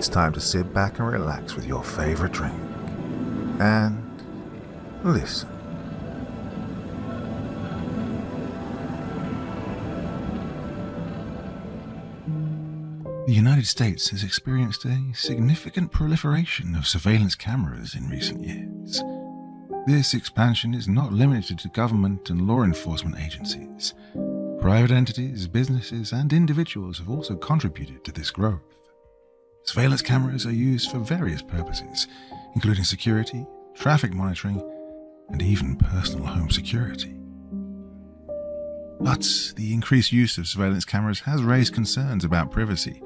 it's time to sit back and relax with your favorite drink and listen. The United States has experienced a significant proliferation of surveillance cameras in recent years. This expansion is not limited to government and law enforcement agencies. Private entities, businesses, and individuals have also contributed to this growth. Surveillance cameras are used for various purposes, including security, traffic monitoring, and even personal home security. But the increased use of surveillance cameras has raised concerns about privacy.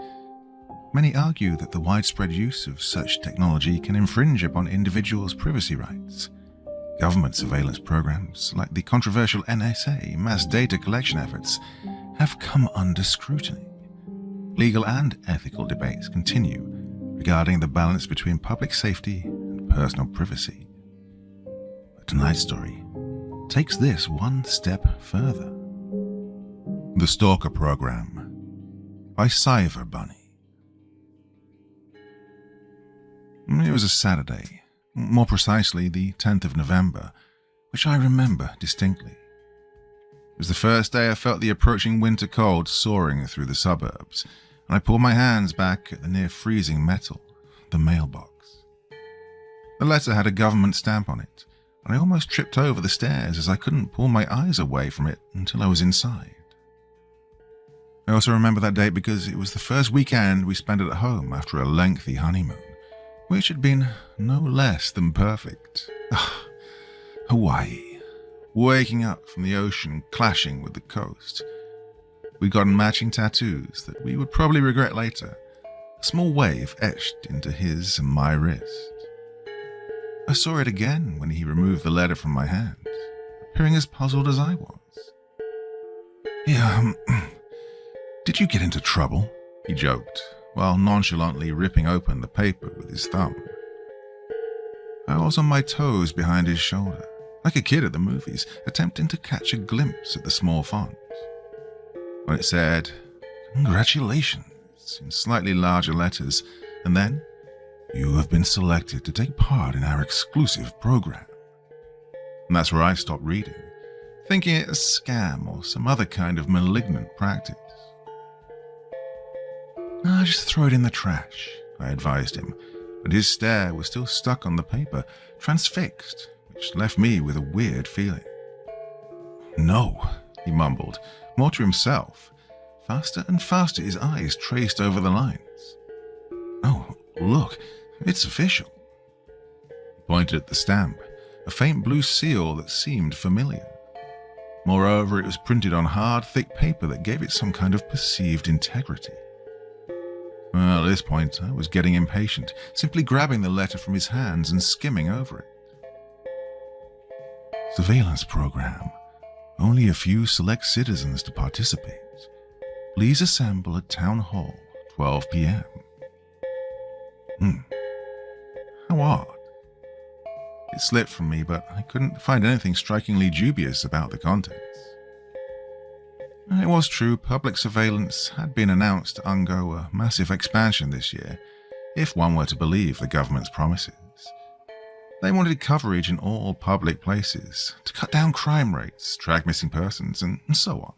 Many argue that the widespread use of such technology can infringe upon individuals' privacy rights. Government surveillance programs, like the controversial NSA mass data collection efforts, have come under scrutiny. Legal and ethical debates continue regarding the balance between public safety and personal privacy. But tonight's story takes this one step further. The Stalker Program by Cyber Bunny. It was a Saturday, more precisely the 10th of November, which I remember distinctly. It was the first day I felt the approaching winter cold soaring through the suburbs, and I pulled my hands back at the near-freezing metal, the mailbox. The letter had a government stamp on it, and I almost tripped over the stairs as I couldn't pull my eyes away from it until I was inside. I also remember that date because it was the first weekend we spent at home after a lengthy honeymoon, which had been no less than perfect. Hawaii, waking up from the ocean clashing with the coast. We'd gotten matching tattoos that we would probably regret later, a small wave etched into his and my wrist. I saw it again when he removed the letter from my hand, appearing as puzzled as I was. Did you get into trouble? He joked, while nonchalantly ripping open the paper with his thumb. I was on my toes behind his shoulder, like a kid at the movies, attempting to catch a glimpse at the small font. When it said, "Congratulations," in slightly larger letters, and then, "You have been selected to take part in our exclusive program." And that's where I stopped reading, thinking it a scam or some other kind of malignant practice. Just throw it in the trash, I advised him, but his stare was still stuck on the paper, transfixed, which left me with a weird feeling. "No," he mumbled, more to himself. Faster and faster his eyes traced over the lines. "Oh, look, it's official." He pointed at the stamp, a faint blue seal that seemed familiar. Moreover, it was printed on hard, thick paper that gave it some kind of perceived integrity. Well, at this point, I was getting impatient, simply grabbing the letter from his hands and skimming over it. "Surveillance program. Only a few select citizens to participate. Please assemble at Town Hall, 12 p.m. How odd. It slipped from me, but I couldn't find anything strikingly dubious about the contents. It was true, public surveillance had been announced to undergo a massive expansion this year, if one were to believe the government's promises. They wanted coverage in all public places, to cut down crime rates, track missing persons, and so on.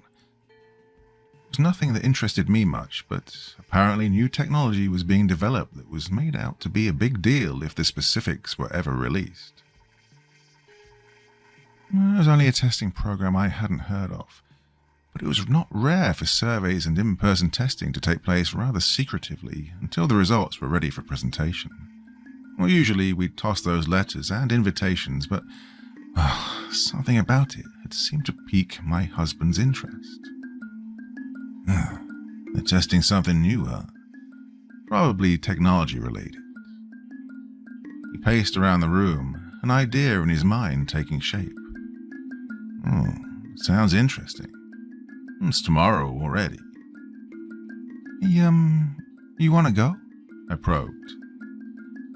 It was nothing that interested me much, but apparently new technology was being developed that was made out to be a big deal if the specifics were ever released. It was only a testing program I hadn't heard of, but it was not rare for surveys and in-person testing to take place rather secretively until the results were ready for presentation. Well, usually we'd toss those letters and invitations, but something about it had seemed to pique my husband's interest. They're testing something new, huh? Probably technology-related. He paced around the room, an idea in his mind taking shape. Sounds interesting. It's tomorrow already. You want to go? I probed.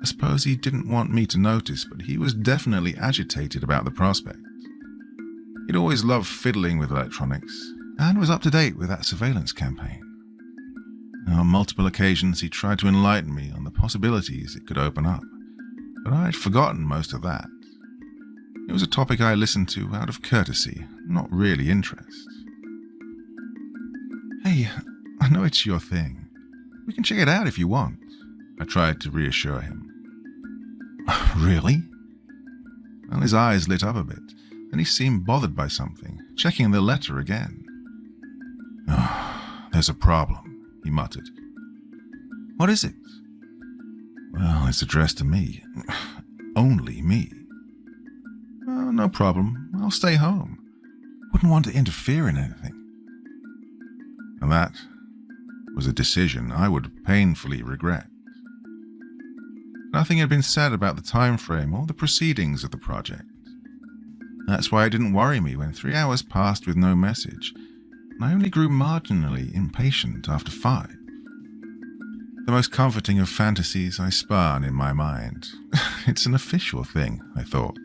I suppose he didn't want me to notice, but he was definitely agitated about the prospect. He'd always loved fiddling with electronics, and was up to date with that surveillance campaign. On multiple occasions, he tried to enlighten me on the possibilities it could open up, but I'd forgotten most of that. It was a topic I listened to out of courtesy, not really interest. Hey, I know it's your thing. We can check it out if you want, I tried to reassure him. Really? Well, his eyes lit up a bit, and he seemed bothered by something, checking the letter again. Oh, there's a problem, he muttered. What is it? Well, it's addressed to me. Only me. Oh, no problem. I'll stay home. Wouldn't want to interfere in anything. And that was a decision I would painfully regret. Nothing had been said about the time frame or the proceedings of the project. That's why it didn't worry me when 3 hours passed with no message, and I only grew marginally impatient after 5. The most comforting of fantasies I spun in my mind. It's an official thing, I thought.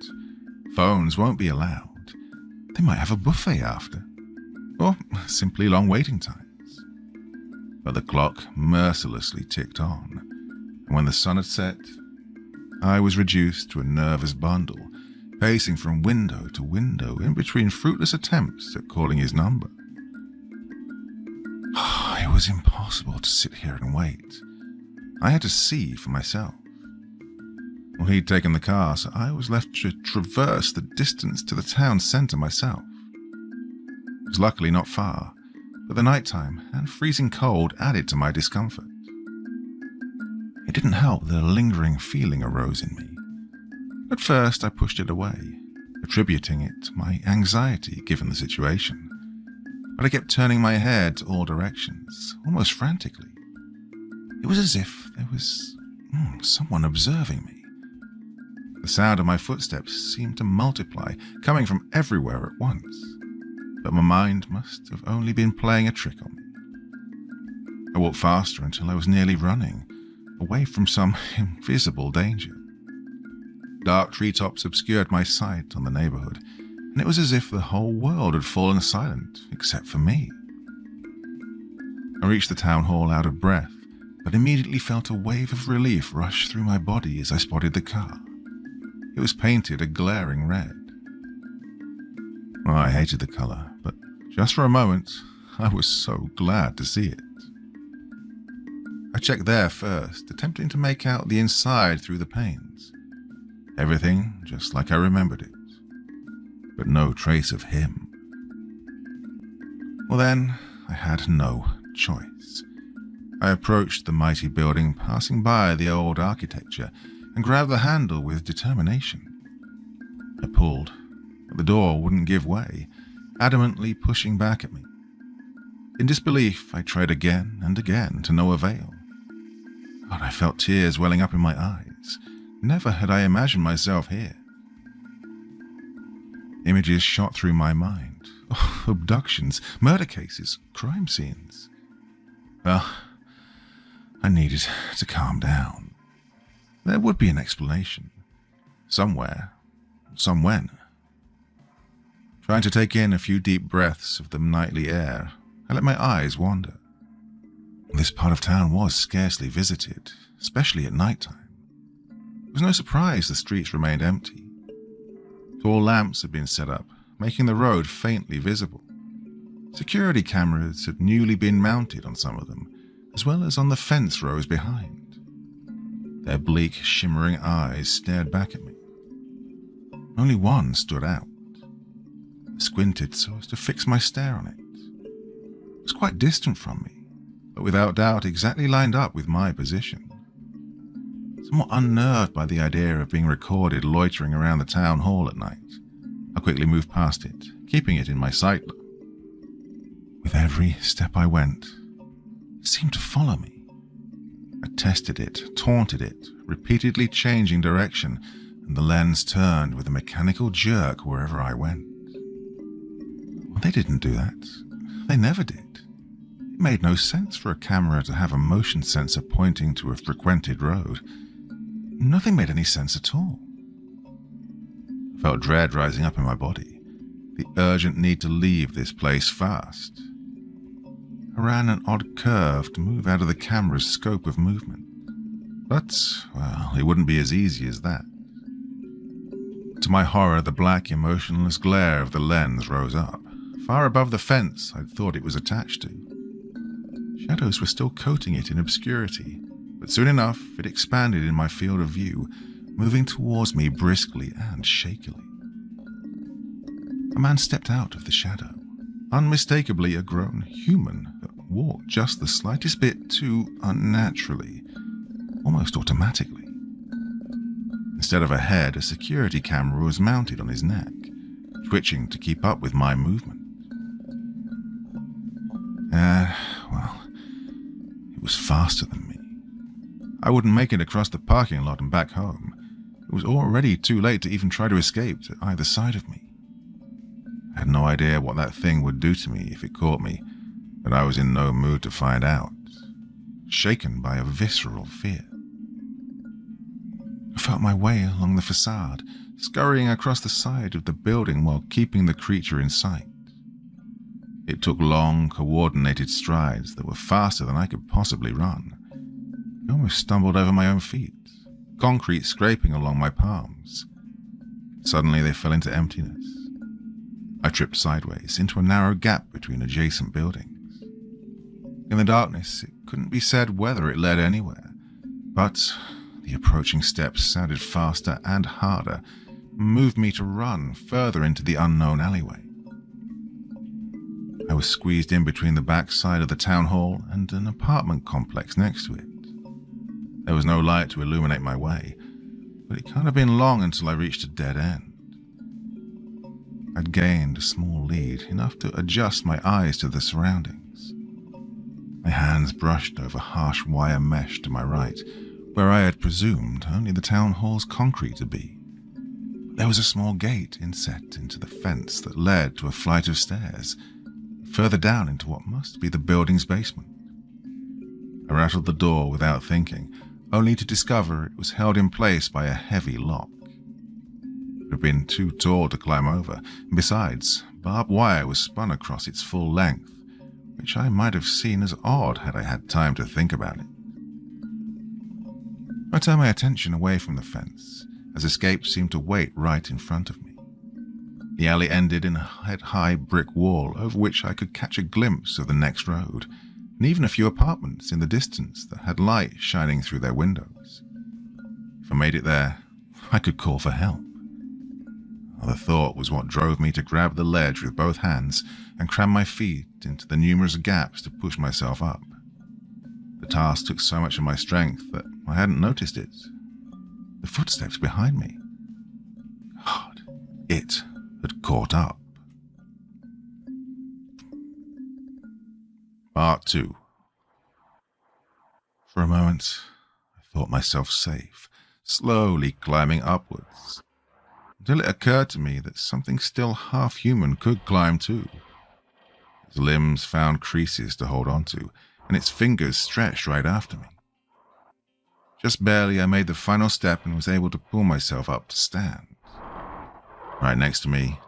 Phones won't be allowed. They might have a buffet after. Or simply long waiting times. But the clock mercilessly ticked on, and when the sun had set, I was reduced to a nervous bundle, pacing from window to window in between fruitless attempts at calling his number. It was impossible to sit here and wait. I had to see for myself. Well, he'd taken the car, so I was left to traverse the distance to the town centre myself. It was luckily not far, but the nighttime and freezing cold added to my discomfort. It didn't help that a lingering feeling arose in me. At first, I pushed it away, attributing it to my anxiety given the situation. But I kept turning my head to all directions, almost frantically. It was as if there was someone observing me. The sound of my footsteps seemed to multiply, coming from everywhere at once. But my mind must have only been playing a trick on me. I walked faster until I was nearly running, away from some invisible danger. Dark treetops obscured my sight on the neighborhood, and it was as if the whole world had fallen silent, except for me. I reached the town hall out of breath, but immediately felt a wave of relief rush through my body as I spotted the car. It was painted a glaring red. Well, I hated the color, but just for a moment, I was so glad to see it. I checked there first, attempting to make out the inside through the panes. Everything just like I remembered it, but no trace of him. Well then, I had no choice. I approached the mighty building, passing by the old architecture, and grabbed the handle with determination. I pulled, but the door wouldn't give way, adamantly pushing back at me. In disbelief, I tried again and again to no avail. God, I felt tears welling up in my eyes. Never had I imagined myself here. Images shot through my mind. Oh, abductions, murder cases, crime scenes. Well, I needed to calm down. There would be an explanation. Somewhere. Somewhen. Trying to take in a few deep breaths of the nightly air, I let my eyes wander. This part of town was scarcely visited, especially at night time. It was no surprise the streets remained empty. Tall lamps had been set up, making the road faintly visible. Security cameras had newly been mounted on some of them, as well as on the fence rows behind. Their bleak, shimmering eyes stared back at me. Only one stood out. I squinted so as to fix my stare on it. It was quite distant from me, but without doubt exactly lined up with my position. Somewhat unnerved by the idea of being recorded loitering around the town hall at night, I quickly moved past it, keeping it in my sight. With every step I went, it seemed to follow me. I tested it, taunted it, repeatedly changing direction, and the lens turned with a mechanical jerk wherever I went. Well, they didn't do that. They never did. It made no sense for a camera to have a motion sensor pointing to a frequented road. Nothing made any sense at all. I felt dread rising up in my body, the urgent need to leave this place fast. I ran an odd curve to move out of the camera's scope of movement. But, well, it wouldn't be as easy as that. To my horror, the black, emotionless glare of the lens rose up, far above the fence I'd thought it was attached to. Shadows were still coating it in obscurity, but soon enough it expanded in my field of view, moving towards me briskly and shakily. A man stepped out of the shadow, unmistakably a grown human that walked just the slightest bit too unnaturally, almost automatically. Instead of a head, a security camera was mounted on his neck, twitching to keep up with my movement. Well, it was faster than me. I wouldn't make it across the parking lot and back home. It was already too late to even try to escape to either side of me. I had no idea what that thing would do to me if it caught me, but I was in no mood to find out, shaken by a visceral fear. I felt my way along the facade, scurrying across the side of the building while keeping the creature in sight. It took long, coordinated strides that were faster than I could possibly run. I almost stumbled over my own feet, concrete scraping along my palms. Suddenly they fell into emptiness. I tripped sideways into a narrow gap between adjacent buildings. In the darkness, it couldn't be said whether it led anywhere, but the approaching steps sounded faster and harder, and moved me to run further into the unknown alleyway. I was squeezed in between the back side of the town hall and an apartment complex next to it. There was no light to illuminate my way, but it can't have been long until I reached a dead end. I'd gained a small lead, enough to adjust my eyes to the surroundings. My hands brushed over harsh wire mesh to my right, where I had presumed only the town hall's concrete to be. There was a small gate inset into the fence that led to a flight of stairs, further down into what must be the building's basement. I rattled the door without thinking, only to discover it was held in place by a heavy lock. It would have been too tall to climb over, and besides, barbed wire was spun across its full length, which I might have seen as odd had I had time to think about it. I turned my attention away from the fence, as escape seemed to wait right in front of me. The alley ended in a head-high brick wall over which I could catch a glimpse of the next road, and even a few apartments in the distance that had light shining through their windows. If I made it there, I could call for help. The thought was what drove me to grab the ledge with both hands and cram my feet into the numerous gaps to push myself up. The task took so much of my strength that I hadn't noticed it. The footsteps behind me. God, it had caught up. Part 2. For a moment, I thought myself safe, slowly climbing upwards, until it occurred to me that something still half-human could climb too. Its limbs found creases to hold onto, and its fingers stretched right after me. Just barely I made the final step and was able to pull myself up to stand. Right next to me,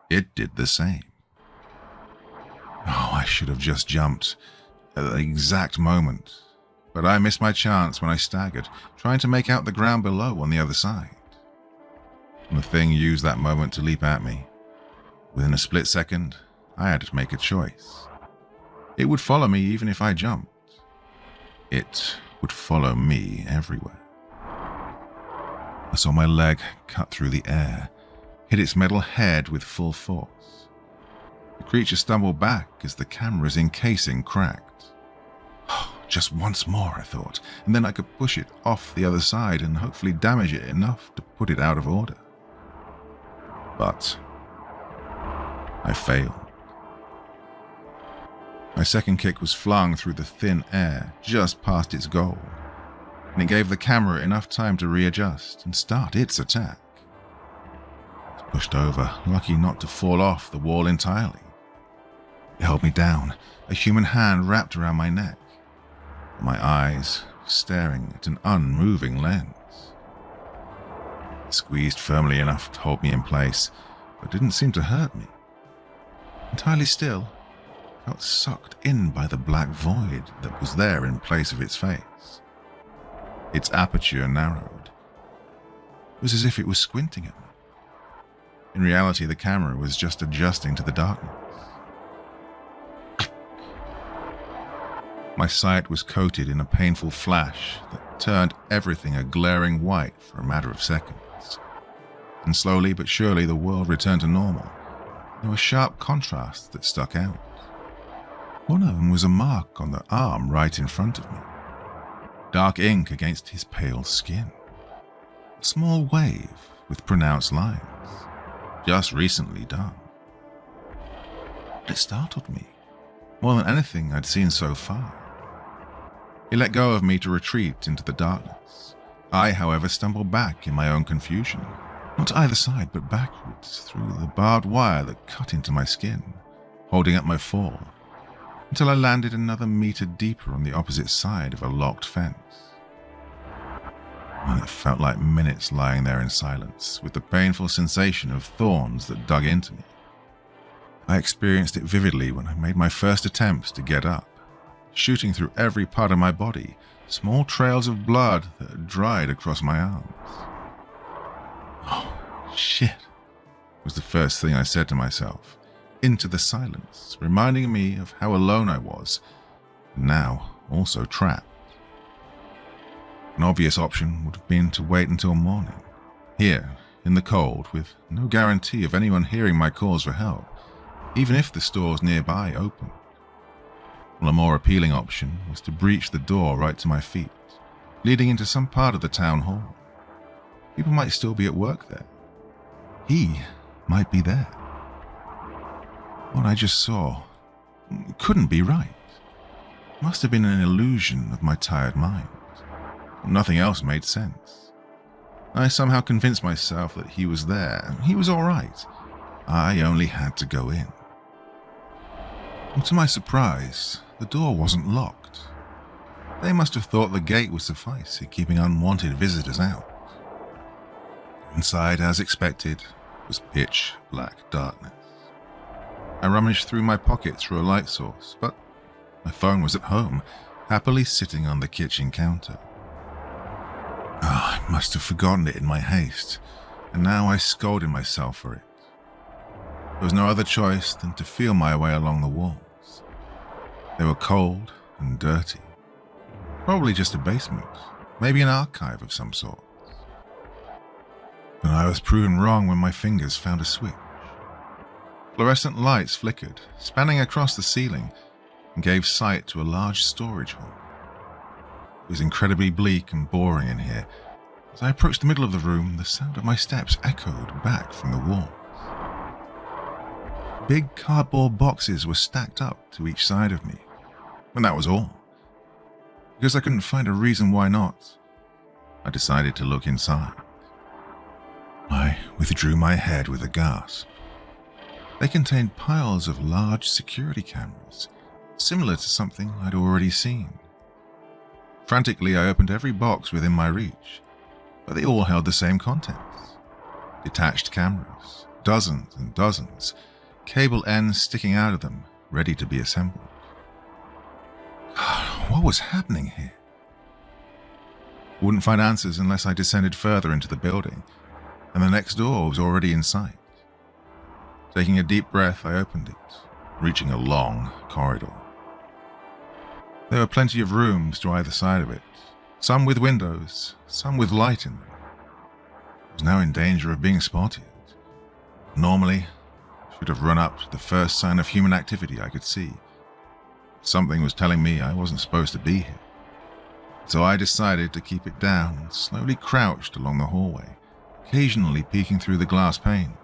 it did the same. Oh, I should have just jumped at the exact moment, but I missed my chance when I staggered, trying to make out the ground below on the other side. And the thing used that moment to leap at me. Within a split second, I had to make a choice. It would follow me even if I jumped. It would follow me everywhere. I saw my leg cut through the air, hit its metal head with full force. The creature stumbled back as the camera's encasing cracked. Just once more, I thought, and then I could push it off the other side and hopefully damage it enough to put it out of order. But I failed. My second kick was flung through the thin air just past its goal, and it gave the camera enough time to readjust and start its attack. I was pushed over, lucky not to fall off the wall entirely. It held me down, a human hand wrapped around my neck, my eyes staring at an unmoving lens. It squeezed firmly enough to hold me in place, but didn't seem to hurt me. Entirely still, felt sucked in by the black void that was there in place of its face. Its aperture narrowed. It was as if it was squinting at me. In reality, the camera was just adjusting to the darkness. My sight was coated in a painful flash that turned everything a glaring white for a matter of seconds. And slowly but surely the world returned to normal. There were sharp contrasts that stuck out. One of them was a mark on the arm right in front of me. Dark ink against his pale skin. A small wave with pronounced lines, just recently done. It startled me, more than anything I'd seen so far. He let go of me to retreat into the darkness. I, however, stumbled back in my own confusion, not to either side but backwards through the barbed wire that cut into my skin, holding up my fall, until I landed another meter deeper on the opposite side of a locked fence. And it felt like minutes lying there in silence, with the painful sensation of thorns that dug into me. I experienced it vividly when I made my first attempts to get up, shooting through every part of my body, small trails of blood that had dried across my arms. Oh, shit, was the first thing I said to myself, into the silence, reminding me of how alone I was, and now also trapped. An obvious option would have been to wait until morning, here, in the cold, with no guarantee of anyone hearing my calls for help, even if the stores nearby opened. Well, a more appealing option was to breach the door right to my feet, leading into some part of the town hall. People might still be at work there. He might be there. What I just saw couldn't be right. Must have been an illusion of my tired mind. Nothing else made sense. I somehow convinced myself that he was there. He was all right. I only had to go in. Well, to my surprise, the door wasn't locked. They must have thought the gate would suffice in keeping unwanted visitors out. Inside, as expected, was pitch black darkness. I rummaged through my pockets for a light source, but my phone was at home, happily sitting on the kitchen counter. I must have forgotten it in my haste, and now I scolded myself for it. There was no other choice than to feel my way along the walls. They were cold and dirty. Probably just a basement, maybe an archive of some sort. But I was proven wrong when my fingers found a switch. Fluorescent lights flickered, spanning across the ceiling, and gave sight to a large storage hall. It was incredibly bleak and boring in here. As I approached the middle of the room, the sound of my steps echoed back from the walls. Big cardboard boxes were stacked up to each side of me, and that was all. Because I couldn't find a reason why not, I decided to look inside. I withdrew my head with a gasp. They contained piles of large security cameras, similar to something I'd already seen. Frantically, I opened every box within my reach, but they all held the same contents. Detached cameras, dozens and dozens, cable ends sticking out of them, ready to be assembled. What was happening here? I wouldn't find answers unless I descended further into the building, and the next door was already in sight. Taking a deep breath, I opened it, reaching a long corridor. There were plenty of rooms to either side of it, some with windows, some with light in them. I was now in danger of being spotted. Normally, I should have run up to the first sign of human activity I could see. Something was telling me I wasn't supposed to be here. So I decided to keep it down and slowly crouched along the hallway, occasionally peeking through the glass panes.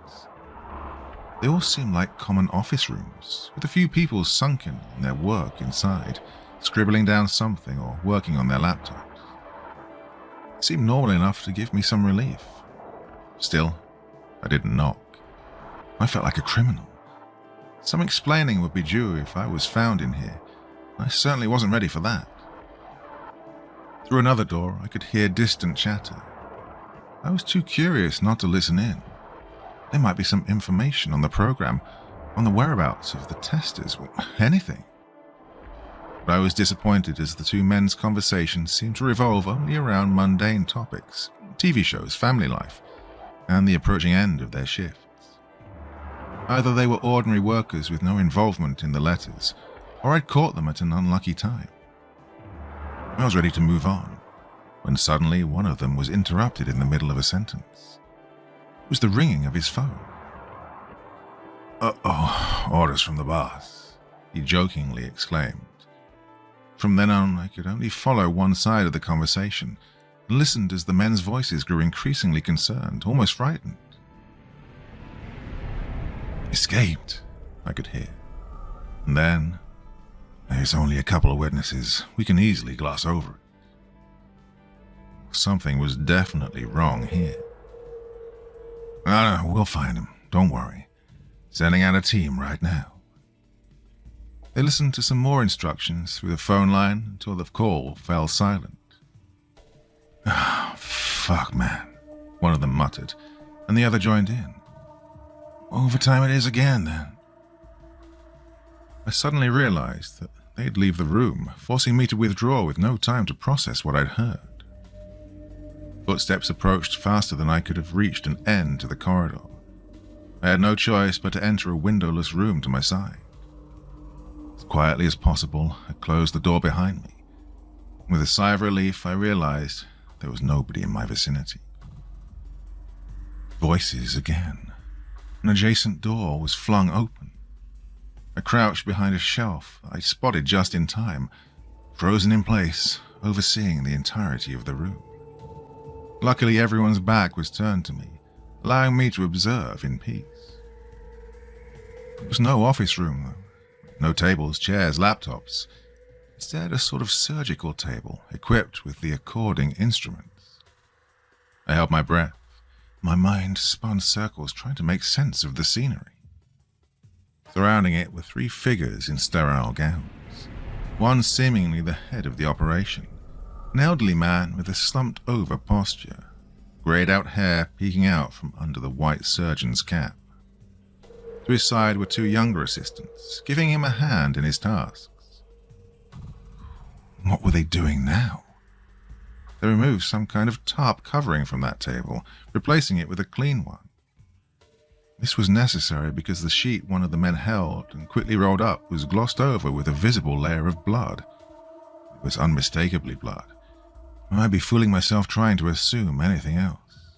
They all seemed like common office rooms, with a few people sunken in their work inside, scribbling down something or working on their laptops. It seemed normal enough to give me some relief. Still, I didn't knock. I felt like a criminal. Some explaining would be due if I was found in here. I certainly wasn't ready for that. Through another door, I could hear distant chatter. I was too curious not to listen in. There might be some information on the program, on the whereabouts of the testers, anything. But I was disappointed as the two men's conversations seemed to revolve only around mundane topics, TV shows, family life, and the approaching end of their shifts. Either they were ordinary workers with no involvement in the letters, or I'd caught them at an unlucky time. I was ready to move on, when suddenly one of them was interrupted in the middle of a sentence. It was the ringing of his phone. "Uh-oh, orders from the boss," he jokingly exclaimed. From then on, I could only follow one side of the conversation and listened as the men's voices grew increasingly concerned, almost frightened. "Escaped," I could hear. And then, "There's only a couple of witnesses. We can easily gloss over it." Something was definitely wrong here. "No, we'll find him. Don't worry. Sending out a team right now." They listened to some more instructions through the phone line until the call fell silent. "Ah, fuck, man," one of them muttered, and the other joined in. "Overtime it is again, then." I suddenly realized that they'd leave the room, forcing me to withdraw with no time to process what I'd heard. Footsteps approached faster than I could have reached an end to the corridor. I had no choice but to enter a windowless room to my side. As quietly as possible, I closed the door behind me. With a sigh of relief, I realized there was nobody in my vicinity. Voices again. An adjacent door was flung open. I crouched behind a shelf I spotted just in time, frozen in place, overseeing the entirety of the room. Luckily, everyone's back was turned to me, allowing me to observe in peace. It was no office room, though. No tables, chairs, laptops. Instead, a sort of surgical table equipped with the according instruments. I held my breath. My mind spun circles trying to make sense of the scenery. Surrounding it were three figures in sterile gowns, one seemingly the head of the operation, an elderly man with a slumped-over posture, grayed-out hair peeking out from under the white surgeon's cap. To his side were two younger assistants, giving him a hand in his tasks. What were they doing now? They removed some kind of tarp covering from that table, replacing it with a clean one. This was necessary because the sheet one of the men held and quickly rolled up was glossed over with a visible layer of blood. It was unmistakably blood. I might be fooling myself trying to assume anything else.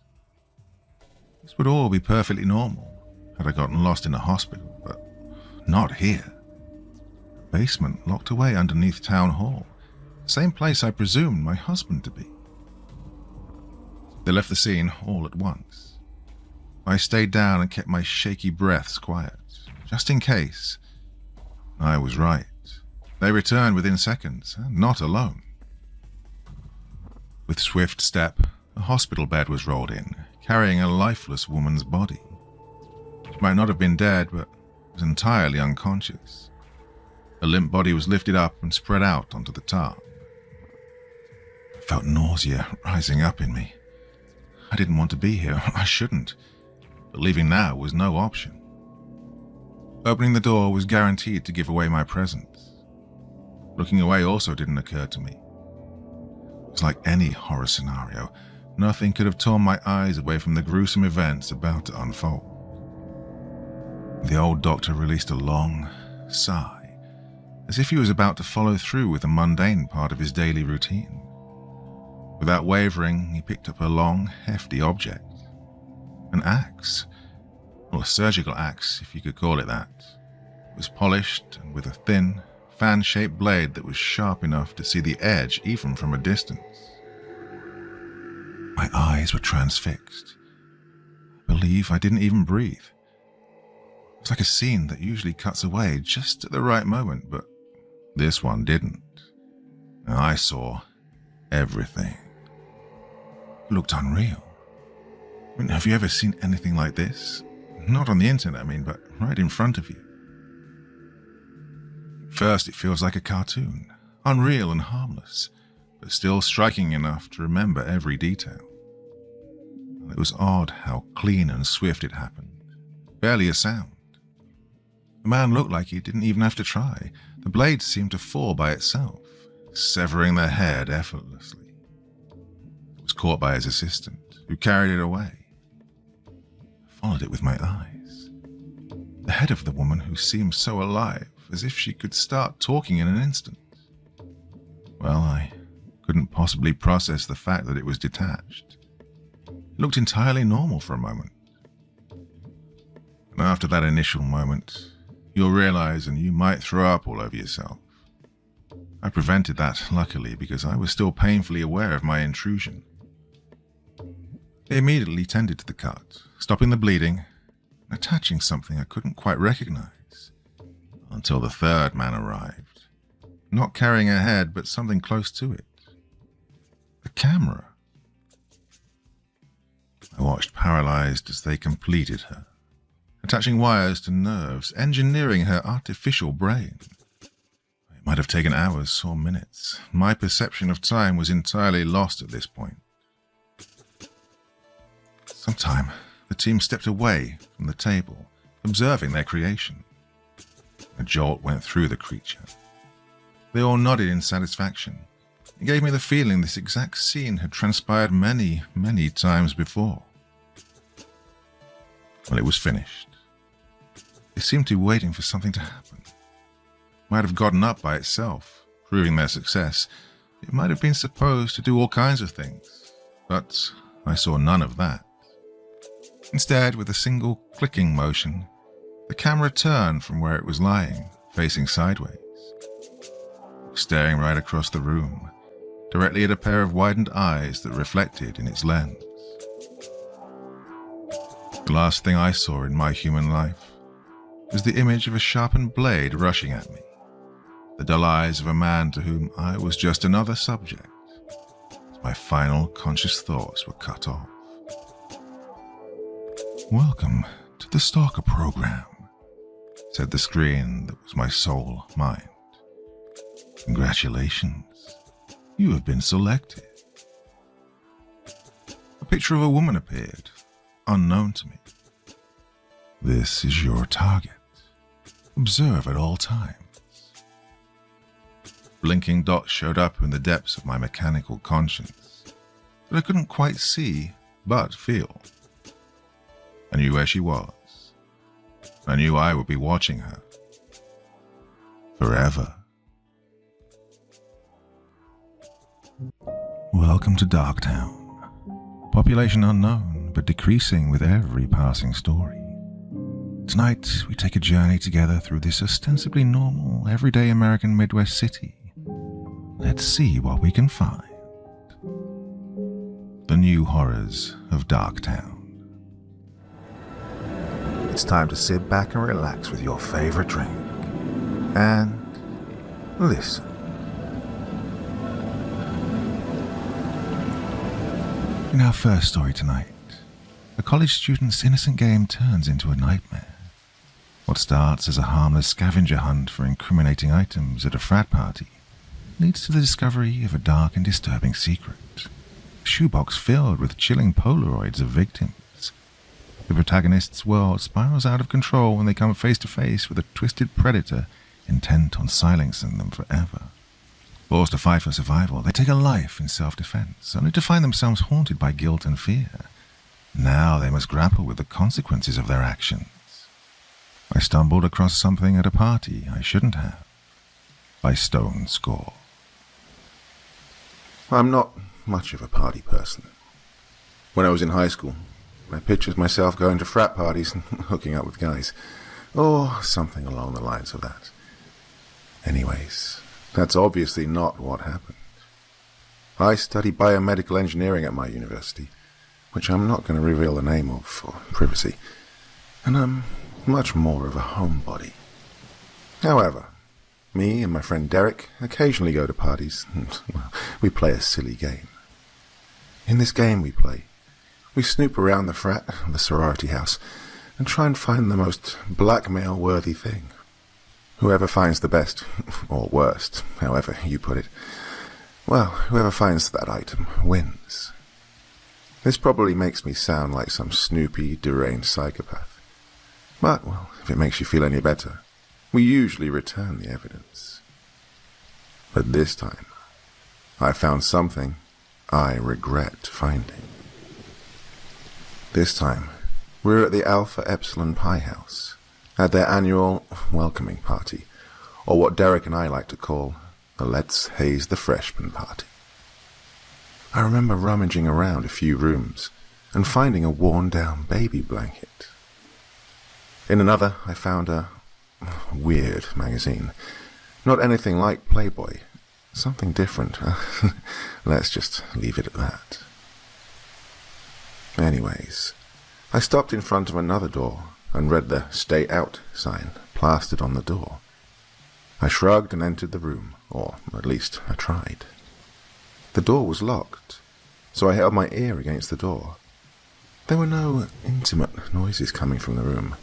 This would all be perfectly normal had I gotten lost in a hospital, but not here. A basement locked away underneath Town Hall, the same place I presumed my husband to be. They left the scene all at once. I stayed down and kept my shaky breaths quiet, just in case. I was right. They returned within seconds, and not alone. With swift step, a hospital bed was rolled in, carrying a lifeless woman's body. She might not have been dead, but was entirely unconscious. Her limp body was lifted up and spread out onto the tarp. I felt nausea rising up in me. I didn't want to be here. I shouldn't. But leaving now was no option. Opening the door was guaranteed to give away my presence. Looking away also didn't occur to me. It was like any horror scenario. Nothing could have torn my eyes away from the gruesome events about to unfold. The old doctor released a long sigh, as if he was about to follow through with the mundane part of his daily routine. Without wavering, he picked up a long, hefty object. An axe. Well, a surgical axe, if you could call it that. It was polished and with a thin, fan-shaped blade that was sharp enough to see the edge even from a distance. My eyes were transfixed. I believe I didn't even breathe. It was like a scene that usually cuts away just at the right moment, but this one didn't. And I saw everything. It looked unreal. I mean, have you ever seen anything like this? Not on the internet, but right in front of you. First, it feels like a cartoon, unreal and harmless, but still striking enough to remember every detail. It was odd how clean and swift it happened. Barely a sound. The man looked like he didn't even have to try. The blade seemed to fall by itself, severing the head effortlessly. It was caught by his assistant, who carried it away. I followed it with my eyes. The head of the woman who seemed so alive, as if she could start talking in an instant. Well, I couldn't possibly process the fact that it was detached. It looked entirely normal for a moment. And after that initial moment, you'll realize and you might throw up all over yourself. I prevented that, luckily, because I was still painfully aware of my intrusion. They immediately tended to the cut, stopping the bleeding and attaching something I couldn't quite recognize, until the third man arrived, not carrying a head, but something close to it. A camera. I watched paralyzed as they completed her, attaching wires to nerves, engineering her artificial brain. It might have taken hours or minutes. My perception of time was entirely lost at this point. Sometime, the team stepped away from the table, observing their creation. A jolt went through the creature. They all nodded in satisfaction. It gave me the feeling this exact scene had transpired many, many times before. Well, it was finished. They seemed to be waiting for something to happen. It might have gotten up by itself, proving their success. It might have been supposed to do all kinds of things, but I saw none of that. Instead, with a single clicking motion, the camera turned from where it was lying, facing sideways, staring right across the room, directly at a pair of widened eyes that reflected in its lens. The last thing I saw in my human life was the image of a sharpened blade rushing at me, the dull eyes of a man to whom I was just another subject, as my final conscious thoughts were cut off. "Welcome to the Stalker program," said the screen that was my sole mind. "Congratulations, you have been selected." A picture of a woman appeared, unknown to me. "This is your target. Observe at all times." Blinking dots showed up in the depths of my mechanical conscience that I couldn't quite see but feel. I knew where she was. I knew I would be watching her. Forever. Welcome to Darktown. Population unknown, but decreasing with every passing story. Tonight, we take a journey together through this ostensibly normal, everyday American Midwest city. Let's see what we can find. The new horrors of Darktown. It's time to sit back and relax with your favorite drink and listen. In our first story tonight, a college student's innocent game turns into a nightmare. What starts as a harmless scavenger hunt for incriminating items at a frat party leads to the discovery of a dark and disturbing secret. A shoebox filled with chilling Polaroids of victims. The protagonist's world spirals out of control when they come face to face with a twisted predator intent on silencing them forever. Forced to fight for survival, they take a life in self-defense, only to find themselves haunted by guilt and fear. Now they must grapple with the consequences of their actions. I stumbled across something at a party I shouldn't have, by Stone Score. I'm not much of a party person. When I was in high school, I pictured myself going to frat parties and hooking up with guys, or something along the lines of that. Anyways, that's obviously not what happened. I study biomedical engineering at my university, which I'm not going to reveal the name of for privacy, and I'm much more of a homebody. However, me and my friend Derek occasionally go to parties, and well, we play a silly game. In this game we snoop around the frat, the sorority house, and try and find the most blackmail-worthy thing. Whoever finds the best, or worst, however you put it, well, whoever finds that item wins. This probably makes me sound like some snoopy, deranged psychopath. But, well, if it makes you feel any better, We usually return the evidence. But this time, I found something I regret finding. This time, we're at the Alpha Epsilon Pi House, at their annual welcoming party, or what Derek and I like to call the Let's Haze the Freshman party. I remember rummaging around a few rooms and finding a worn-down baby blanket. In another, I found a weird magazine. Not anything like Playboy. Something different. Let's just leave it at that. Anyways, I stopped in front of another door and read the "Stay Out" sign plastered on the door. I shrugged and entered the room, or at least I tried. The door was locked, so I held my ear against the door. There were no intimate noises coming from the room.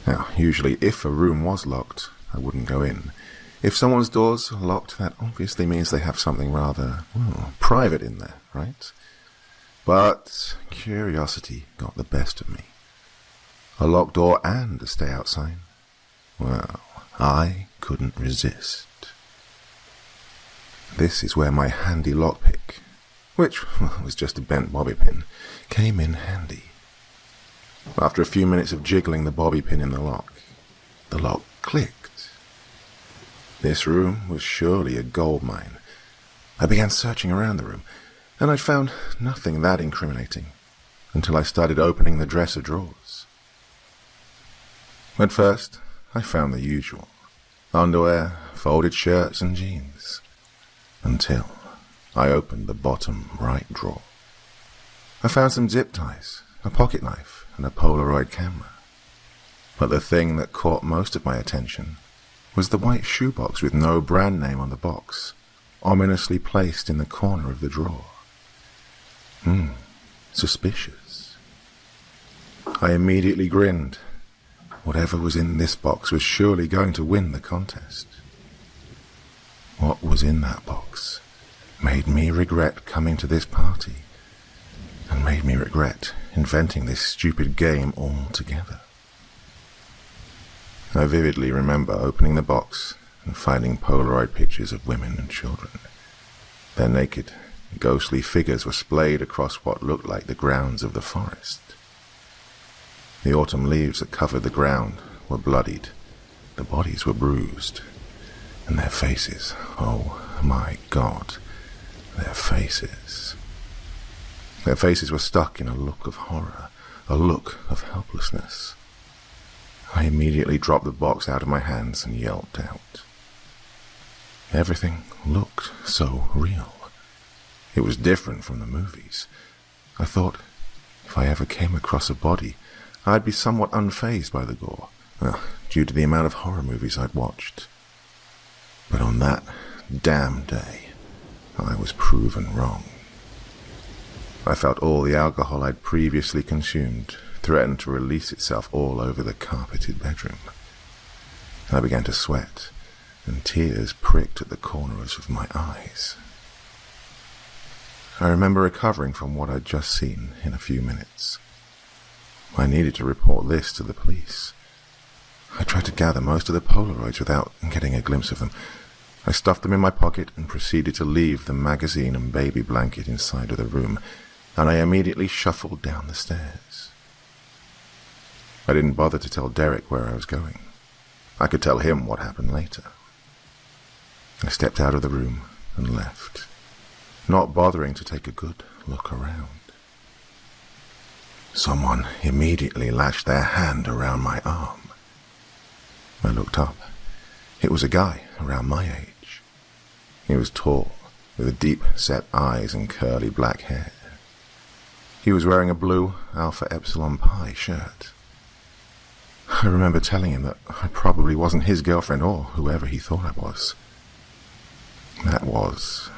Now, usually if a room was locked, I wouldn't go in. If someone's door's locked, that obviously means they have something rather, private in there, right? But curiosity got the best of me. A locked door and a stay out sign. Well, I couldn't resist. This is where my handy lockpick, which was just a bent bobby pin, came in handy. After a few minutes of jiggling the bobby pin in the lock clicked. This room was surely a gold mine. I began searching around the room, and I found nothing that incriminating until I started opening the dresser drawers. At first, I found the usual: underwear, folded shirts, and jeans. Until I opened the bottom right drawer. I found some zip ties, a pocket knife, and a Polaroid camera. But the thing that caught most of my attention was the white shoebox with no brand name on the box, ominously placed in the corner of the drawer. Suspicious. I immediately grinned. Whatever was in this box was surely going to win the contest. What was in that box made me regret coming to this party, and made me regret inventing this stupid game altogether. I vividly remember opening the box and finding Polaroid pictures of women and children. Their naked, ghostly figures were splayed across what looked like the grounds of the forest. The autumn leaves that covered the ground were bloodied, the bodies were bruised, and their faces, oh my God, their faces. Their faces were stuck in a look of horror, a look of helplessness. I immediately dropped the box out of my hands and yelped out. Everything looked so real. It was different from the movies. I thought, if I ever came across a body, I'd be somewhat unfazed by the gore, due to the amount of horror movies I'd watched. But on that damn day, I was proven wrong. I felt all the alcohol I'd previously consumed threatened to release itself all over the carpeted bedroom. I began to sweat, and tears pricked at the corners of my eyes. I remember recovering from what I'd just seen in a few minutes. I needed to report this to the police. I tried to gather most of the Polaroids without getting a glimpse of them. I stuffed them in my pocket and proceeded to leave the magazine and baby blanket inside of the room, and I immediately shuffled down the stairs. I didn't bother to tell Derek where I was going. I could tell him what happened later. I stepped out of the room and left, not bothering to take a good look around. Someone immediately lashed their hand around my arm. I looked up. It was a guy around my age. He was tall, with deep-set eyes and curly black hair. He was wearing a blue Alpha Epsilon Pi shirt. I remember telling him that I probably wasn't his girlfriend or whoever he thought I was. That was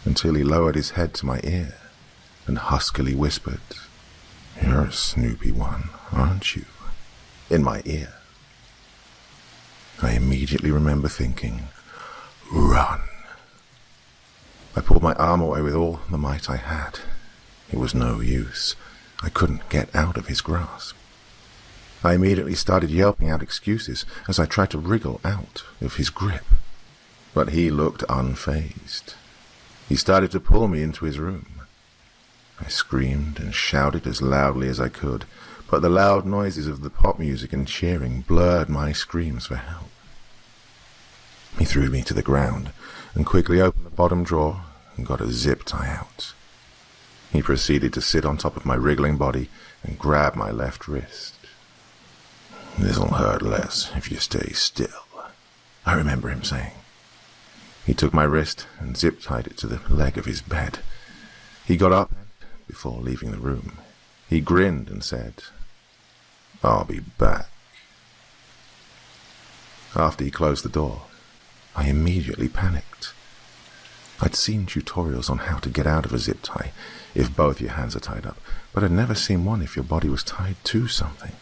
until he lowered his head to my ear and huskily whispered, "You're a snoopy one, aren't you?" in my ear. I immediately remember thinking, "Run." I pulled my arm away with all the might I had. It was no use. I couldn't get out of his grasp. I immediately started yelping out excuses as I tried to wriggle out of his grip. But he looked unfazed. He started to pull me into his room. I screamed and shouted as loudly as I could, but the loud noises of the pop music and cheering blurred my screams for help. He threw me to the ground and quickly opened the bottom drawer and got a zip tie out. He proceeded to sit on top of my wriggling body and grab my left wrist. "This'll hurt less if you stay still," I remember him saying. He took my wrist and zip-tied it to the leg of his bed. He got up, and before leaving the room, he grinned and said, "I'll be back." After he closed the door, I immediately panicked. I'd seen tutorials on how to get out of a zip tie if both your hands are tied up, but I'd never seen one if your body was tied to something.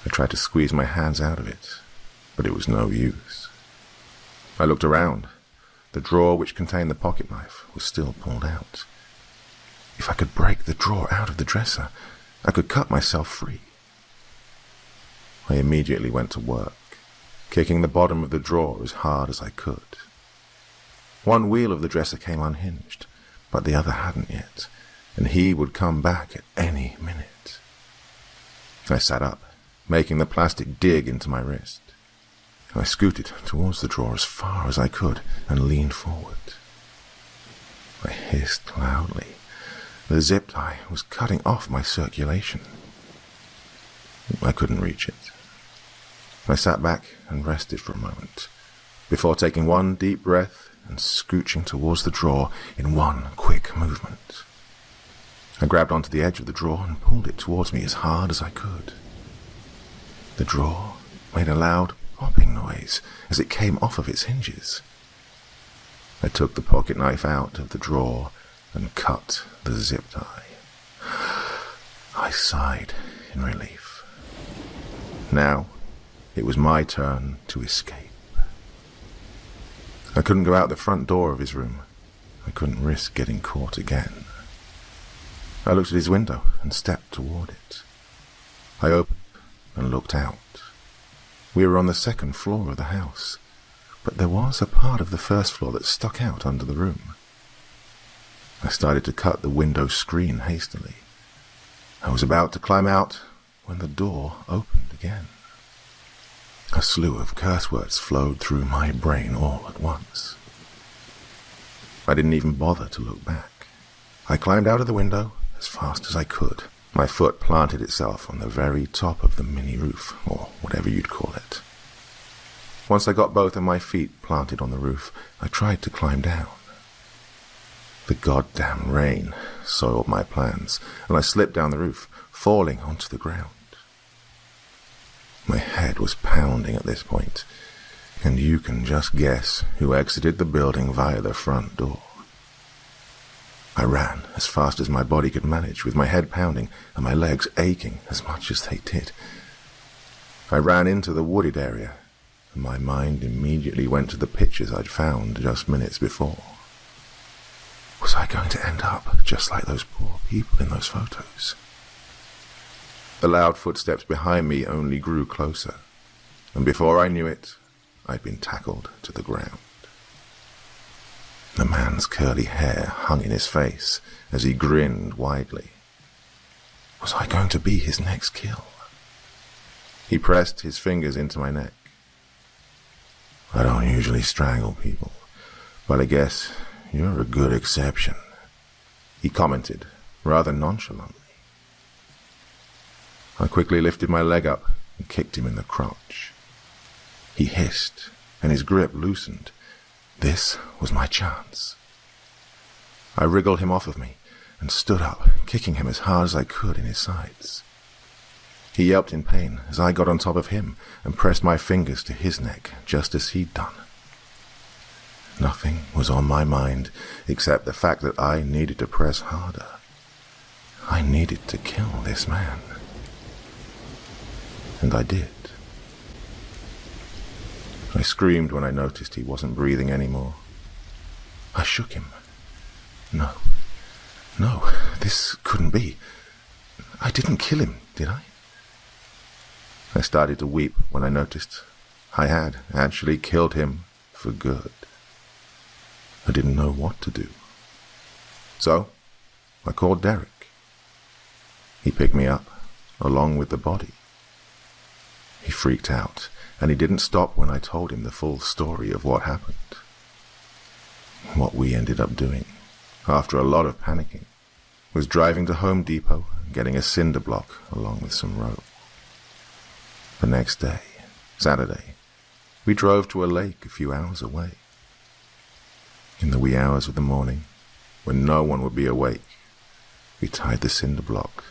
I tried to squeeze my hands out of it, but it was no use. I looked around. The drawer which contained the pocket knife was still pulled out. If I could break the drawer out of the dresser, I could cut myself free. I immediately went to work, kicking the bottom of the drawer as hard as I could. One wheel of the dresser came unhinged, but the other hadn't yet, and he would come back at any minute. I sat up, making the plastic dig into my wrist. I scooted towards the drawer as far as I could and leaned forward. I hissed loudly. The zip tie was cutting off my circulation. I couldn't reach it. I sat back and rested for a moment, before taking one deep breath and scooching towards the drawer in one quick movement. I grabbed onto the edge of the drawer and pulled it towards me as hard as I could. The drawer made a loud popping noise as it came off of its hinges. I took the pocket knife out of the drawer and cut the zip tie. I sighed in relief. Now it was my turn to escape. I couldn't go out the front door of his room. I couldn't risk getting caught again. I looked at his window and stepped toward it. I opened and looked out. We were on the second floor of the house, but there was a part of the first floor that stuck out under the room. I started to cut the window screen hastily. I was about to climb out when the door opened again. A slew of curse words flowed through my brain all at once. I didn't even bother to look back. I climbed out of the window as fast as I could. My foot planted itself on the very top of the mini roof, or whatever you'd call it. Once I got both of my feet planted on the roof, I tried to climb down. The goddamn rain soiled my plans, and I slipped down the roof, falling onto the ground. My head was pounding at this point, and you can just guess who exited the building via the front door. I ran as fast as my body could manage, with my head pounding and my legs aching as much as they did. I ran into the wooded area, and my mind immediately went to the pictures I'd found just minutes before. Was I going to end up just like those poor people in those photos? The loud footsteps behind me only grew closer, and before I knew it, I'd been tackled to the ground. The man's curly hair hung in his face as he grinned widely. Was I going to be his next kill? He pressed his fingers into my neck. "I don't usually strangle people, but I guess you're a good exception," he commented, rather nonchalantly. I quickly lifted my leg up and kicked him in the crotch. He hissed, and his grip loosened. This was my chance. I wriggled him off of me and stood up, kicking him as hard as I could in his sides. He yelped in pain as I got on top of him and pressed my fingers to his neck just as he'd done. Nothing was on my mind except the fact that I needed to press harder. I needed to kill this man. And I did. I screamed when I noticed he wasn't breathing anymore. I shook him. No, this couldn't be. I didn't kill him, did I? I started to weep when I noticed I had actually killed him for good. I didn't know what to do. So, I called Derek. He picked me up, along with the body. He freaked out, and he didn't stop when I told him the full story of what happened. What we ended up doing, after a lot of panicking, was driving to Home Depot and getting a cinder block along with some rope. The next day, Saturday, we drove to a lake a few hours away. In the wee hours of the morning, when no one would be awake, we tied the cinder block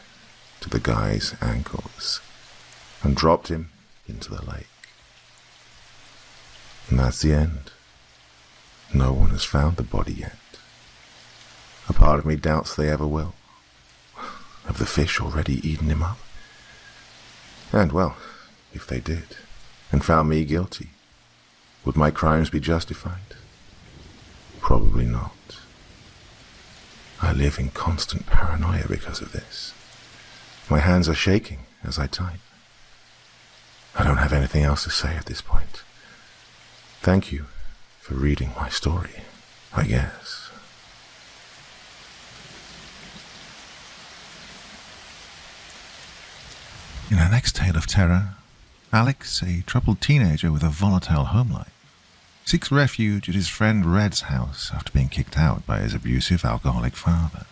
to the guy's ankles and dropped him into the lake. And that's the end. No one has found the body yet. A part of me doubts they ever will. Have the fish already eaten him up? And, well, if they did, and found me guilty, would my crimes be justified? Probably not. I live in constant paranoia because of this. My hands are shaking as I type. I don't have anything else to say at this point. Thank you for reading my story, I guess. In our next tale of terror, Alex, a troubled teenager with a volatile home life, seeks refuge at his friend Red's house after being kicked out by his abusive alcoholic father.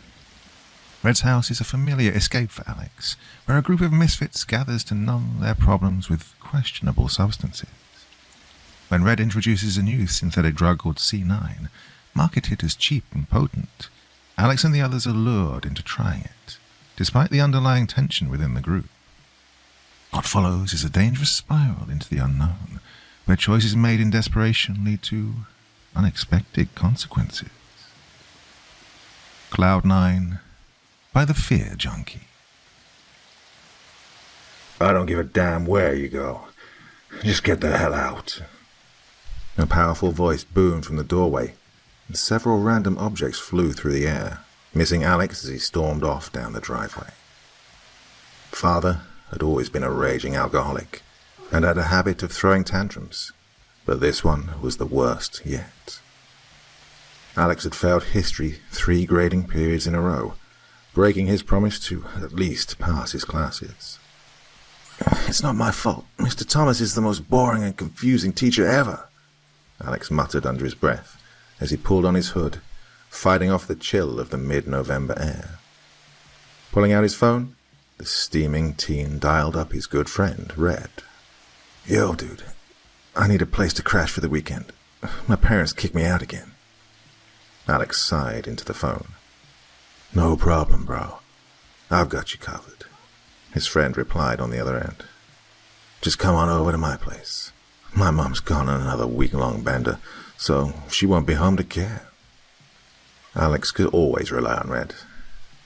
Red's house is a familiar escape for Alex, where a group of misfits gathers to numb their problems with questionable substances. When Red introduces a new synthetic drug called C9, marketed as cheap and potent, Alex and the others are lured into trying it, despite the underlying tension within the group. What follows is a dangerous spiral into the unknown, where choices made in desperation lead to unexpected consequences. Cloud 9 by the Fear Junkie. I don't give a damn where you go. Just get the hell out. A powerful voice boomed from the doorway, and several random objects flew through the air, missing Alex as he stormed off down the driveway. Father had always been a raging alcoholic, and had a habit of throwing tantrums, but this one was the worst yet. Alex had failed history 3 grading periods in a row, breaking his promise to at least pass his classes. It's not my fault. Mr. Thomas is the most boring and confusing teacher ever, Alex muttered under his breath as he pulled on his hood, fighting off the chill of the mid-November air. Pulling out his phone, the steaming teen dialed up his good friend, Red. Yo, dude. I need a place to crash for the weekend. My parents kicked me out again. Alex sighed into the phone. No problem, bro. I've got you covered, his friend replied on the other end. Just come on over to my place. My mom's gone on another week-long bender, so she won't be home to care. Alex could always rely on Red,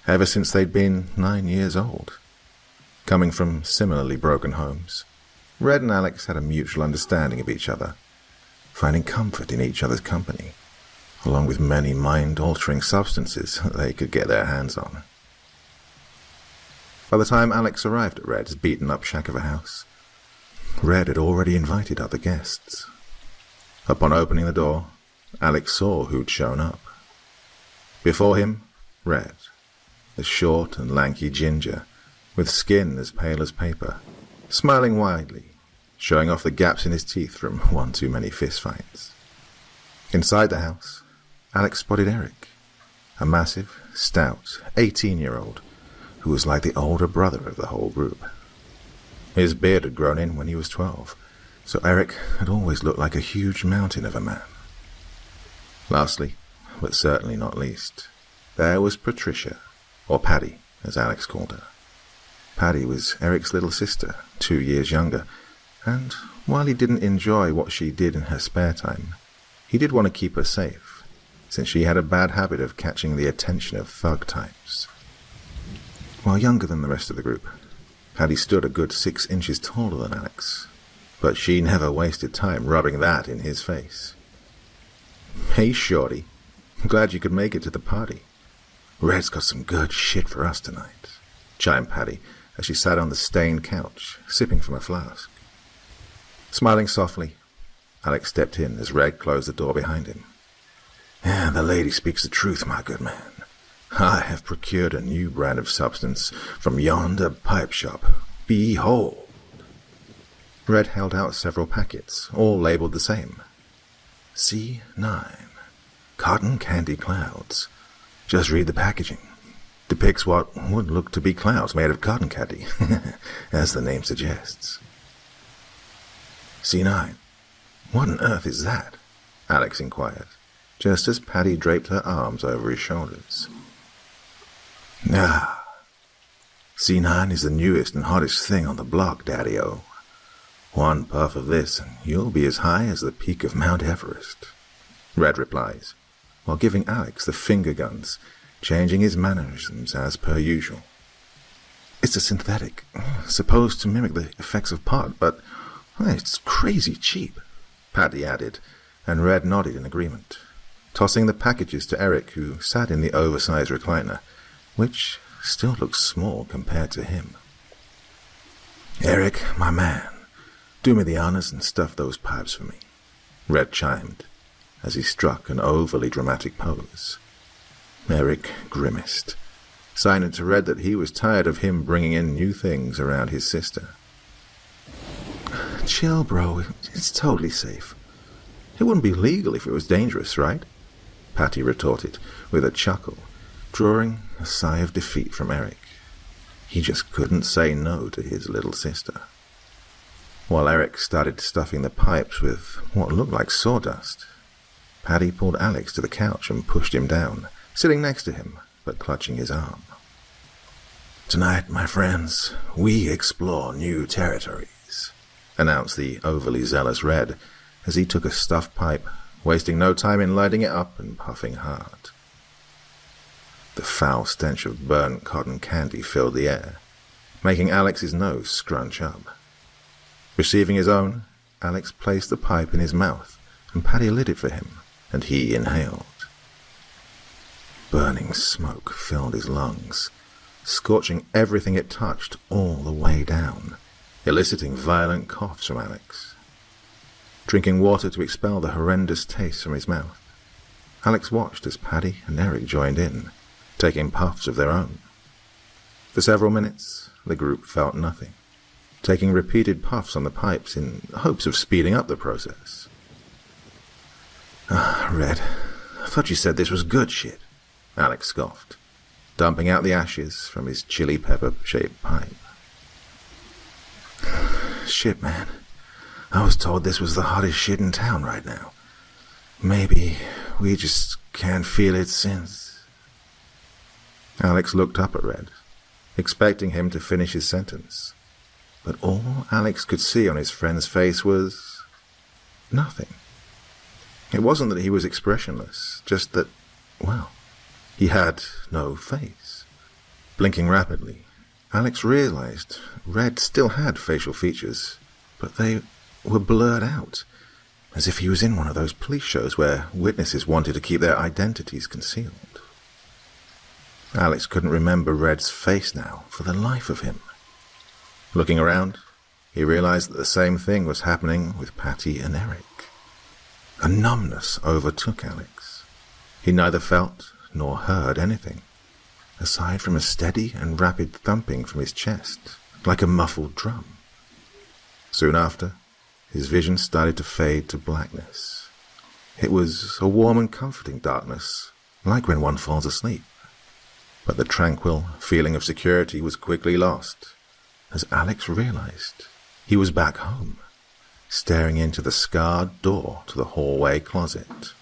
ever since they'd been 9 years old. Coming from similarly broken homes, Red and Alex had a mutual understanding of each other, finding comfort in each other's company, along with many mind-altering substances that they could get their hands on. By the time Alex arrived at Red's beaten-up shack of a house, Red had already invited other guests. Upon opening the door, Alex saw who'd shown up. Before him, Red, the short and lanky ginger, with skin as pale as paper, smiling widely, showing off the gaps in his teeth from one too many fistfights. Inside the house, Alex spotted Eric, a massive, stout, 18-year-old who was like the older brother of the whole group. His beard had grown in when he was 12, so Eric had always looked like a huge mountain of a man. Lastly, but certainly not least, there was Patricia, or Paddy, as Alex called her. Paddy was Eric's little sister, 2 years younger, and while he didn't enjoy what she did in her spare time, he did want to keep her safe, since she had a bad habit of catching the attention of thug types. While younger than the rest of the group, Paddy stood a good 6 inches taller than Alex, but she never wasted time rubbing that in his face. Hey, shorty, glad you could make it to the party. Red's got some good shit for us tonight, chimed Paddy, as she sat on the stained couch, sipping from a flask. Smiling softly, Alex stepped in as Red closed the door behind him. "The lady speaks the truth, my good man. I have procured a new brand of substance from yonder pipe shop. Behold." Red held out several packets, all labeled the same. C9. Cotton candy clouds. Just read the packaging. Depicts what would look to be clouds made of cotton candy, as the name suggests. C9. What on earth is that? Alex inquired, just as Patty draped her arms over his shoulders. C9 is the newest and hottest thing on the block, Daddy-O. One puff of this, and you'll be as high as the peak of Mount Everest, Red replies, while giving Alex the finger guns, changing his mannerisms as per usual. It's a synthetic, supposed to mimic the effects of pot, but it's crazy cheap, Patty added, and Red nodded in agreement, tossing the packages to Eric, who sat in the oversized recliner, which still looked small compared to him. "Eric, my man, do me the honors and stuff those pipes for me," Red chimed, as he struck an overly dramatic pose. Eric grimaced, signing to Red that he was tired of him bringing in new things around his sister. "Chill, bro. It's totally safe. It wouldn't be legal if it was dangerous, right?" Patty retorted, with a chuckle, drawing a sigh of defeat from Eric. He just couldn't say no to his little sister. While Eric started stuffing the pipes with what looked like sawdust, Patty pulled Alex to the couch and pushed him down, sitting next to him, but clutching his arm. "Tonight, my friends, we explore new territories," announced the overly zealous Red, as he took a stuffed pipe, wasting no time in lighting it up and puffing hard. The foul stench of burnt cotton candy filled the air, making Alex's nose scrunch up. Receiving his own, Alex placed the pipe in his mouth, and Patty lit it for him, and he inhaled. Burning smoke filled his lungs, scorching everything it touched all the way down, eliciting violent coughs from Alex. Drinking water to expel the horrendous taste from his mouth, Alex watched as Patty and Eric joined in, taking puffs of their own. For several minutes, the group felt nothing, taking repeated puffs on the pipes in hopes of speeding up the process. Red, I thought you said this was good shit," Alex scoffed, dumping out the ashes from his chili pepper-shaped pipe. "Shit, man. I was told this was the hottest shit in town right now. Maybe we just can't feel it since." Alex looked up at Red, expecting him to finish his sentence, but all Alex could see on his friend's face was nothing. It wasn't that he was expressionless, just that, well, he had no face. Blinking rapidly, Alex realized Red still had facial features, but they were blurred out, as if he was in one of those police shows where witnesses wanted to keep their identities concealed. Alex couldn't remember Red's face now for the life of him. Looking around, he realized that the same thing was happening with Patty and Eric. A numbness overtook Alex. He neither felt nor heard anything, aside from a steady and rapid thumping from his chest, like a muffled drum. Soon after, his vision started to fade to blackness. It was a warm and comforting darkness, like when one falls asleep. But the tranquil feeling of security was quickly lost, as Alex realized he was back home, staring into the scarred door to the hallway closet.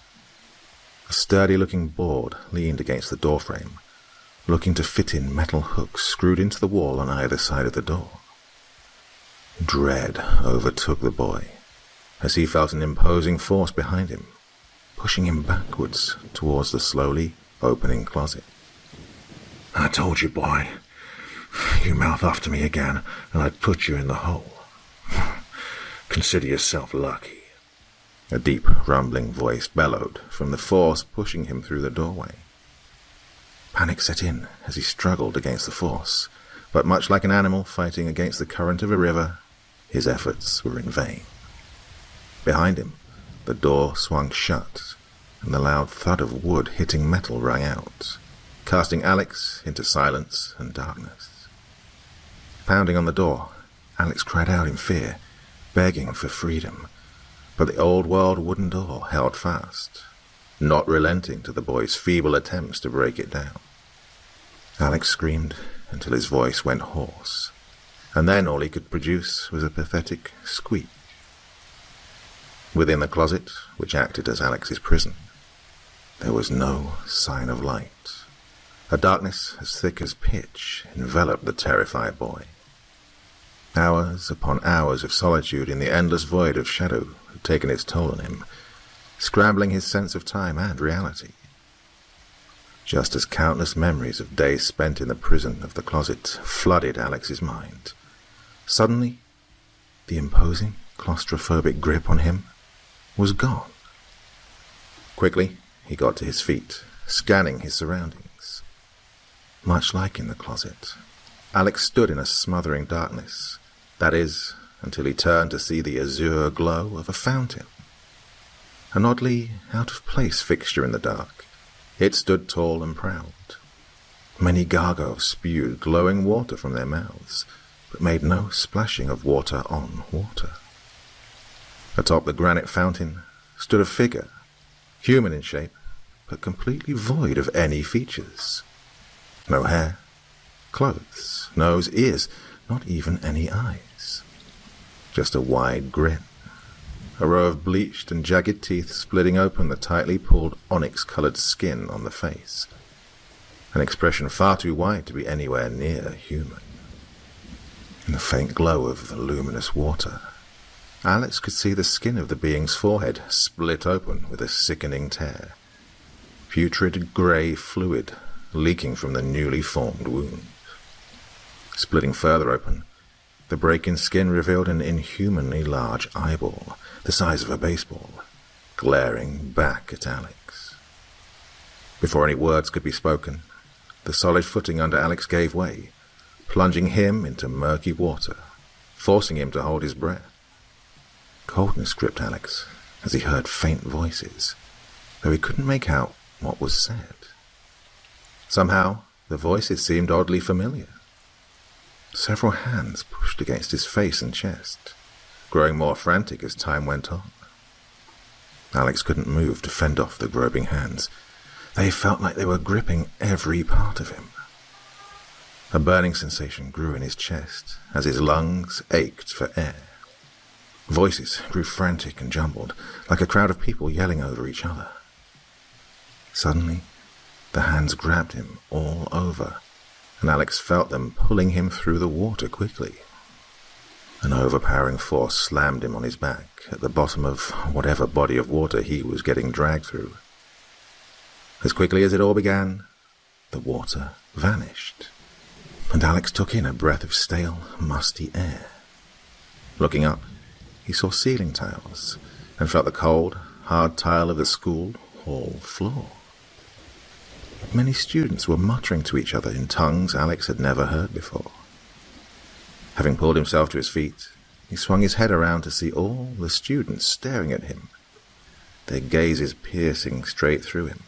A sturdy-looking board leaned against the doorframe, looking to fit in metal hooks screwed into the wall on either side of the door. Dread overtook the boy, as he felt an imposing force behind him, pushing him backwards towards the slowly opening closet. "I told you, boy. You mouth off to me again, and I'd put you in the hole. Consider yourself lucky." A deep, rumbling voice bellowed from the force pushing him through the doorway. Panic set in as he struggled against the force, But much like an animal fighting against the current of a river, his efforts were in vain. Behind him, the door swung shut, and the loud thud of wood hitting metal rang out, casting Alex into silence and darkness. Pounding on the door, Alex cried out in fear, begging for freedom, but the old-world wooden door held fast, not relenting to the boy's feeble attempts to break it down. Alex screamed until his voice went hoarse, and then all he could produce was a pathetic squeak. Within the closet, which acted as Alex's prison, there was no sign of light. A darkness as thick as pitch enveloped the terrified boy. Hours upon hours of solitude in the endless void of shadow had taken its toll on him, scrambling his sense of time and reality. Just as countless memories of days spent in the prison of the closet flooded Alex's mind, suddenly the imposing, claustrophobic grip on him was gone. Quickly, he got to his feet, scanning his surroundings. Much like in the closet, Alex stood in a smothering darkness, that is, until he turned to see the azure glow of a fountain. An oddly out-of-place fixture in the dark, it stood tall and proud. Many gargoyles spewed glowing water from their mouths, but made no splashing of water on water. Atop the granite fountain stood a figure, human in shape, but completely void of any features. No hair, clothes, nose, ears, not even any eyes. Just a wide grin, a row of bleached and jagged teeth splitting open the tightly pulled onyx-colored skin on the face, an expression far too wide to be anywhere near human. In the faint glow of the luminous water, Alex could see the skin of the being's forehead split open with a sickening tear, putrid grey fluid leaking from the newly formed wound. Splitting further open, the break in skin revealed an inhumanly large eyeball, the size of a baseball, glaring back at Alex. Before any words could be spoken, the solid footing under Alex gave way, plunging him into murky water, forcing him to hold his breath. Coldness gripped Alex as he heard faint voices, though he couldn't make out what was said. Somehow, the voices seemed oddly familiar. Several hands pushed against his face and chest, growing more frantic as time went on. Alex couldn't move to fend off the groping hands. They felt like they were gripping every part of him. A burning sensation grew in his chest as his lungs ached for air. Voices grew frantic and jumbled, like a crowd of people yelling over each other. Suddenly, the hands grabbed him all over, and Alex felt them pulling him through the water quickly. An overpowering force slammed him on his back at the bottom of whatever body of water he was getting dragged through. As quickly as it all began, the water vanished, and Alex took in a breath of stale, musty air. Looking up, he saw ceiling tiles and felt the cold, hard tile of the school hall floor. Many students were muttering to each other in tongues Alex had never heard before. Having pulled himself to his feet, he swung his head around to see all the students staring at him, their gazes piercing straight through him.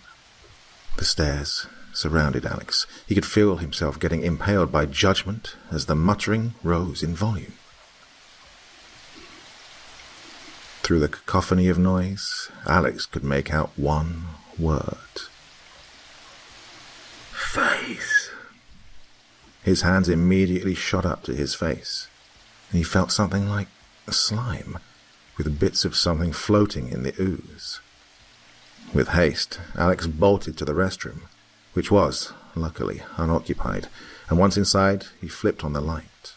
The stares surrounded Alex. He could feel himself getting impaled by judgment as the muttering rose in volume. Through the cacophony of noise, Alex could make out one word. Face. His hands immediately shot up to his face, and he felt something like a slime, with bits of something floating in the ooze. With haste, Alex bolted to the restroom, which was, luckily, unoccupied, and once inside, he flipped on the light.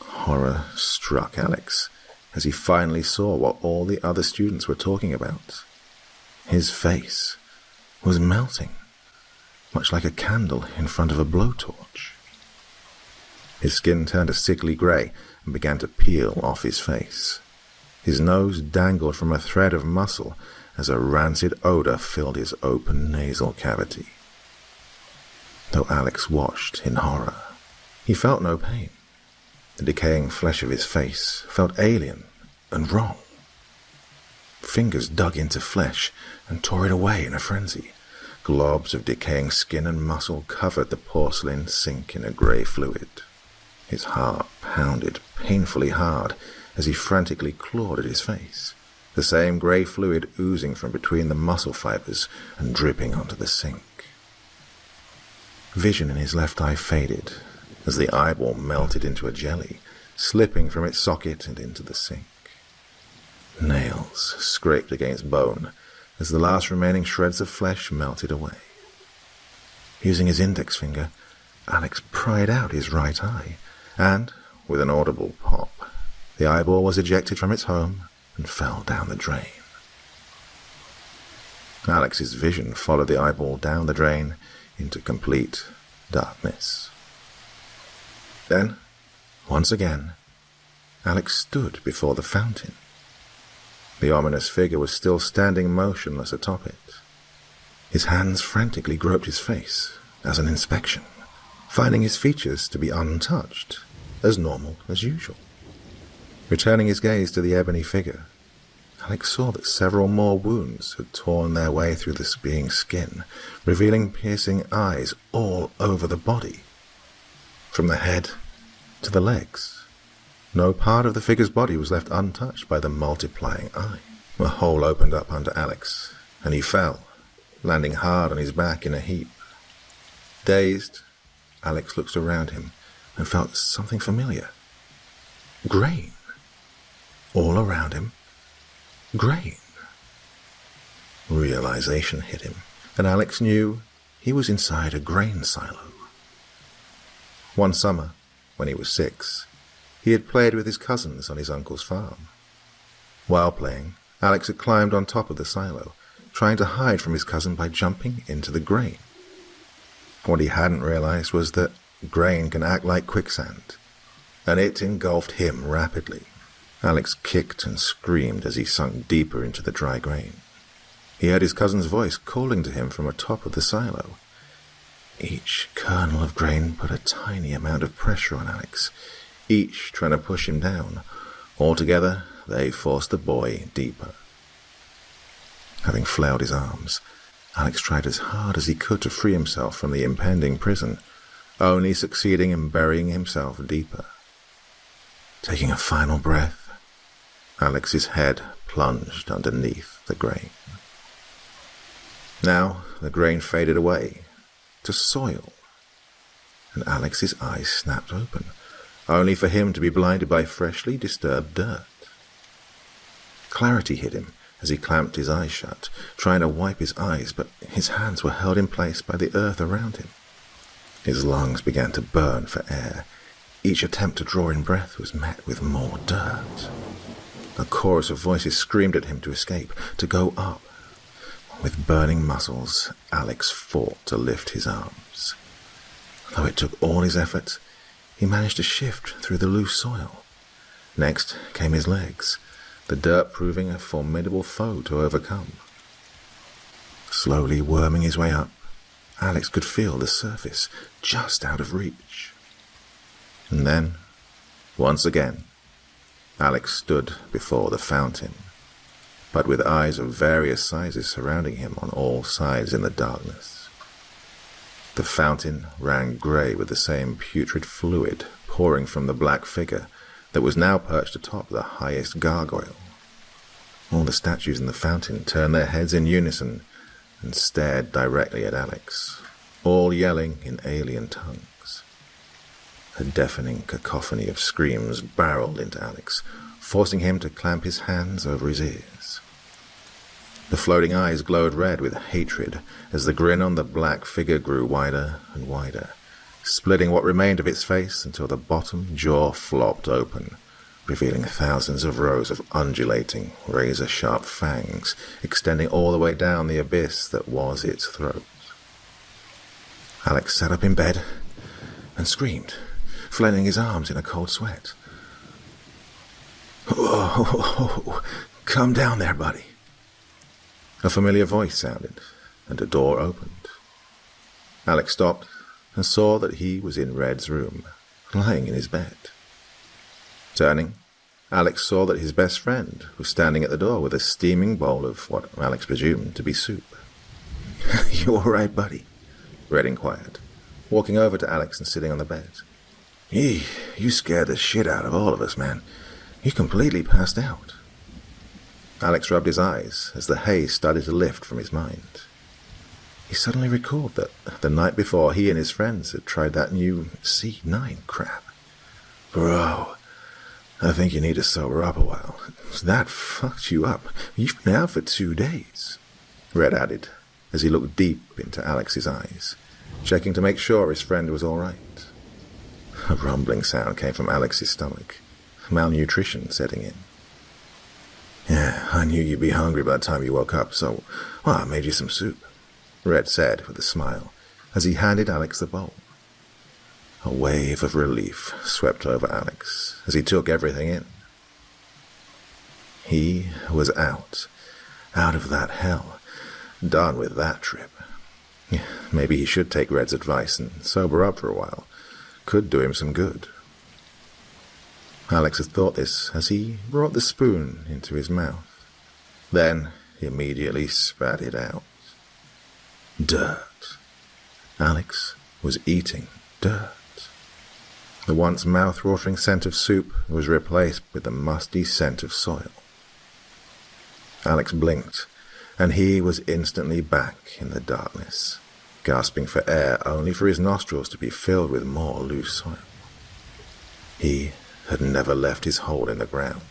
Horror struck Alex as he finally saw what all the other students were talking about. His face was melting, much like a candle in front of a blowtorch. His skin turned a sickly grey and began to peel off his face. His nose dangled from a thread of muscle as a rancid odour filled his open nasal cavity. Though Alex watched in horror, He felt no pain. The decaying flesh of his face felt alien and wrong. Fingers dug into flesh and tore it away in a frenzy. Globs of decaying skin and muscle covered the porcelain sink in a grey fluid. His heart pounded painfully hard as he frantically clawed at his face, the same grey fluid oozing from between the muscle fibres and dripping onto the sink. Vision in his left eye faded as the eyeball melted into a jelly, slipping from its socket and into the sink. Nails scraped against bone as the last remaining shreds of flesh melted away. Using his index finger, Alex pried out his right eye, and, with an audible pop, the eyeball was ejected from its home and fell down the drain. Alex's vision followed the eyeball down the drain into complete darkness. Then, once again, Alex stood before the fountain. The ominous figure was still standing motionless atop it. His hands frantically groped his face as an inspection, finding his features to be untouched, as normal as usual. Returning his gaze to the ebony figure, Alex saw that several more wounds had torn their way through the being's skin, revealing piercing eyes all over the body. From the head to the legs, no part of the figure's body was left untouched by the multiplying eye. A hole opened up under Alex, and he fell, landing hard on his back in a heap. Dazed, Alex looked around him and felt something familiar. Grain. All around him, grain. Realization hit him, and Alex knew he was inside a grain silo. One summer, when he was 6, he had played with his cousins on his uncle's farm. While playing, Alex had climbed on top of the silo, trying to hide from his cousin by jumping into the grain. What he hadn't realized was that grain can act like quicksand, and it engulfed him rapidly. Alex kicked and screamed as he sunk deeper into the dry grain. He heard his cousin's voice calling to him from atop of the silo. Each kernel of grain put a tiny amount of pressure on Alex, each trying to push him down. Altogether, they forced the boy deeper. Having flailed his arms, Alex tried as hard as he could to free himself from the impending prison, only succeeding in burying himself deeper. Taking a final breath, Alex's head plunged underneath the grain. Now the grain faded away to soil, and Alex's eyes snapped open, only for him to be blinded by freshly disturbed dirt. Clarity hit him as he clamped his eyes shut, trying to wipe his eyes, but his hands were held in place by the earth around him. His lungs began to burn for air. Each attempt to draw in breath was met with more dirt. A chorus of voices screamed at him to escape, to go up. With burning muscles, Alex fought to lift his arms. Though it took all his effort, he managed to shift through the loose soil. Next came his legs, the dirt proving a formidable foe to overcome. Slowly worming his way up, Alex could feel the surface just out of reach. And then, once again, Alex stood before the fountain, but with eyes of various sizes surrounding him on all sides in the darkness. The fountain ran grey with the same putrid fluid pouring from the black figure that was now perched atop the highest gargoyle. All the statues in the fountain turned their heads in unison and stared directly at Alex, all yelling in alien tongues. A deafening cacophony of screams barreled into Alex, forcing him to clamp his hands over his ears. The floating eyes glowed red with hatred as the grin on the black figure grew wider and wider, splitting what remained of its face until the bottom jaw flopped open, revealing thousands of rows of undulating, razor-sharp fangs extending all the way down the abyss that was its throat. Alex sat up in bed and screamed, flailing his arms in a cold sweat. "Whoa, come down there, buddy." A familiar voice sounded, and a door opened. Alex stopped and saw that he was in Red's room, lying in his bed. Turning, Alex saw that his best friend was standing at the door with a steaming bowl of what Alex presumed to be soup. "You all right, buddy?" Red inquired, walking over to Alex and sitting on the bed. You scared the shit out of all of us, man. You completely passed out." Alex rubbed his eyes as the haze started to lift from his mind. He suddenly recalled that the night before he and his friends had tried that new C9 crap. "Bro, I think you need to sober up a while. That fucked you up. You've been out for 2 days," Red added, as he looked deep into Alex's eyes, checking to make sure his friend was all right. A rumbling sound came from Alex's stomach, malnutrition setting in. "Yeah, I knew you'd be hungry by the time you woke up, so I made you some soup," Red said with a smile, as he handed Alex the bowl. A wave of relief swept over Alex as he took everything in. He was out of that hell, done with that trip. Maybe he should take Red's advice and sober up for a while. Could do him some good. Alex had thought this as he brought the spoon into his mouth. Then he immediately spat it out. Dirt. Alex was eating dirt. The once mouth-watering scent of soup was replaced with the musty scent of soil. Alex blinked, and he was instantly back in the darkness, gasping for air only for his nostrils to be filled with more loose soil. He had never left his hole in the ground.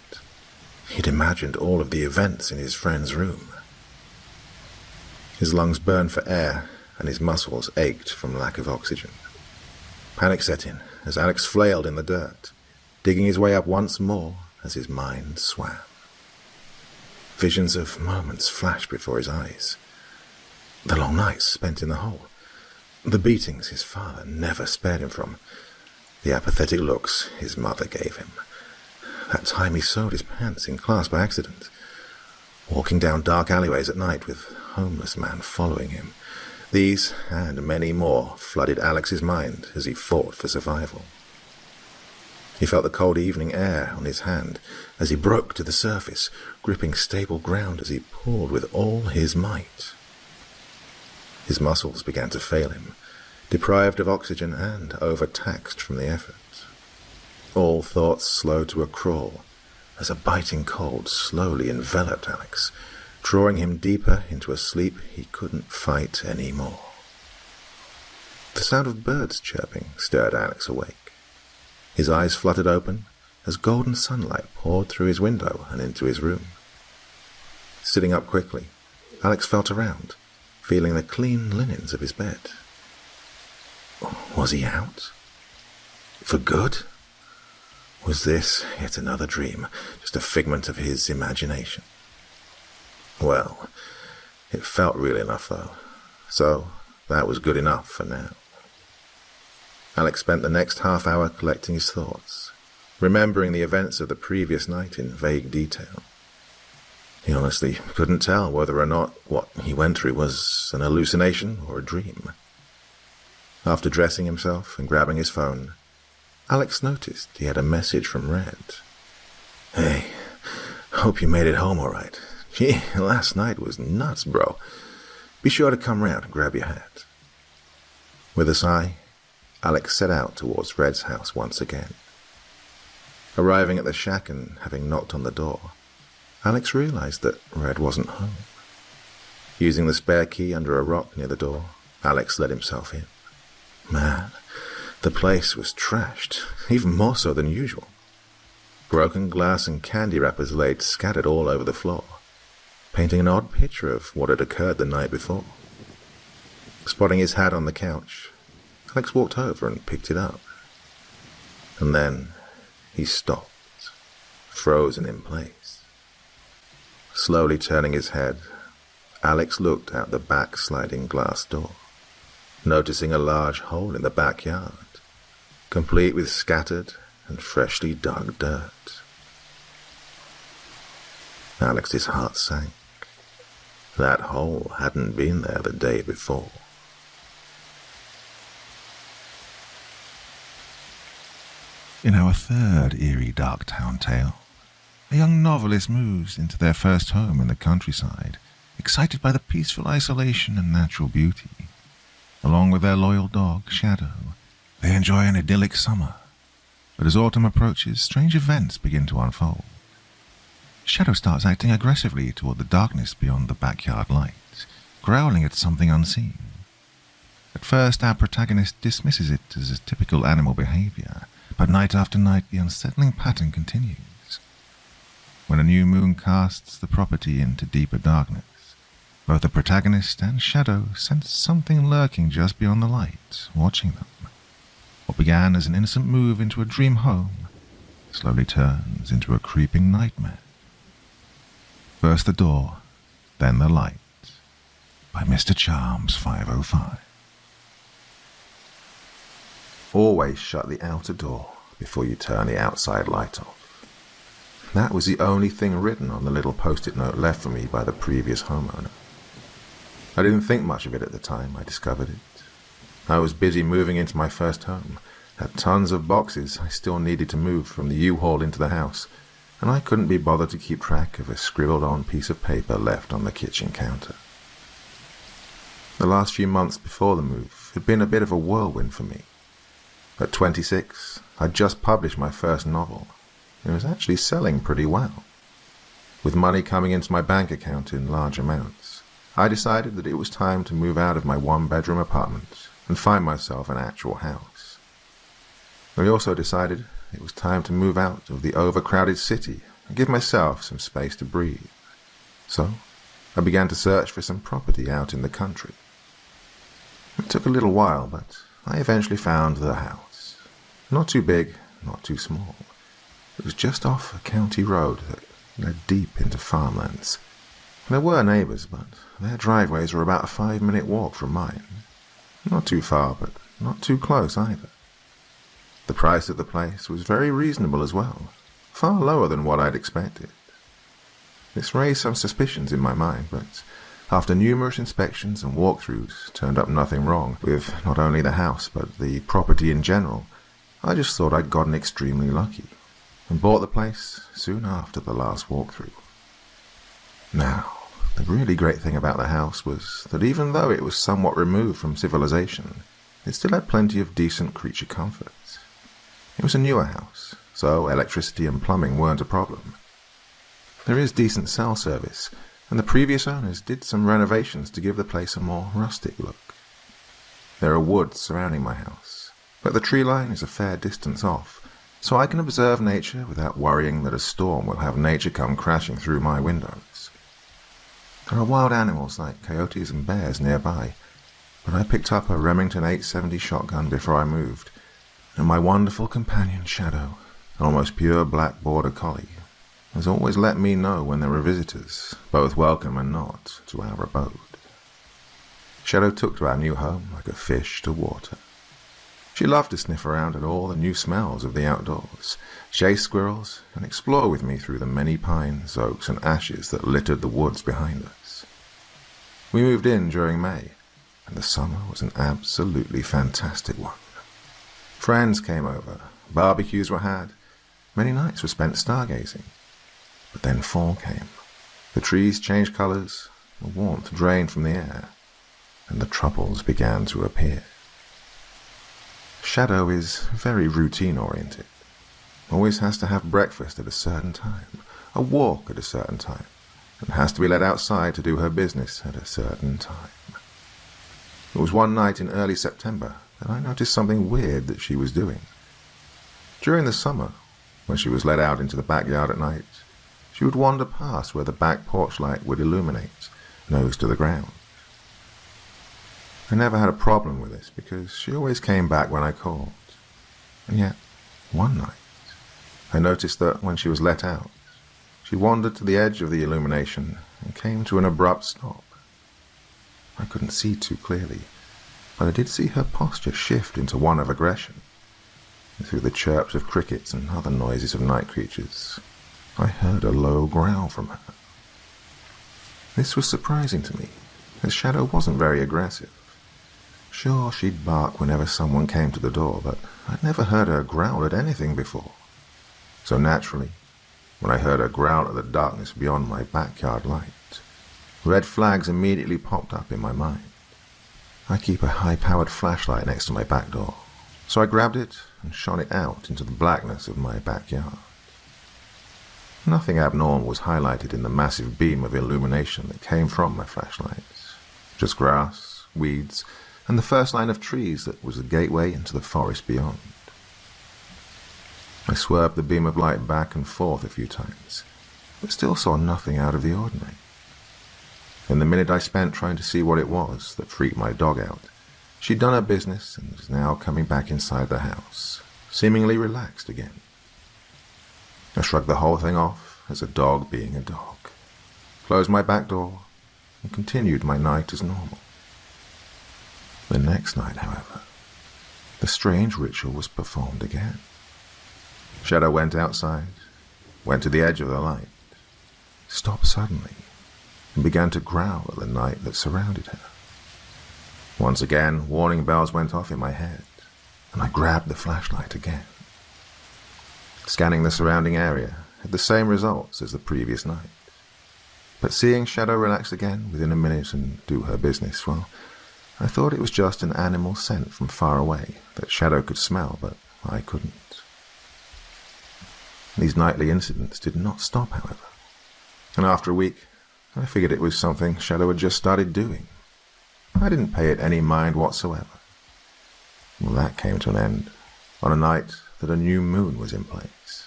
He'd imagined all of the events in his friend's room. His lungs burned for air, and his muscles ached from lack of oxygen. Panic set in as Alex flailed in the dirt, digging his way up once more as his mind swam. Visions of moments flashed before his eyes. The long nights spent in the hole, the beatings his father never spared him from, the apathetic looks his mother gave him, that time he sewed his pants in class by accident, walking down dark alleyways at night with a homeless man following him. These, and many more, flooded Alex's mind as he fought for survival. He felt the cold evening air on his hand as he broke to the surface, gripping stable ground as he pulled with all his might. His muscles began to fail him, deprived of oxygen and overtaxed from the effort. All thoughts slowed to a crawl as a biting cold slowly enveloped Alex, drawing him deeper into a sleep he couldn't fight anymore. The sound of birds chirping stirred Alex awake. His eyes fluttered open as golden sunlight poured through his window and into his room. Sitting up quickly, Alex felt around, feeling the clean linens of his bed. Was he out? For good? Was this yet another dream, just a figment of his imagination? Well, it felt real enough, though, so that was good enough for now. Alex spent the next half hour collecting his thoughts, remembering the events of the previous night in vague detail. He honestly couldn't tell whether or not what he went through was an hallucination or a dream. After dressing himself and grabbing his phone, Alex noticed he had a message from Red. "Hey, hope you made it home all right. Gee, last night was nuts, bro. Be sure to come round and grab your hat." With a sigh, Alex set out towards Red's house once again. Arriving at the shack and having knocked on the door, Alex realized that Red wasn't home. Using the spare key under a rock near the door, Alex let himself in. Man, the place was trashed, even more so than usual. Broken glass and candy wrappers lay scattered all over the floor, painting an odd picture of what had occurred the night before. Spotting his hat on the couch, Alex walked over and picked it up. And then he stopped, frozen in place. Slowly turning his head, Alex looked out the back sliding glass door, noticing a large hole in the backyard, complete with scattered and freshly dug dirt. Alex's heart sank. That hole hadn't been there the day before. In our third eerie Darktown tale, a young novelist moves into their first home in the countryside, excited by the peaceful isolation and natural beauty. Along with their loyal dog, Shadow, they enjoy an idyllic summer. But as autumn approaches, strange events begin to unfold. Shadow starts acting aggressively toward the darkness beyond the backyard lights, growling at something unseen. At first, our protagonist dismisses it as a typical animal behavior, but night after night the unsettling pattern continues. When a new moon casts the property into deeper darkness, both the protagonist and Shadow sense something lurking just beyond the light, watching them. What began as an innocent move into a dream home slowly turns into a creeping nightmare. First the door, then the light, by Mr. Charms 505. Always shut the outer door before you turn the outside light off. That was the only thing written on the little post-it note left for me by the previous homeowner. I didn't think much of it at the time I discovered it. I was busy moving into my first home, had tons of boxes I still needed to move from the U-Haul into the house, and I couldn't be bothered to keep track of a scribbled-on piece of paper left on the kitchen counter. The last few months before the move had been a bit of a whirlwind for me. At 26, I'd just published my first novel. It was actually selling pretty well. With money coming into my bank account in large amounts, I decided that it was time to move out of my one-bedroom apartment and find myself an actual house. I also decided it was time to move out of the overcrowded city and give myself some space to breathe. So, I began to search for some property out in the country. It took a little while, but I eventually found the house. Not too big, not too small. It was just off a county road that led deep into farmlands. There were neighbours, but their driveways were about a 5-minute walk from mine. Not too far, but not too close either. The price of the place was very reasonable as well, far lower than what I'd expected. This raised some suspicions in my mind, but after numerous inspections and walkthroughs turned up nothing wrong with not only the house but the property in general, I just thought I'd gotten extremely lucky and bought the place soon after the last walkthrough. Now, the really great thing about the house was that even though it was somewhat removed from civilization, it still had plenty of decent creature comforts. It was a newer house, so electricity and plumbing weren't a problem. There is decent cell service, and the previous owners did some renovations to give the place a more rustic look. There are woods surrounding my house, but the tree line is a fair distance off, so I can observe nature without worrying that a storm will have nature come crashing through my windows. There are wild animals like coyotes and bears nearby, but I picked up a Remington 870 shotgun before I moved, and my wonderful companion Shadow, an almost pure black border collie, has always let me know when there were visitors, both welcome and not, to our abode. Shadow took to our new home like a fish to water. She loved to sniff around at all the new smells of the outdoors, chase squirrels, and explore with me through the many pines, oaks, and ashes that littered the woods behind us. We moved in during May, and the summer was an absolutely fantastic one. Friends came over, barbecues were had, many nights were spent stargazing. But then fall came. The trees changed colours, the warmth drained from the air, and the troubles began to appear. Shadow is very routine-oriented. Always has to have breakfast at a certain time, a walk at a certain time, and has to be let outside to do her business at a certain time. It was one night in early September that I noticed something weird that she was doing. During the summer, when she was let out into the backyard at night, she would wander past where the back porch light would illuminate, nose to the ground. I never had a problem with this because she always came back when I called. And yet, one night, I noticed that when she was let out, she wandered to the edge of the illumination and came to an abrupt stop. I couldn't see too clearly, but I did see her posture shift into one of aggression. And through the chirps of crickets and other noises of night creatures, I heard a low growl from her. This was surprising to me, as Shadow wasn't very aggressive. Sure, she'd bark whenever someone came to the door, but I'd never heard her growl at anything before. So naturally, when I heard her growl at the darkness beyond my backyard light, red flags immediately popped up in my mind. I keep a high-powered flashlight next to my back door, so I grabbed it and shone it out into the blackness of my backyard. Nothing abnormal was highlighted in the massive beam of illumination that came from my flashlight. Just grass, weeds, and the first line of trees that was the gateway into the forest beyond. I swerved the beam of light back and forth a few times, but still saw nothing out of the ordinary. In the minute I spent trying to see what it was that freaked my dog out, she'd done her business and was now coming back inside the house, seemingly relaxed again. I shrugged the whole thing off as a dog being a dog, closed my back door, and continued my night as normal. The next night, however, the strange ritual was performed again. Shadow went outside, went to the edge of the light, stopped suddenly, and began to growl at the night that surrounded her. Once again, warning bells went off in my head, and I grabbed the flashlight again. Scanning the surrounding area had the same results as the previous night. But seeing Shadow relax again within a minute and do her business, well, I thought it was just an animal scent from far away that Shadow could smell, but I couldn't. These nightly incidents did not stop, however, and after a week, I figured it was something Shadow had just started doing. I didn't pay it any mind whatsoever. Well, that came to an end on a night that a new moon was in place.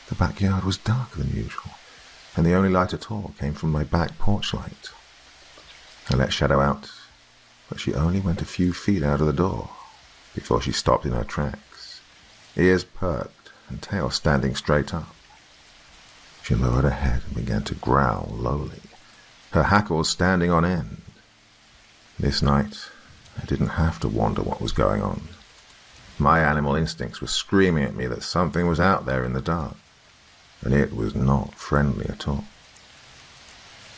The backyard was darker than usual, and the only light at all came from my back porch light. I let Shadow out, but she only went a few feet out of the door before she stopped in her tracks, ears perked and tail standing straight up. She lowered her head and began to growl lowly, her hackles standing on end. This night, I didn't have to wonder what was going on. My animal instincts were screaming at me that something was out there in the dark, and it was not friendly at all.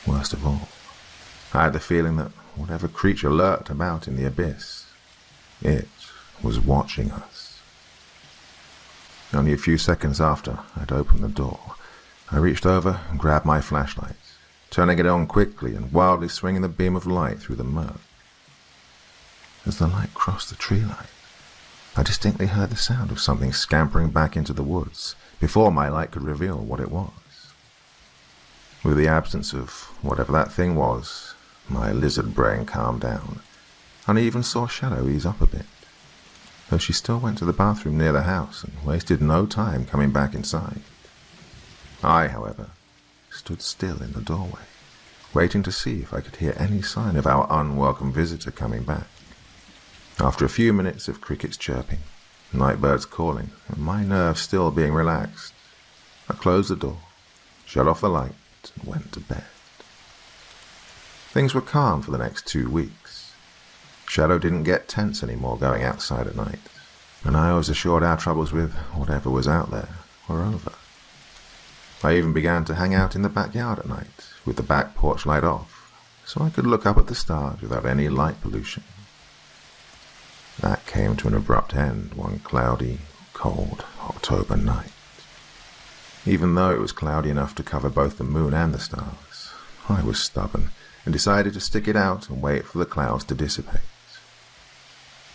Worst of all, I had the feeling that whatever creature lurked about in the abyss, it was watching us. Only a few seconds after I'd opened the door, I reached over and grabbed my flashlight, turning it on quickly and wildly swinging the beam of light through the murk. As the light crossed the tree line, I distinctly heard the sound of something scampering back into the woods before my light could reveal what it was. With the absence of whatever that thing was, my lizard brain calmed down, and I even saw Shadow ease up a bit, though she still went to the bathroom near the house and wasted no time coming back inside. I, however, stood still in the doorway, waiting to see if I could hear any sign of our unwelcome visitor coming back. After a few minutes of crickets chirping, night birds calling, and my nerves still being relaxed, I closed the door, shut off the light, and went to bed. Things were calm for the next 2 weeks. Shadow didn't get tense anymore going outside at night, and I was assured our troubles with whatever was out there were over. I even began to hang out in the backyard at night, with the back porch light off, so I could look up at the stars without any light pollution. That came to an abrupt end one cloudy, cold October night. Even though it was cloudy enough to cover both the moon and the stars, I was stubborn and decided to stick it out and wait for the clouds to dissipate.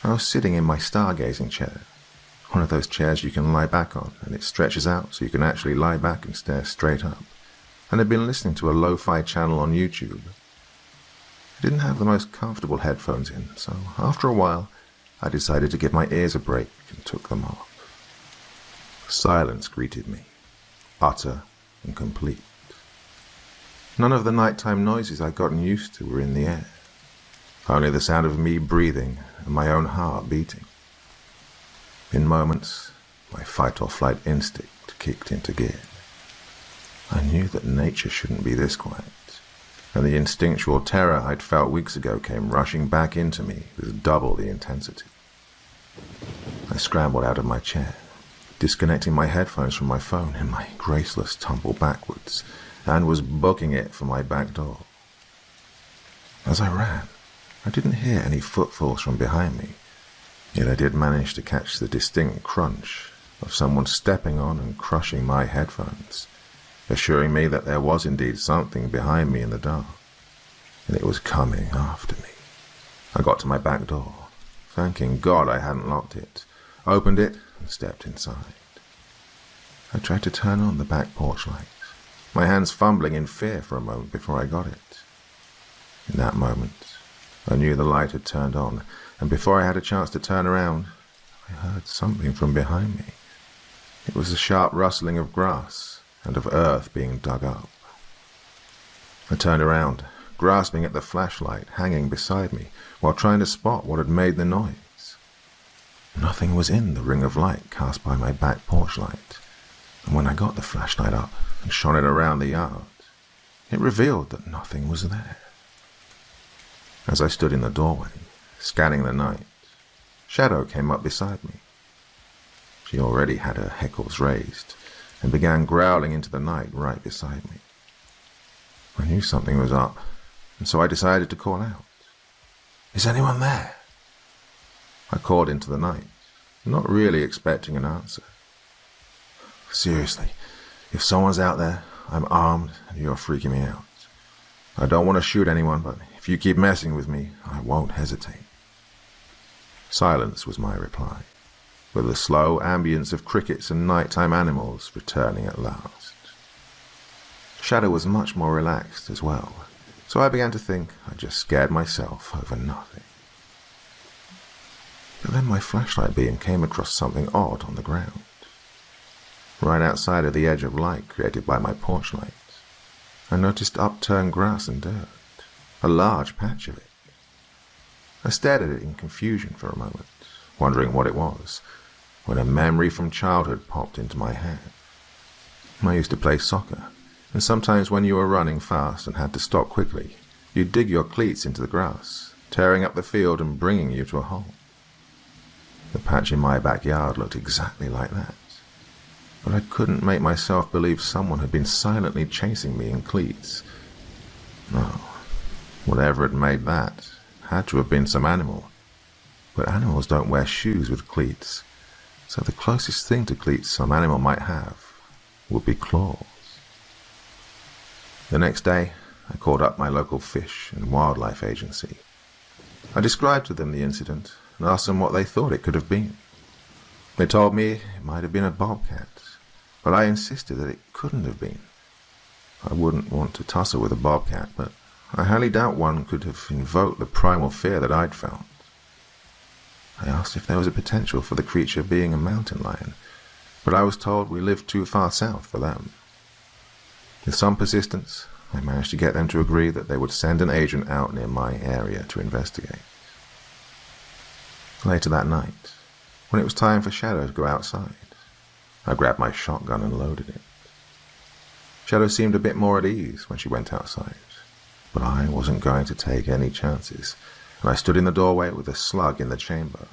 I was sitting in my stargazing chair, one of those chairs you can lie back on and it stretches out so you can actually lie back and stare straight up, and had been listening to a lo-fi channel on YouTube. I didn't have the most comfortable headphones in, so after a while, I decided to give my ears a break and took them off. Silence greeted me, utter and complete. None of the nighttime noises I'd gotten used to were in the air, only the sound of me breathing and my own heart beating. In moments, my fight-or-flight instinct kicked into gear. I knew that nature shouldn't be this quiet, and the instinctual terror I'd felt weeks ago came rushing back into me with double the intensity. I scrambled out of my chair, disconnecting my headphones from my phone in my graceless tumble backwards, and was booking it for my back door. As I ran, I didn't hear any footfalls from behind me, yet I did manage to catch the distinct crunch of someone stepping on and crushing my headphones, assuring me that there was indeed something behind me in the dark, and it was coming after me. I got to my back door, thanking God I hadn't locked it, opened it, and stepped inside. I tried to turn on the back porch light, my hands fumbling in fear for a moment before I got it. In that moment, I knew the light had turned on, and before I had a chance to turn around, I heard something from behind me. It was the sharp rustling of grass and of earth being dug up. I turned around, grasping at the flashlight hanging beside me while trying to spot what had made the noise. Nothing was in the ring of light cast by my back porch light, and when I got the flashlight up and shone it around the yard, it revealed that nothing was there. As I stood in the doorway, scanning the night, Shadow came up beside me. She already had her hackles raised and began growling into the night right beside me. I knew something was up, and so I decided to call out. "Is anyone there?" I called into the night, not really expecting an answer. "Seriously, if someone's out there, I'm armed and you're freaking me out. I don't want to shoot anyone, but if you keep messing with me, I won't hesitate." Silence was my reply, with the slow ambience of crickets and nighttime animals returning at last. Shadow was much more relaxed as well, so I began to think I just scared myself over nothing. But then my flashlight beam came across something odd on the ground. Right outside of the edge of light created by my porch light, I noticed upturned grass and dirt, a large patch of it. I stared at it in confusion for a moment, wondering what it was, when a memory from childhood popped into my head. I used to play soccer, and sometimes when you were running fast and had to stop quickly, you'd dig your cleats into the grass, tearing up the field and bringing you to a halt. The patch in my backyard looked exactly like that, but I couldn't make myself believe someone had been silently chasing me in cleats. No, whatever had made that had to have been some animal, but animals don't wear shoes with cleats, so the closest thing to cleats some animal might have would be claws. The next day, I called up my local fish and wildlife agency. I described to them the incident and asked them what they thought it could have been. They told me it might have been a bobcat, but I insisted that it couldn't have been. I wouldn't want to tussle with a bobcat, but I highly doubt one could have invoked the primal fear that I'd felt. I asked if there was a potential for the creature being a mountain lion, but I was told we lived too far south for them. With some persistence, I managed to get them to agree that they would send an agent out near my area to investigate. Later that night, when it was time for Shadow to go outside, I grabbed my shotgun and loaded it. Shadow seemed a bit more at ease when she went outside, but I wasn't going to take any chances, and I stood in the doorway with a slug in the chamber,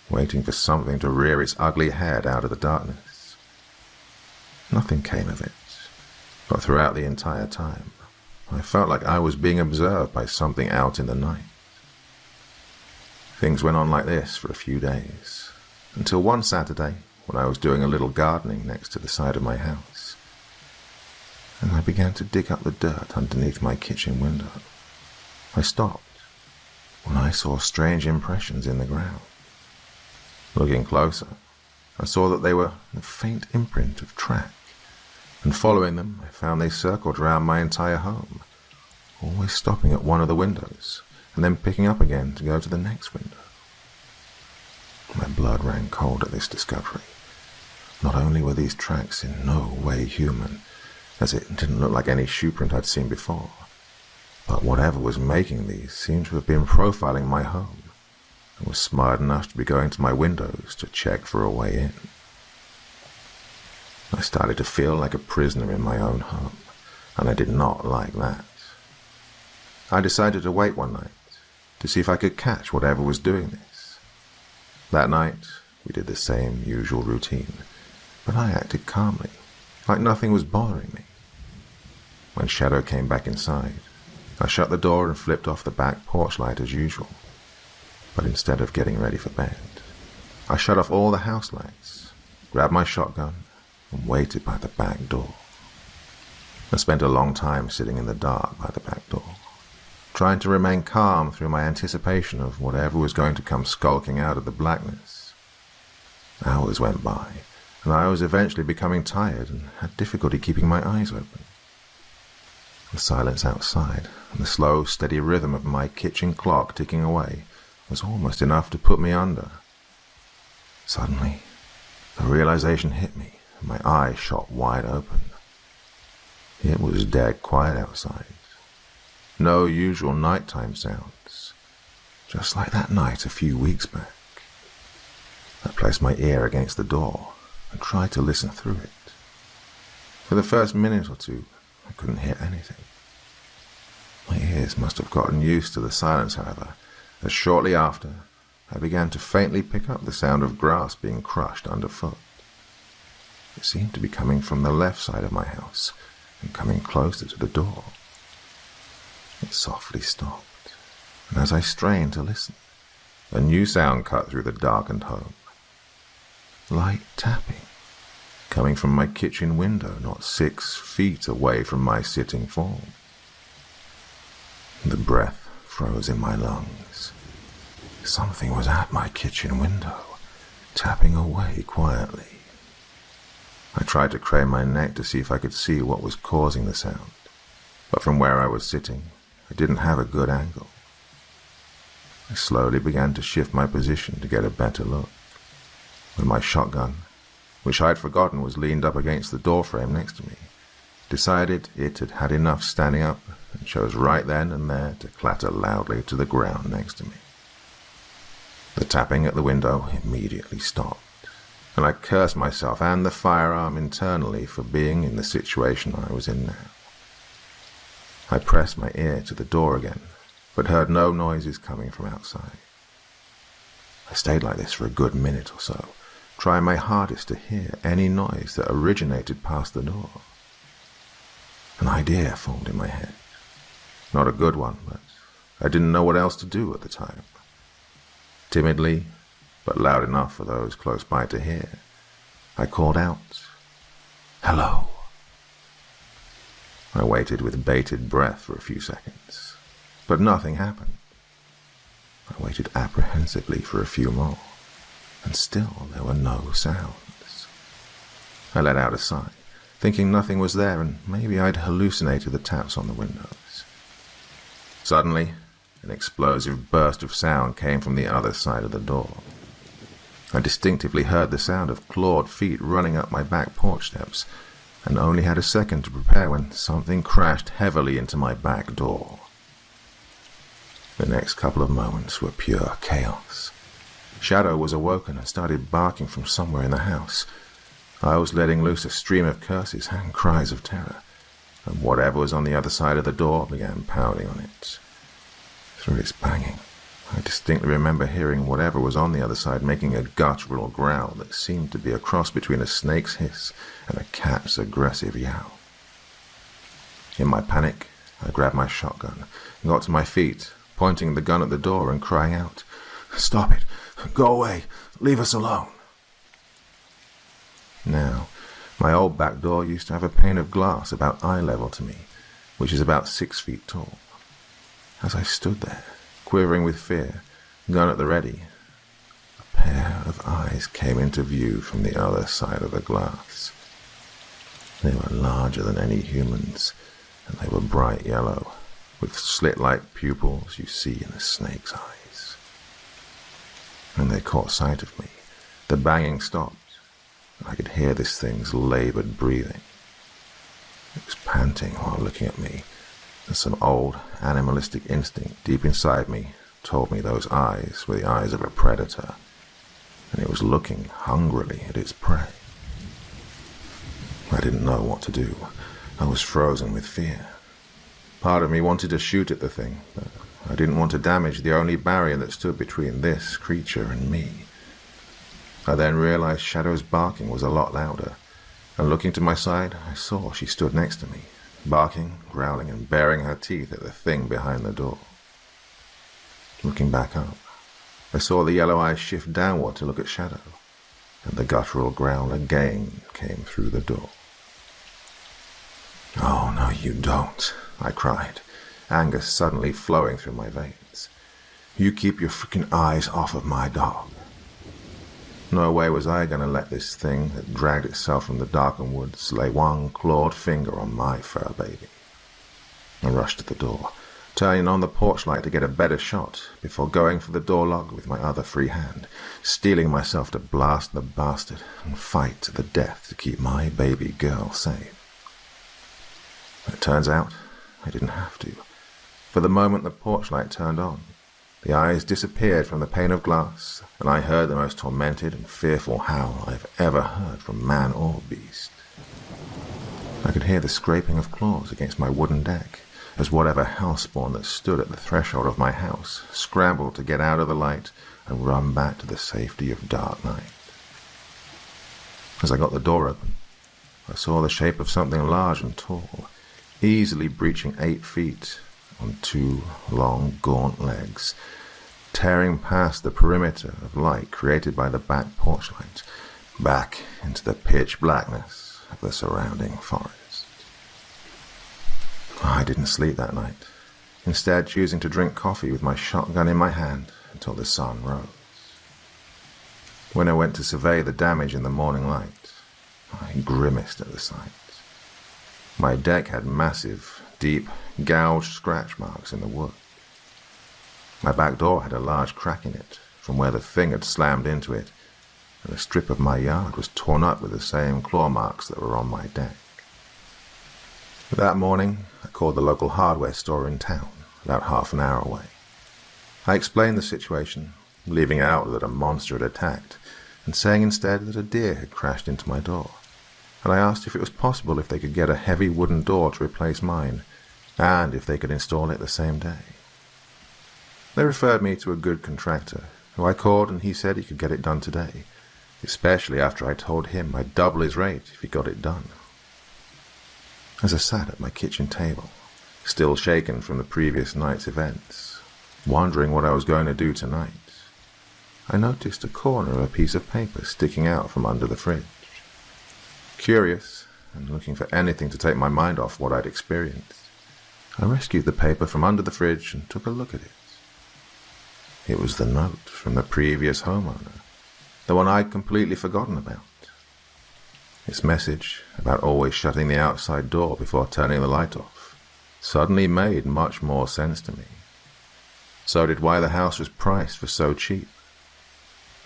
waiting for something to rear its ugly head out of the darkness. Nothing came of it, but throughout the entire time, I felt like I was being observed by something out in the night. Things went on like this for a few days, until one Saturday, when I was doing a little gardening next to the side of my house, and I began to dig up the dirt underneath my kitchen window. I stopped when I saw strange impressions in the ground. Looking closer, I saw that they were a faint imprint of track, and following them, I found they circled around my entire home, always stopping at one of the windows, and then picking up again to go to the next window. My blood ran cold at this discovery. Not only were these tracks in no way human, as it didn't look like any shoe print I'd seen before, but whatever was making these seemed to have been profiling my home, and was smart enough to be going to my windows to check for a way in. I started to feel like a prisoner in my own home, and I did not like that. I decided to wait one night to see if I could catch whatever was doing this. That night, we did the same usual routine, but I acted calmly, like nothing was bothering me. When Shadow came back inside, I shut the door and flipped off the back porch light as usual. But instead of getting ready for bed, I shut off all the house lights, grabbed my shotgun, and waited by the back door. I spent a long time sitting in the dark by the back door, trying to remain calm through my anticipation of whatever was going to come skulking out of the blackness. Hours went by, and I was eventually becoming tired and had difficulty keeping my eyes open. The silence outside and the slow, steady rhythm of my kitchen clock ticking away was almost enough to put me under. Suddenly, the realization hit me, and my eyes shot wide open. It was dead quiet outside. No usual nighttime sounds, just like that night a few weeks back. I placed my ear against the door and tried to listen through it. For the first minute or two, I couldn't hear anything. My ears must have gotten used to the silence, however, as shortly after, I began to faintly pick up the sound of grass being crushed underfoot. It seemed to be coming from the left side of my house and coming closer to the door. It softly stopped, and as I strained to listen, a new sound cut through the darkened home. Light tapping, coming from my kitchen window not 6 feet away from my sitting form. The breath froze in my lungs. Something was at my kitchen window, tapping away quietly. I tried to crane my neck to see if I could see what was causing the sound, but from where I was sitting, I didn't have a good angle. I slowly began to shift my position to get a better look, when my shotgun, which I had forgotten was leaned up against the doorframe next to me, decided it had had enough standing up and chose right then and there to clatter loudly to the ground next to me. The tapping at the window immediately stopped, and I cursed myself and the firearm internally for being in the situation I was in now. I pressed my ear to the door again, but heard no noises coming from outside. I stayed like this for a good minute or so, trying my hardest to hear any noise that originated past the door. An idea formed in my head. Not a good one, but I didn't know what else to do at the time. Timidly, but loud enough for those close by to hear, I called out, "Hello." I waited with bated breath for a few seconds, but nothing happened. I waited apprehensively for a few more, and still there were no sounds. I let out a sigh, thinking nothing was there and maybe I'd hallucinated the taps on the windows. Suddenly, an explosive burst of sound came from the other side of the door. I distinctively heard the sound of clawed feet running up my back porch steps, and only had a second to prepare when something crashed heavily into my back door. The next couple of moments were pure chaos. Shadow was awoken and started barking from somewhere in the house. I was letting loose a stream of curses and cries of terror, and whatever was on the other side of the door began pounding on it. Through its banging, I distinctly remember hearing whatever was on the other side making a guttural growl that seemed to be a cross between a snake's hiss and a cat's aggressive yowl. In my panic, I grabbed my shotgun and got to my feet, pointing the gun at the door and crying out, "Stop it! Go away! Leave us alone!" Now, my old back door used to have a pane of glass about eye level to me, which is about 6 feet tall. As I stood there, quivering with fear, gun at the ready, a pair of eyes came into view from the other side of the glass. They were larger than any humans, and they were bright yellow, with slit-like pupils you see in a snake's eyes. When they caught sight of me, the banging stopped, and I could hear this thing's labored breathing. It was panting while looking at me, and some old animalistic instinct deep inside me told me those eyes were the eyes of a predator, and it was looking hungrily at its prey. I didn't know what to do. I was frozen with fear. Part of me wanted to shoot at the thing, but I didn't want to damage the only barrier that stood between this creature and me. I then realized Shadow's barking was a lot louder, and looking to my side, I saw she stood next to me, barking, growling, and baring her teeth at the thing behind the door. Looking back up, I saw the yellow eyes shift downward to look at Shadow, and the guttural growl again came through the door. "Oh, no, you don't," I cried, anger suddenly flowing through my veins. "You keep your freaking eyes off of my dog." No way was I going to let this thing that dragged itself from the darkened woods lay one clawed finger on my fur baby. I rushed to the door, turning on the porch light to get a better shot before going for the door lock with my other free hand, steeling myself to blast the bastard and fight to the death to keep my baby girl safe. It turns out I didn't have to. For the moment the porch light turned on, the eyes disappeared from the pane of glass, and I heard the most tormented and fearful howl I've ever heard from man or beast. I could hear the scraping of claws against my wooden deck, as whatever hellspawn that stood at the threshold of my house scrambled to get out of the light and run back to the safety of dark night. As I got the door open, I saw the shape of something large and tall, easily breaching 8 feet on 2 long, gaunt legs, tearing past the perimeter of light created by the back porch light, back into the pitch blackness of the surrounding forest. I didn't sleep that night, instead choosing to drink coffee with my shotgun in my hand until the sun rose. When I went to survey the damage in the morning light, I grimaced at the sight. My deck had massive, deep, gouged scratch marks in the wood. My back door had a large crack in it from where the thing had slammed into it, and a strip of my yard was torn up with the same claw marks that were on my deck. That morning, I called the local hardware store in town, about half an hour away. I explained the situation, leaving out that a monster had attacked, and saying instead that a deer had crashed into my door. And I asked if it was possible if they could get a heavy wooden door to replace mine, and if they could install it the same day. They referred me to a good contractor, who I called, and he said he could get it done today, especially after I told him I'd double his rate if he got it done. As I sat at my kitchen table, still shaken from the previous night's events, wondering what I was going to do tonight, I noticed a corner of a piece of paper sticking out from under the fridge. Curious, and looking for anything to take my mind off what I'd experienced, I rescued the paper from under the fridge and took a look at it. It was the note from the previous homeowner, the one I'd completely forgotten about. Its message about always shutting the outside door before turning the light off suddenly made much more sense to me. So did why the house was priced for so cheap.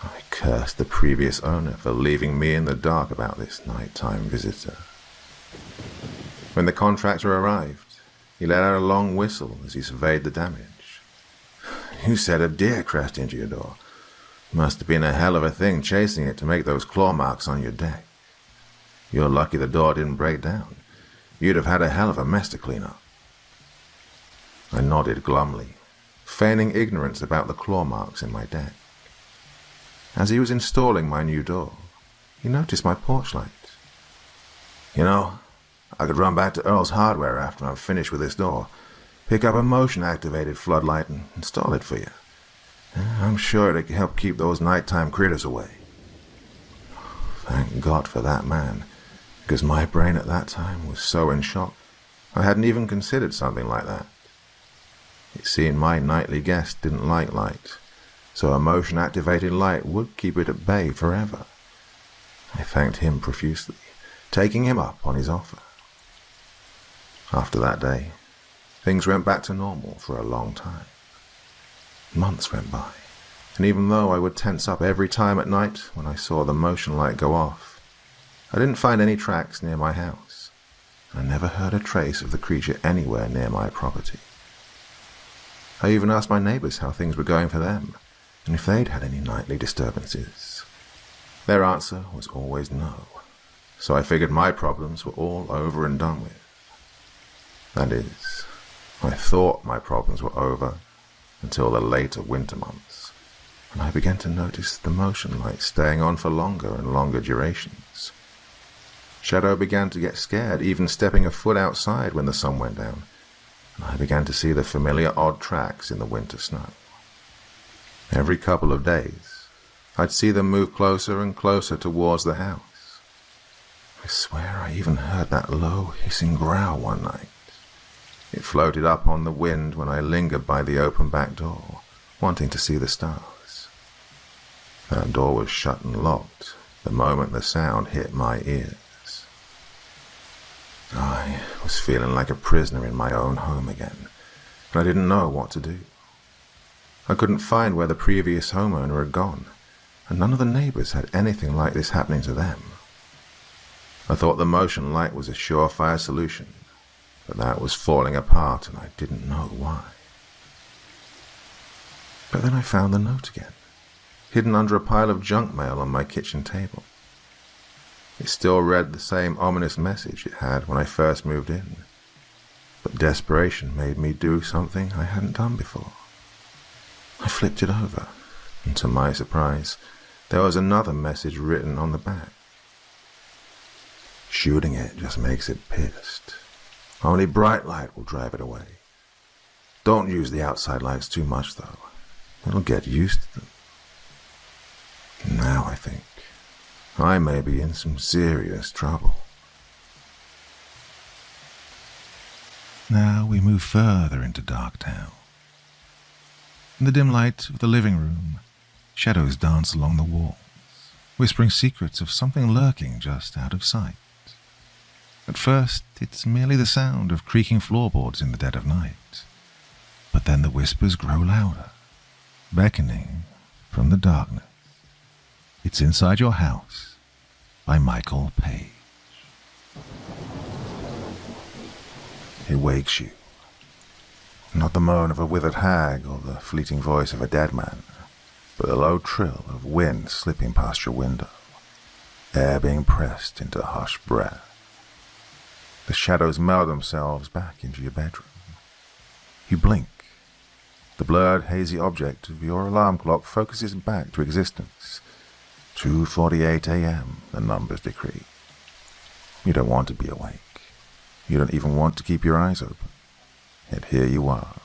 I cursed the previous owner for leaving me in the dark about this nighttime visitor. When the contractor arrived, he let out a long whistle as he surveyed the damage. "You said a deer crashed into your door. Must have been a hell of a thing chasing it to make those claw marks on your deck. You're lucky the door didn't break down. You'd have had a hell of a mess to clean up." I nodded glumly, feigning ignorance about the claw marks in my deck. As he was installing my new door, he noticed my porch light. "You know, I could run back to Earl's Hardware after I'm finished with this door, pick up a motion-activated floodlight and install it for you. I'm sure it'd help keep those nighttime critters away." Thank God for that man, because my brain at that time was so in shock, I hadn't even considered something like that. It seemed my nightly guest didn't like light, so a motion-activated light would keep it at bay forever. I thanked him profusely, taking him up on his offer. After that day, things went back to normal for a long time. Months went by, and even though I would tense up every time at night when I saw the motion light go off, I didn't find any tracks near my house. I never heard a trace of the creature anywhere near my property. I even asked my neighbors how things were going for them, and if they'd had any nightly disturbances. Their answer was always no, so I figured my problems were all over and done with. That is, I thought my problems were over until the later winter months, and I began to notice the motion light staying on for longer and longer durations. Shadow began to get scared, even stepping a foot outside when the sun went down, and I began to see the familiar odd tracks in the winter snow. Every couple of days, I'd see them move closer and closer towards the house. I swear I even heard that low, hissing growl one night. It floated up on the wind when I lingered by the open back door, wanting to see the stars. That door was shut and locked the moment the sound hit my ears. I was feeling like a prisoner in my own home again, and I didn't know what to do. I couldn't find where the previous homeowner had gone, and none of the neighbors had anything like this happening to them. I thought the motion light was a surefire solution, but that was falling apart and I didn't know why. But then I found the note again, hidden under a pile of junk mail on my kitchen table. It still read the same ominous message it had when I first moved in, but desperation made me do something I hadn't done before. I flipped it over, and to my surprise, there was another message written on the back. Shooting it just makes it pissed. Only bright light will drive it away. Don't use the outside lights too much, though. It'll get used to them. Now I think I may be in some serious trouble. Now we move further into Darktown. In the dim light of the living room, shadows dance along the walls, whispering secrets of something lurking just out of sight. At first, it's merely the sound of creaking floorboards in the dead of night. But then the whispers grow louder, beckoning from the darkness. It's Inside Your House by Michael Page. It wakes you. Not the moan of a withered hag or the fleeting voice of a dead man, but the low trill of wind slipping past your window, air being pressed into hushed breath. The shadows meld themselves back into your bedroom. You blink. The blurred, hazy object of your alarm clock focuses back to existence. 2:48 a.m., the numbers decree. You don't want to be awake. You don't even want to keep your eyes open. Yet here you are.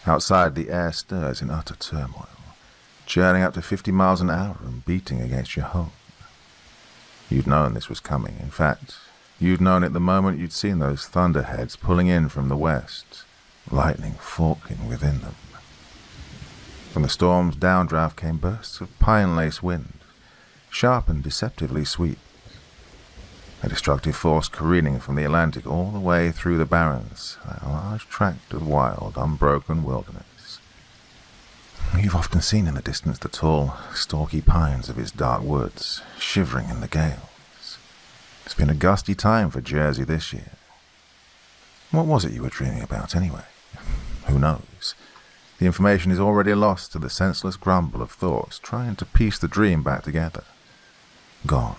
Outside, the air stirs in utter turmoil, churning up to 50 miles an hour and beating against your home. You'd known this was coming. In fact, you'd known it the moment you'd seen those thunderheads pulling in from the west, lightning forking within them. From the storm's downdraft came bursts of pine-lace wind, sharp and deceptively sweet. A destructive force careening from the Atlantic all the way through the barrens, a large tract of wild, unbroken wilderness. You've often seen in the distance the tall, stalky pines of its dark woods, shivering in the gales. It's been a gusty time for Jersey this year. What was it you were dreaming about, anyway? Who knows? The information is already lost to the senseless grumble of thoughts trying to piece the dream back together. Gone.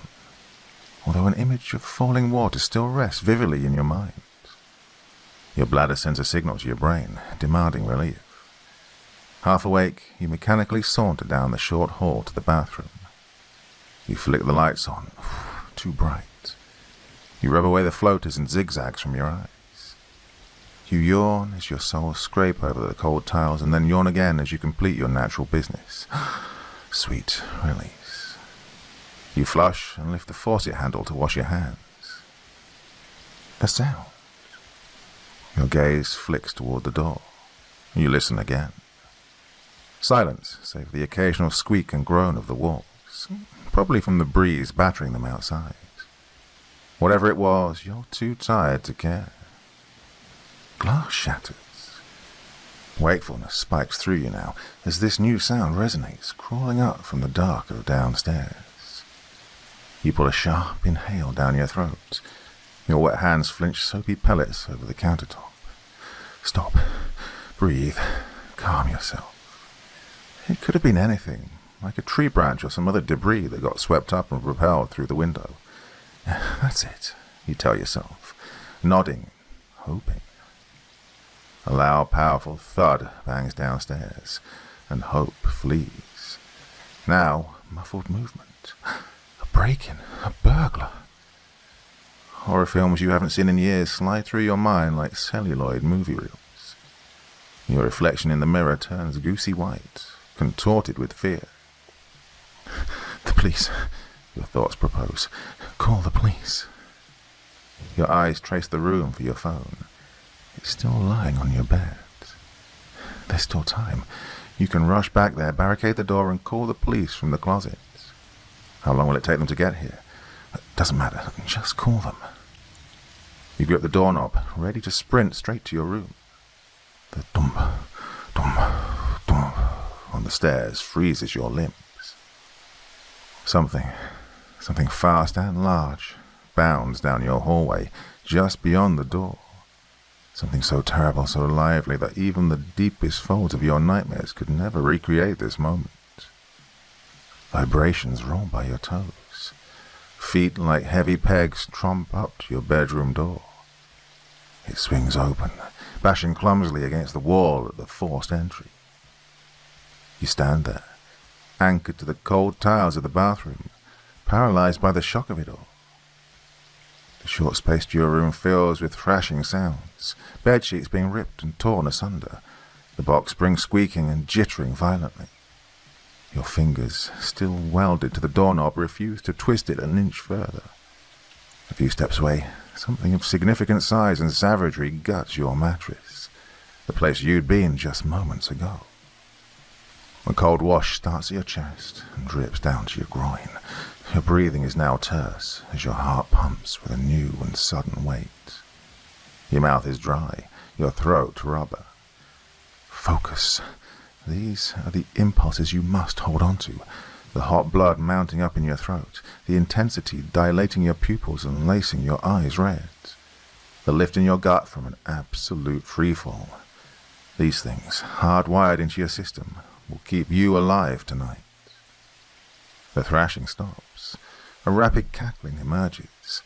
Although an image of falling water still rests vividly in your mind. Your bladder sends a signal to your brain, demanding relief. Half awake, you mechanically saunter down the short hall to the bathroom. You flick the lights on. Too bright. You rub away the floaters and zigzags from your eyes. You yawn as your soles scrape over the cold tiles, and then yawn again as you complete your natural business. Sweet release. You flush and lift the faucet handle to wash your hands. The sound. Your gaze flicks toward the door. You listen again. Silence, save the occasional squeak and groan of the walls, probably from the breeze battering them outside. Whatever it was, you're too tired to care. Glass shatters. Wakefulness spikes through you now as this new sound resonates, crawling up from the dark of downstairs. You pull a sharp inhale down your throat. Your wet hands flinch soapy pellets over the countertop. Stop. Breathe. Calm yourself. It could have been anything, like a tree branch or some other debris that got swept up and propelled through the window. That's it, you tell yourself, nodding, hoping. A loud, powerful thud bangs downstairs, and hope flees. Now, muffled movement. A break-in, a burglar. Horror films you haven't seen in years slide through your mind like celluloid movie reels. Your reflection in the mirror turns goosey white, contorted with fear. The police, your thoughts propose. Call the police. Your eyes trace the room for your phone. It's still lying on your bed. There's still time. You can rush back there, barricade the door, and call the police from the closet. How long will it take them to get here? Doesn't matter. Just call them. You grip the doorknob, ready to sprint straight to your room. The thump, thump, thump on the stairs freezes your limbs. Something fast and large bounds down your hallway, just beyond the door. Something so terrible, so lively, that even the deepest folds of your nightmares could never recreate this moment. Vibrations roll by your toes. Feet like heavy pegs tromp up to your bedroom door. It swings open, bashing clumsily against the wall at the forced entry. You stand there, anchored to the cold tiles of the bathroom, paralyzed by the shock of it all. The short space to your room fills with thrashing sounds, bedsheets being ripped and torn asunder, the box springs squeaking and jittering violently. Your fingers, still welded to the doorknob, refuse to twist it an inch further. A few steps away, something of significant size and savagery guts your mattress, the place you'd been just moments ago. A cold wash starts at your chest and drips down to your groin. Your breathing is now terse as your heart pumps with a new and sudden weight. Your mouth is dry, your throat rubber. Focus. These are the impulses you must hold on to. The hot blood mounting up in your throat, the intensity dilating your pupils and lacing your eyes red. The lift in your gut from an absolute freefall. These things, hardwired into your system, will keep you alive tonight. The thrashing stops. A rapid cackling emerges.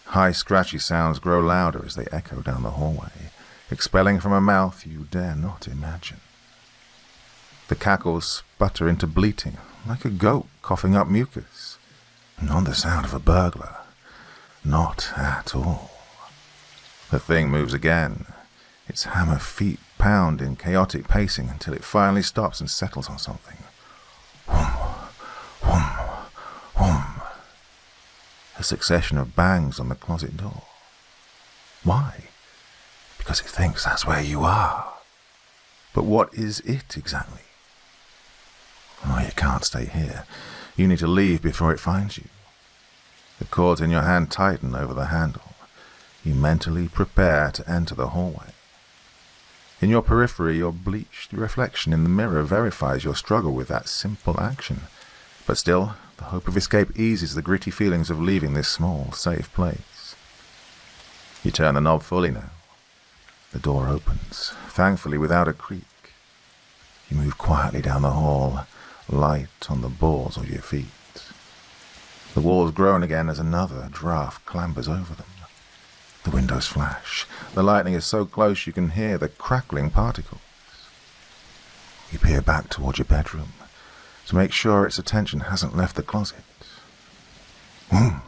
High, scratchy sounds grow louder as they echo down the hallway, expelling from a mouth you dare not imagine. The cackles sputter into bleating, like a goat coughing up mucus. Not the sound of a burglar. Not at all. The thing moves again. Its hammer feet pound in chaotic pacing until it finally stops and settles on something. Whoom, whoom, whoom. A succession of bangs on the closet door. Why? Because it thinks that's where you are. But what is it exactly? Oh, you can't stay here. You need to leave before it finds you. The cords in your hand tighten over the handle. You mentally prepare to enter the hallway. In your periphery, your bleached reflection in the mirror verifies your struggle with that simple action. But still, the hope of escape eases the gritty feelings of leaving this small, safe place. You turn the knob fully now. The door opens, thankfully without a creak. You move quietly down the hall, light on the balls of your feet. The walls groan again as another draft clambers over them. The windows flash. The lightning is so close you can hear the crackling particles. You peer back toward your bedroom to make sure its attention hasn't left the closet. Whoom!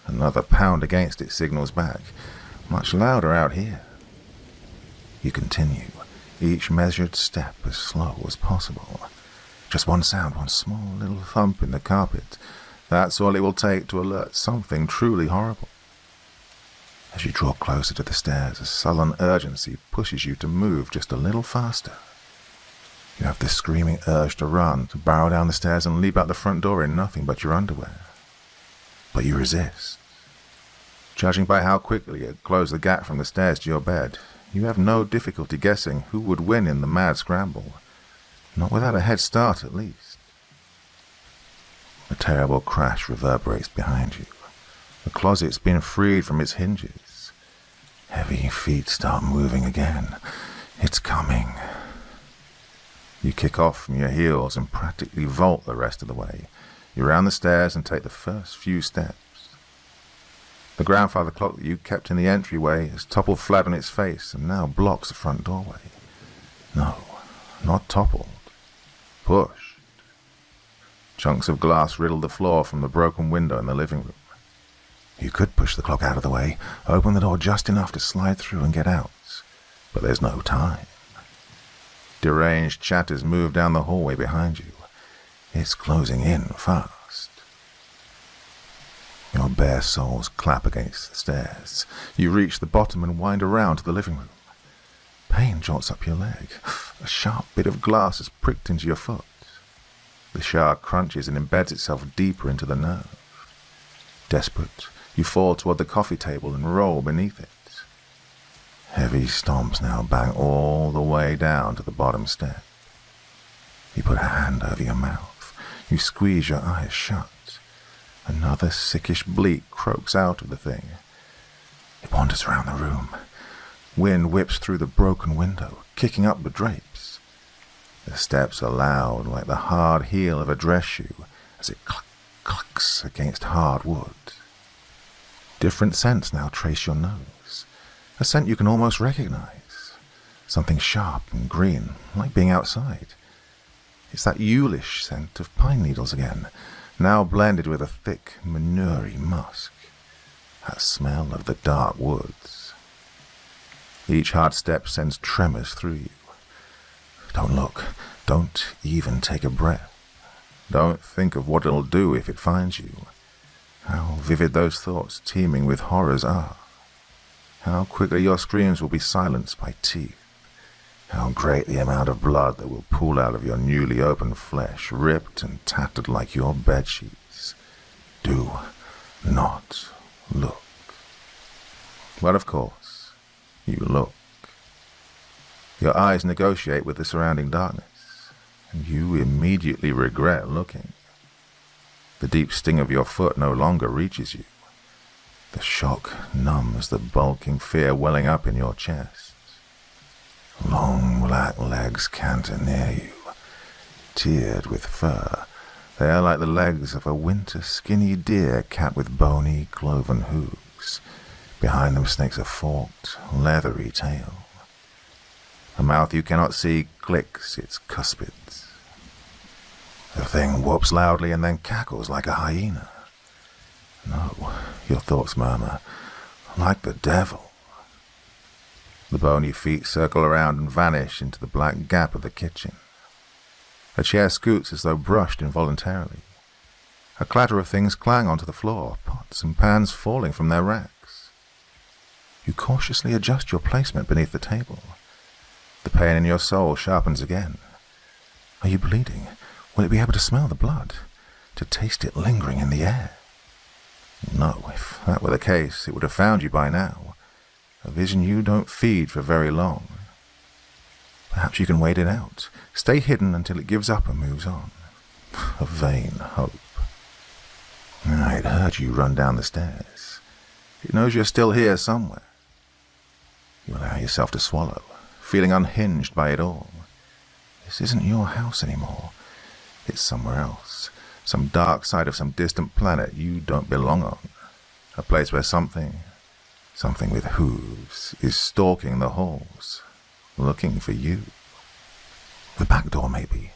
Another pound against it signals back, much louder out here. You continue, each measured step as slow as possible. Just one sound, one small little thump in the carpet. That's all it will take to alert something truly horrible. As you draw closer to the stairs, a sullen urgency pushes you to move just a little faster. You have this screaming urge to run, to barrel down the stairs and leap out the front door in nothing but your underwear. But you resist. Judging by how quickly you close the gap from the stairs to your bed, you have no difficulty guessing who would win in the mad scramble. Not without a head start, at least. A terrible crash reverberates behind you. The closet's been freed from its hinges. Heavy feet start moving again. It's coming. You kick off from your heels and practically vault the rest of the way. You round the stairs and take the first few steps. The grandfather clock that you kept in the entryway has toppled flat on its face and now blocks the front doorway. No, not toppled. Pushed. Chunks of glass riddle the floor from the broken window in the living room. You could push the clock out of the way, open the door just enough to slide through and get out, but there's no time. Deranged chatters move down the hallway behind you. It's closing in fast. Your bare soles clap against the stairs. You reach the bottom and wind around to the living room. Pain jolts up your leg. A sharp bit of glass has pricked into your foot. The shard crunches and embeds itself deeper into the nerve. Desperate, you fall toward the coffee table and roll beneath it. Heavy stomps now bang all the way down to the bottom step. You put a hand over your mouth. You squeeze your eyes shut. Another sickish bleat croaks out of the thing. It wanders around the room. Wind whips through the broken window, kicking up the drapes. The steps are loud like the hard heel of a dress shoe as it clucks against hard wood. Different scents now trace your nose. A scent you can almost recognize. Something sharp and green, like being outside. It's that Yulish scent of pine needles again, now blended with a thick, manure-y musk. That smell of the dark woods. Each hard step sends tremors through you. Don't look. Don't even take a breath. Don't think of what it'll do if it finds you. How vivid those thoughts teeming with horrors are. How quickly your screams will be silenced by teeth. How great the amount of blood that will pool out of your newly opened flesh, ripped and tattered like your bedsheets. Do not look. But of course, you look. Your eyes negotiate with the surrounding darkness, and you immediately regret looking. The deep sting of your foot no longer reaches you. The shock numbs the bulking fear welling up in your chest. Long black legs canter near you, tiered with fur. They are like the legs of a winter skinny deer capped with bony, cloven hooves. Behind them snakes a forked, leathery tail. A mouth you cannot see clicks its cuspids. The thing whoops loudly and then cackles like a hyena. No, your thoughts murmur, like the devil. The bony feet circle around and vanish into the black gap of the kitchen. A chair scoots as though brushed involuntarily. A clatter of things clang onto the floor, pots and pans falling from their racks. You cautiously adjust your placement beneath the table. The pain in your soul sharpens again. Are you bleeding? Will it be able to smell the blood? To taste it lingering in the air? No, if that were the case, it would have found you by now. A vision you don't feed for very long. Perhaps you can wait it out. Stay hidden until it gives up and moves on. A vain hope. It heard you run down the stairs. It knows you're still here somewhere. You allow yourself to swallow, feeling unhinged by it all. This isn't your house anymore. It's somewhere else. Some dark side of some distant planet you don't belong on. A place where something with hooves is stalking the halls, looking for you. The back door, maybe.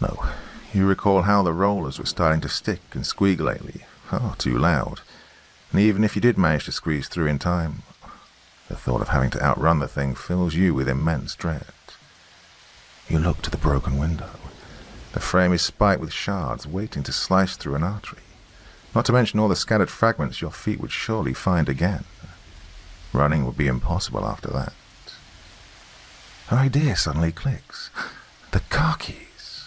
No, you recall how the rollers were starting to stick and squeak lately. Oh, too loud. And even if you did manage to squeeze through in time, the thought of having to outrun the thing fills you with immense dread. You look to the broken window. The frame is spiked with shards waiting to slice through an artery, not to mention all the scattered fragments your feet would surely find again. Running would be impossible after that. An idea suddenly clicks. The car keys.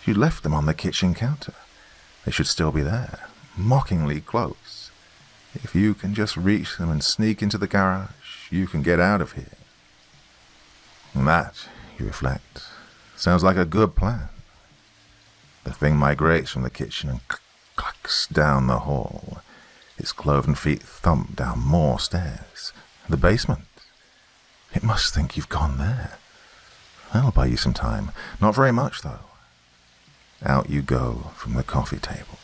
You left them on the kitchen counter. They should still be there, mockingly close. If you can just reach them and sneak into the garage, you can get out of here. And that, you reflect, sounds like a good plan. The thing migrates from the kitchen and clucks down the hall. Its cloven feet thump down more stairs. The basement. It must think you've gone there. That'll buy you some time. Not very much, though. Out you go from the coffee table.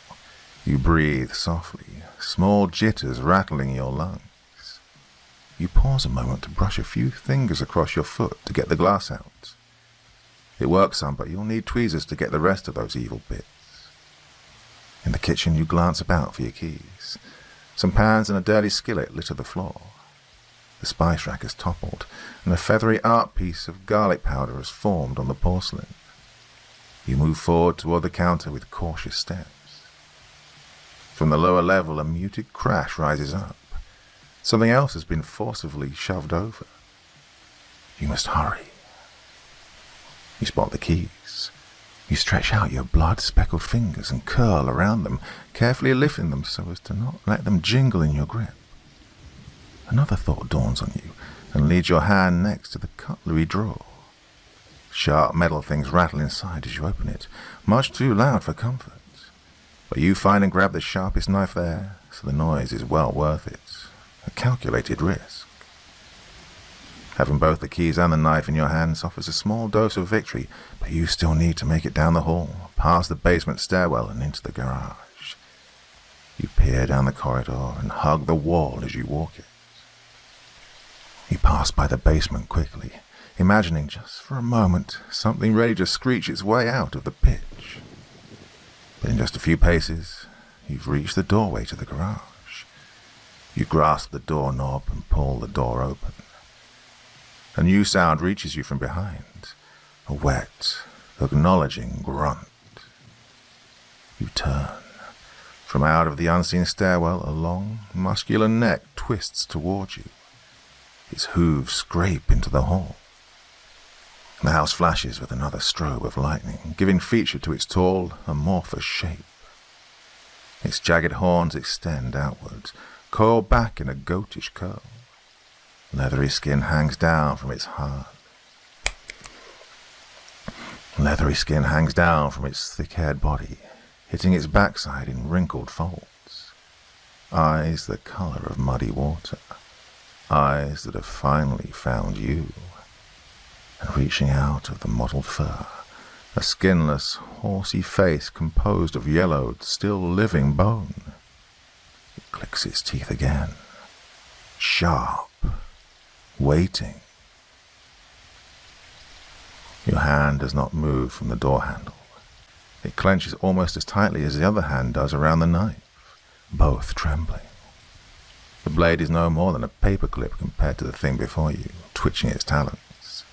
You breathe softly, small jitters rattling your lungs. You pause a moment to brush a few fingers across your foot to get the glass out. It works some, but you'll need tweezers to get the rest of those evil bits. In the kitchen, you glance about for your keys. Some pans and a dirty skillet litter the floor. The spice rack has toppled, and a feathery art piece of garlic powder has formed on the porcelain. You move forward toward the counter with cautious steps. From the lower level, a muted crash rises up. Something else has been forcibly shoved over. You must hurry. You spot the keys. You stretch out your blood-speckled fingers and curl around them, carefully lifting them so as to not let them jingle in your grip. Another thought dawns on you and leads your hand next to the cutlery drawer. Sharp metal things rattle inside as you open it, much too loud for comfort. But you find and grab the sharpest knife there, so the noise is well worth it. A calculated risk. Having both the keys and the knife in your hands offers a small dose of victory, but you still need to make it down the hall, past the basement stairwell and into the garage. You peer down the corridor and hug the wall as you walk it. You pass by the basement quickly, imagining just for a moment something ready to screech its way out of the pitch. But in just a few paces, you've reached the doorway to the garage. You grasp the doorknob and pull the door open. A new sound reaches you from behind, a wet, acknowledging grunt. You turn. From out of the unseen stairwell, a long, muscular neck twists towards you. Its hooves scrape into the hall. The house flashes with another strobe of lightning, giving feature to its tall, amorphous shape. Its jagged horns extend outwards, coil back in a goatish curl. Leathery skin hangs down from its thick-haired body, hitting its backside in wrinkled folds. Eyes the color of muddy water. Eyes that have finally found you. And reaching out of the mottled fur, a skinless, horsey face composed of yellowed, still-living bone. It clicks its teeth again. Sharp. Waiting. Your hand does not move from the door handle. It clenches almost as tightly as the other hand does around the knife, both trembling. The blade is no more than a paperclip compared to the thing before you, twitching its talons.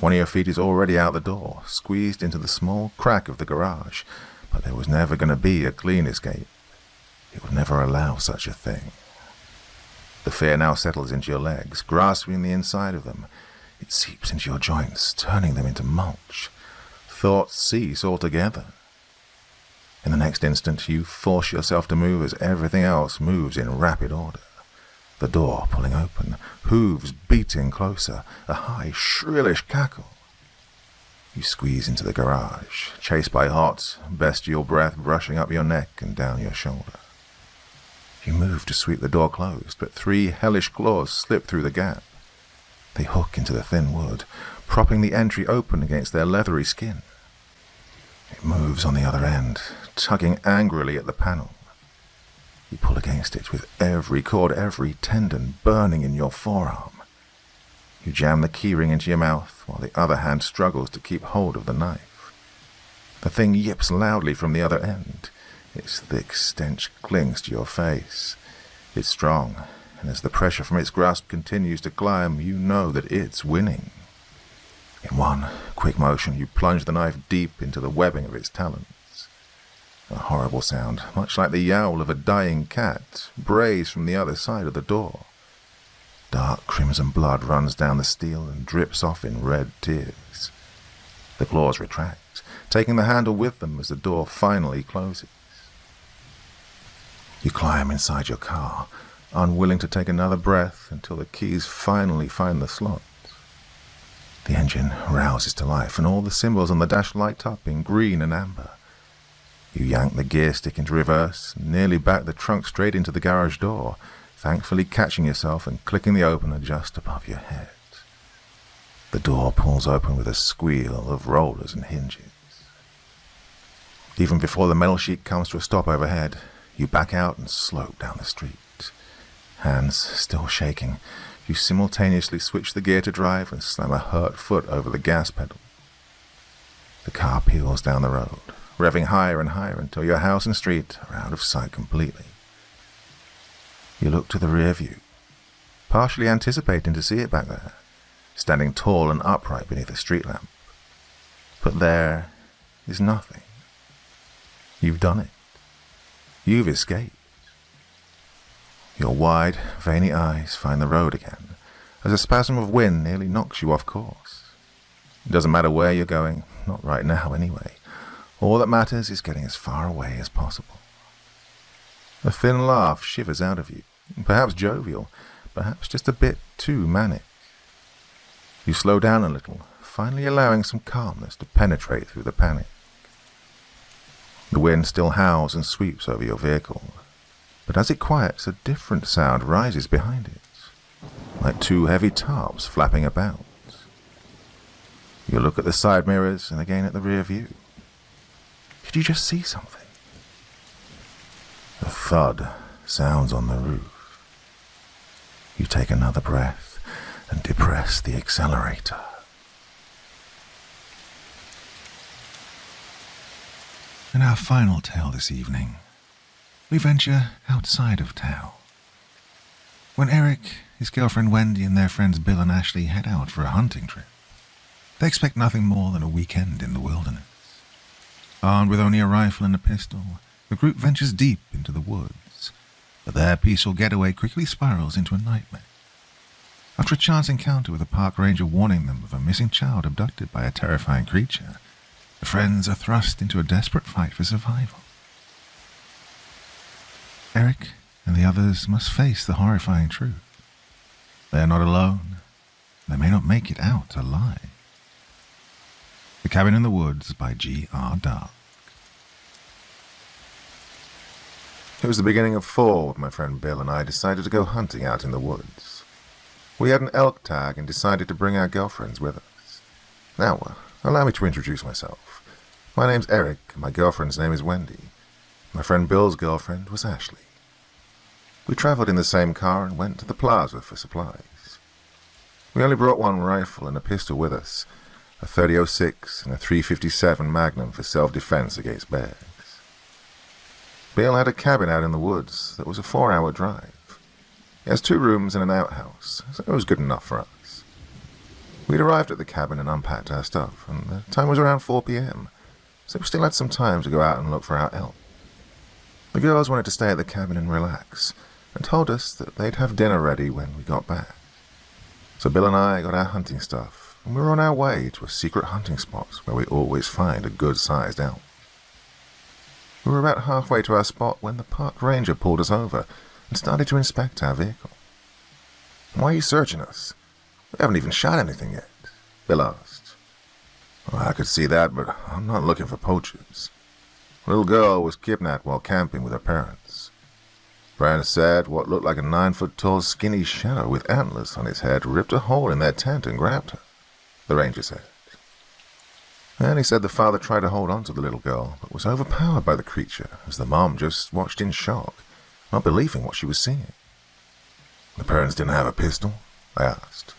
One of your feet is already out the door, squeezed into the small crack of the garage, but there was never going to be a clean escape. It would never allow such a thing. The fear now settles into your legs, grasping the inside of them. It seeps into your joints, turning them into mulch. Thoughts cease altogether. In the next instant, you force yourself to move as everything else moves in rapid order. The door pulling open, hooves beating closer, a high, shrillish cackle. You squeeze into the garage, chased by hot, bestial breath brushing up your neck and down your shoulder. You move to sweep the door closed, but 3 hellish claws slip through the gap. They hook into the thin wood, propping the entry open against their leathery skin. It moves on the other end, tugging angrily at the panel. You pull against it with every cord, every tendon burning in your forearm. You jam the keyring into your mouth while the other hand struggles to keep hold of the knife. The thing yips loudly from the other end. Its thick stench clings to your face. It's strong, and as the pressure from its grasp continues to climb, you know that it's winning. In one quick motion, you plunge the knife deep into the webbing of its talons. A horrible sound, much like the yowl of a dying cat, brays from the other side of the door. Dark crimson blood runs down the steel and drips off in red tears. The claws retract, taking the handle with them as the door finally closes. You climb inside your car, unwilling to take another breath until the keys finally find the slots. The engine rouses to life, and all the symbols on the dash light up in green and amber. You yank the gear stick into reverse, and nearly back the trunk straight into the garage door, thankfully catching yourself and clicking the opener just above your head. The door pulls open with a squeal of rollers and hinges. Even before the metal sheet comes to a stop overhead, you back out and slope down the street. Hands still shaking, you simultaneously switch the gear to drive and slam a hurt foot over the gas pedal. The car peels down the road, revving higher and higher until your house and street are out of sight completely. You look to the rear view, partially anticipating to see it back there, standing tall and upright beneath a street lamp. But there is nothing. You've done it. You've escaped. Your wide, veiny eyes find the road again, as a spasm of wind nearly knocks you off course. It doesn't matter where you're going, not right now anyway. All that matters is getting as far away as possible. A thin laugh shivers out of you, perhaps jovial, perhaps just a bit too manic. You slow down a little, finally allowing some calmness to penetrate through the panic. The wind still howls and sweeps over your vehicle, but as it quiets, a different sound rises behind it, like two heavy tarps flapping about. You look at the side mirrors and again at the rear view. Did you just see something? A thud sounds on the roof. You take another breath and depress the accelerator. In our final tale this evening, we venture outside of town. When Eric, his girlfriend Wendy, and their friends Bill and Ashley head out for a hunting trip, they expect nothing more than a weekend in the wilderness. Armed with only a rifle and a pistol, the group ventures deep into the woods, but their peaceful getaway quickly spirals into a nightmare. After a chance encounter with a park ranger warning them of a missing child abducted by a terrifying creature, the friends are thrust into a desperate fight for survival. Eric and the others must face the horrifying truth. They are not alone. They may not make it out alive. The Cabin in the Woods by G.R. Dark. It was the beginning of fall when my friend Bill and I decided to go hunting out in the woods. We had an elk tag and decided to bring our girlfriends with us. Now, allow me to introduce myself. My name's Eric, and my girlfriend's name is Wendy. My friend Bill's girlfriend was Ashley. We traveled in the same car and went to the plaza for supplies. We only brought one rifle and a pistol with us, a .30-06 and a .357 Magnum for self-defense against bears. Bill had a cabin out in the woods that was a 4-hour drive. It has 2 rooms and an outhouse, so it was good enough for us. We'd arrived at the cabin and unpacked our stuff, and the time was around 4 p.m., so we still had some time to go out and look for our elk. The girls wanted to stay at the cabin and relax, and told us that they'd have dinner ready when we got back. So Bill and I got our hunting stuff, and we were on our way to a secret hunting spot where we always find a good-sized elk. We were about halfway to our spot when the park ranger pulled us over and started to inspect our vehicle. "Why are you searching us? We haven't even shot anything yet," Bill asked. "Well, I could see that, but I'm not looking for poachers. A little girl was kidnapped while camping with her parents. Brand said what looked like a 9-foot-tall skinny shadow with antlers on his head ripped a hole in their tent and grabbed her," the ranger said. And he said the father tried to hold on to the little girl, but was overpowered by the creature as the mom just watched in shock, not believing what she was seeing. "The parents didn't have a pistol?" I asked.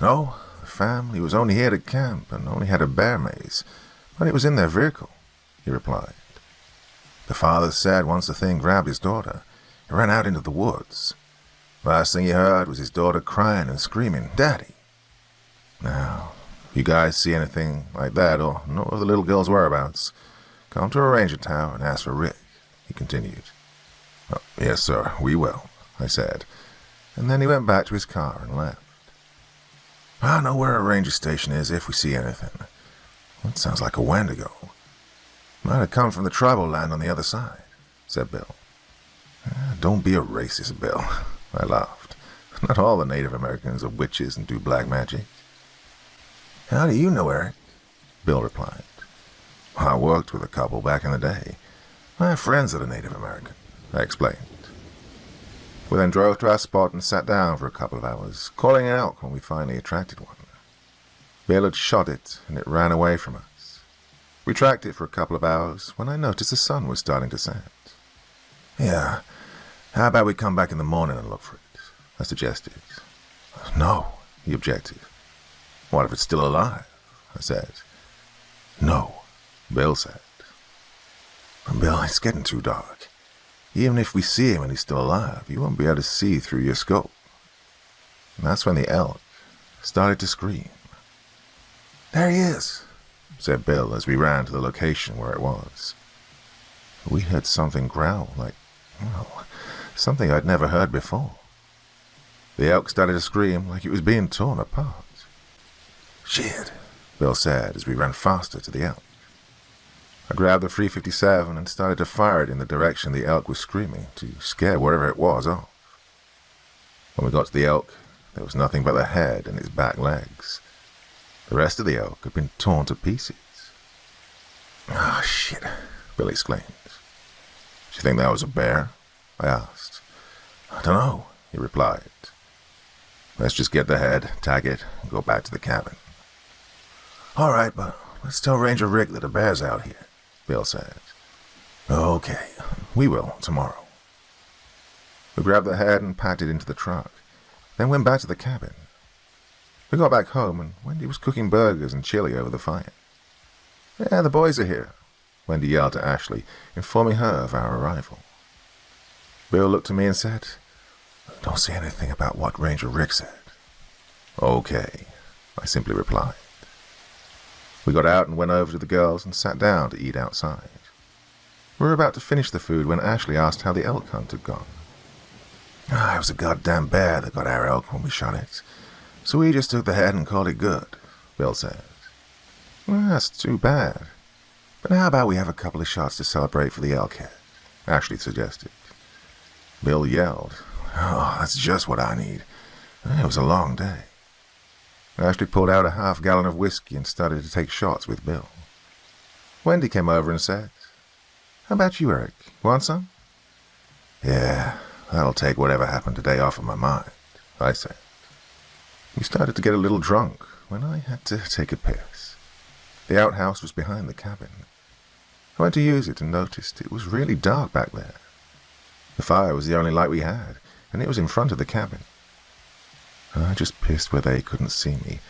"No, the family was only here to camp and only had a bear maze, but it was in their vehicle," he replied. "The father said once the thing grabbed his daughter, he ran out into the woods. Last thing he heard was his daughter crying and screaming, 'Daddy!' Now, if you guys see anything like that or know of the little girl's whereabouts, come to a ranger tower and ask for Rick," he continued. "Oh, yes, sir, we will," I said, and then he went back to his car and left. "I know where a ranger station is if we see anything. That sounds like a Wendigo. Might have come from the tribal land on the other side," said Bill. "Don't be a racist, Bill," I laughed. "Not all the Native Americans are witches and do black magic." "How do you know, Eric?" Bill replied. "I worked with a couple back in the day. I have friends that are Native American," I explained. We then drove to our spot and sat down for a couple of hours, calling an elk when we finally attracted one. Bill had shot it, and it ran away from us. We tracked it for a couple of hours when I noticed the sun was starting to set. "Yeah, how about we come back in the morning and look for it?" I suggested. "No," he objected. "What if it's still alive?" I said. "No," Bill said. "Bill, it's getting too dark. Even if we see him and he's still alive, you won't be able to see through your scope. And that's when the elk started to scream. There he is, said Bill as we ran to the location where it was. We heard something growl, like, well, something I'd never heard before. The elk started to scream like it was being torn apart. Shit, Bill said as we ran faster to the elk. I grabbed the .357 and started to fire it in the direction the elk was screaming to scare whatever it was off. When we got to the elk, there was nothing but the head and its back legs. The rest of the elk had been torn to pieces. Ah, shit, Bill exclaimed. Do you think that was a bear? I asked. I don't know, he replied. Let's just get the head, tag it, and go back to the cabin. All right, but let's tell Ranger Rick that a bear's out here, Bill said. Okay, we will, tomorrow. We grabbed the head and packed it into the truck, then went back to the cabin. We got back home and Wendy was cooking burgers and chili over the fire. Yeah, the boys are here, Wendy yelled to Ashley, informing her of our arrival. Bill looked at me and said, Don't say anything about what Ranger Rick said. Okay, I simply replied. We got out and went over to the girls and sat down to eat outside. We were about to finish the food when Ashley asked how the elk hunt had gone. It was a goddamn bear that got our elk when we shot it, so we just took the head and called it good, Bill said. Well, that's too bad. But how about we have a couple of shots to celebrate for the elk head? Ashley suggested. Bill yelled, Oh, that's just what I need. It was a long day. Ashley pulled out a half-gallon of whiskey and started to take shots with Bill. Wendy came over and said, How about you, Eric? Want some? Yeah, that'll take whatever happened today off of my mind, I said. We started to get a little drunk when I had to take a piss. The outhouse was behind the cabin. I went to use it and noticed it was really dark back there. The fire was the only light we had, and it was in front of the cabin. I just pissed where they couldn't see me.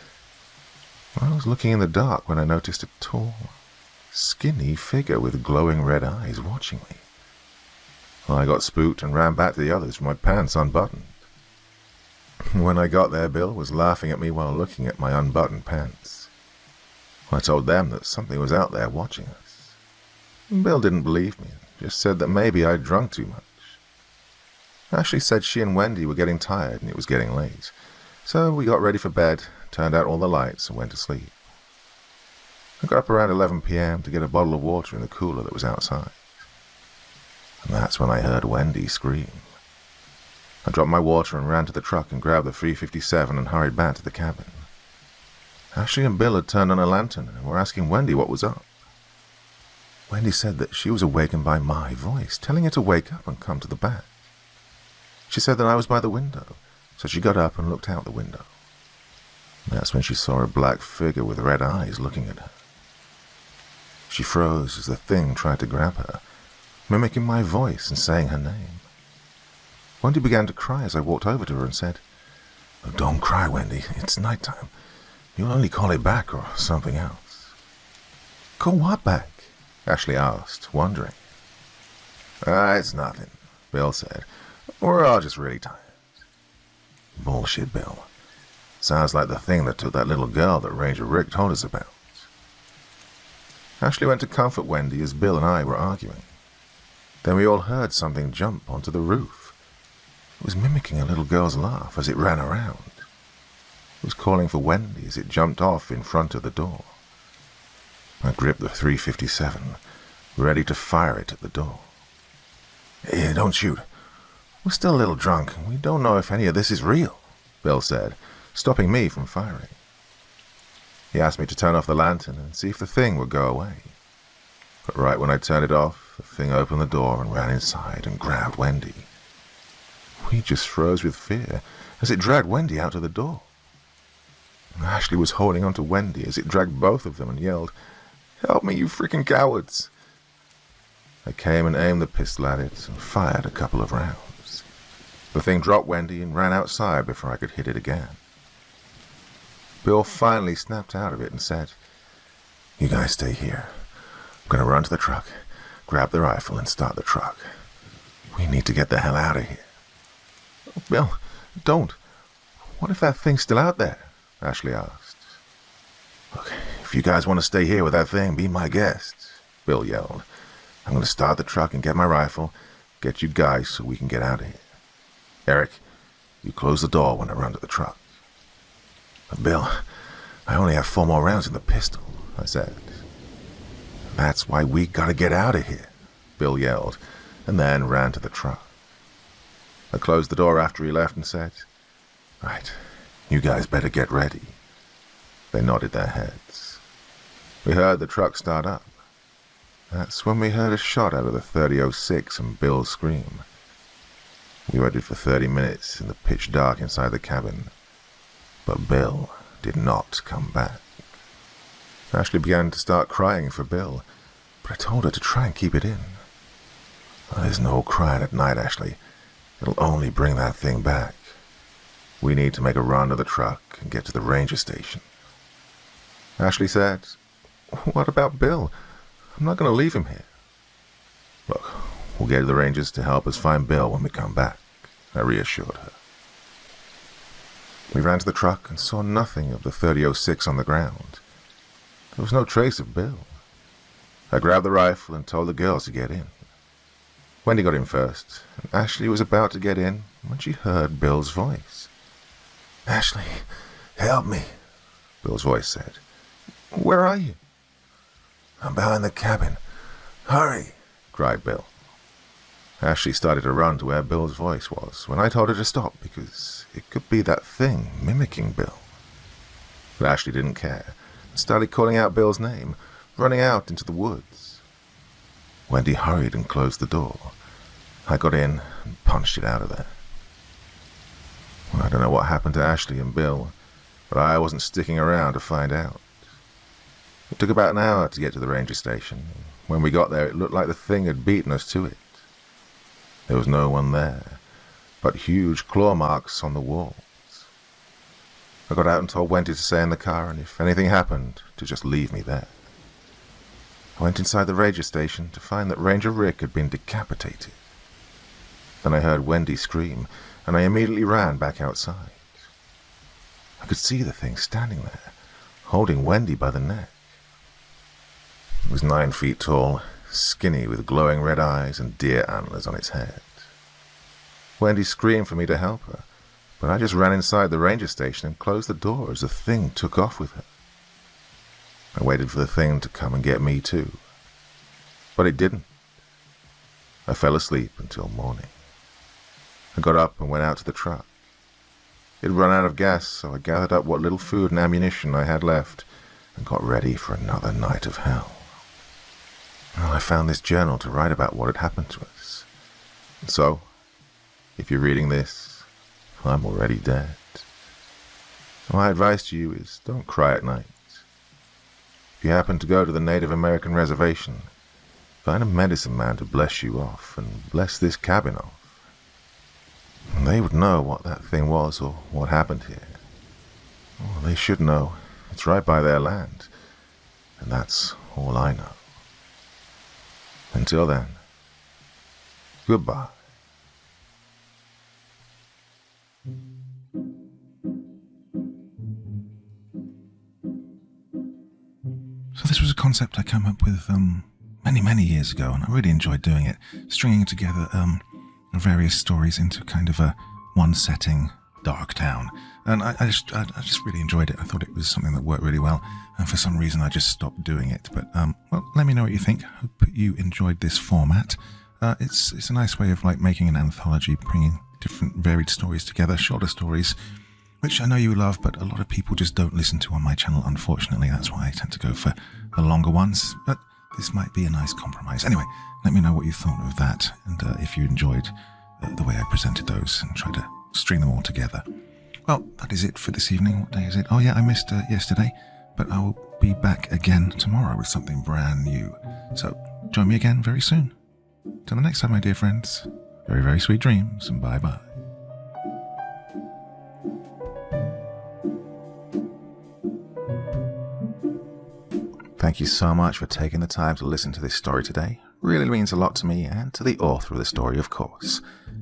I was looking in the dark when I noticed a tall, skinny figure with glowing red eyes watching me. I got spooked and ran back to the others with my pants unbuttoned. When I got there, Bill was laughing at me while looking at my unbuttoned pants. I told them that something was out there watching us. Bill didn't believe me, just said that maybe I'd drunk too much. Ashley said she and Wendy were getting tired and it was getting late, so we got ready for bed, turned out all the lights, and went to sleep. I got up around 11 p.m. to get a bottle of water in the cooler that was outside. And that's when I heard Wendy scream. I dropped my water and ran to the truck and grabbed the .357 and hurried back to the cabin. Ashley and Bill had turned on a lantern and were asking Wendy what was up. Wendy said that she was awakened by my voice, telling her to wake up and come to the back. She said that I was by the window, so she got up and looked out the window. That's when she saw a black figure with red eyes looking at her. She froze as the thing tried to grab her, mimicking my voice and saying her name. Wendy began to cry as I walked over to her and said, Oh, don't cry, Wendy. It's nighttime. You'll only call it back or something else. Call what back? Ashley asked, wondering. It's nothing, Bill said. We're all just really tired. Bullshit, Bill. Sounds like the thing that took that little girl that Ranger Rick told us about. Ashley went to comfort Wendy as Bill and I were arguing. Then we all heard something jump onto the roof. It was mimicking a little girl's laugh as it ran around. It was calling for Wendy as it jumped off in front of the door. I gripped the .357, ready to fire it at the door. Hey, don't shoot. We're still a little drunk, and we don't know if any of this is real, Bill said, stopping me from firing. He asked me to turn off the lantern and see if the thing would go away. But right when I turned it off, the thing opened the door and ran inside and grabbed Wendy. We just froze with fear as it dragged Wendy out of the door. Ashley was holding onto Wendy as it dragged both of them and yelled, Help me, you freaking cowards! I came and aimed the pistol at it and fired a couple of rounds. The thing dropped Wendy and ran outside before I could hit it again. Bill finally snapped out of it and said, You guys stay here. I'm going to run to the truck, grab the rifle, and start the truck. We need to get the hell out of here. Oh, Bill, don't. What if that thing's still out there? Ashley asked. Look, if you guys want to stay here with that thing, be my guests, Bill yelled. I'm going to start the truck and get my rifle, get you guys so we can get out of here. Eric, you close the door when I run to the truck. But Bill, I only have 4 more rounds in the pistol, I said. That's why we gotta get out of here, Bill yelled, and then ran to the truck. I closed the door after he left and said, Right, you guys better get ready. They nodded their heads. We heard the truck start up. That's when we heard a shot out of the 30-06 and Bill scream. We waited for 30 minutes in the pitch dark inside the cabin, but Bill did not come back. Ashley began to start crying for Bill, but I told her to try and keep it in. There's no crying at night, Ashley. It'll only bring that thing back. We need to make a run to the truck and get to the ranger station. Ashley said, What about Bill? I'm not going to leave him here. Look, we'll get the rangers to help us find Bill when we come back, I reassured her. We ran to the truck and saw nothing of the 30-06 on the ground. There was no trace of Bill. I grabbed the rifle and told the girls to get in. Wendy got in first, and Ashley was about to get in when she heard Bill's voice. Ashley, help me, Bill's voice said. Where are you? I'm behind the cabin. Hurry, cried Bill. Ashley started to run to where Bill's voice was when I told her to stop because it could be that thing mimicking Bill. But Ashley didn't care and started calling out Bill's name, running out into the woods. Wendy hurried and closed the door. I got in and punched it out of there. Well, I don't know what happened to Ashley and Bill, but I wasn't sticking around to find out. It took about an hour to get to the ranger station. When we got there, it looked like the thing had beaten us to it. There was no one there, but huge claw marks on the walls. I got out and told Wendy to stay in the car, and if anything happened, to just leave me there. I went inside the ranger station to find that Ranger Rick had been decapitated. Then I heard Wendy scream, and I immediately ran back outside. I could see the thing standing there, holding Wendy by the neck. It was 9 feet tall, skinny with glowing red eyes and deer antlers on its head. Wendy screamed for me to help her, but I just ran inside the ranger station and closed the door as the thing took off with her. I waited for the thing to come and get me too, but it didn't. I fell asleep until morning. I got up and went out to the truck. It had run out of gas, so I gathered up what little food and ammunition I had left and got ready for another night of hell. Well, I found this journal to write about what had happened to us. And so, if you're reading this, I'm already dead. My advice to you is don't cry at night. If you happen to go to the Native American reservation, find a medicine man to bless you off and bless this cabin off. And they would know what that thing was or what happened here. Oh, they should know. It's right by their land. And that's all I know. Until then, goodbye. So this was a concept I came up with many years ago, and I really enjoyed doing it, stringing together various stories into kind of a one setting dark town. And I just really enjoyed it. I thought it was something that worked really well, and for some reason I just stopped doing it. But well, let me know what you think. Hope you enjoyed this format. It's a nice way of like making an anthology, bringing different varied stories together, shorter stories, which I know you love, but a lot of people just don't listen to on my channel, unfortunately. That's why I tend to go for the longer ones, but this might be a nice compromise. Anyway, let me know what you thought of that, and if you enjoyed the way I presented those and tried to string them all together. Well, that is it for this evening. What day is it? Oh yeah, I missed yesterday, but I will be back again tomorrow with something brand new. So join me again very soon. Till the next time, my dear friends, very sweet dreams, and bye-bye. Thank you so much for taking the time to listen to this story today. really means a lot to me and to the author of the story, of course.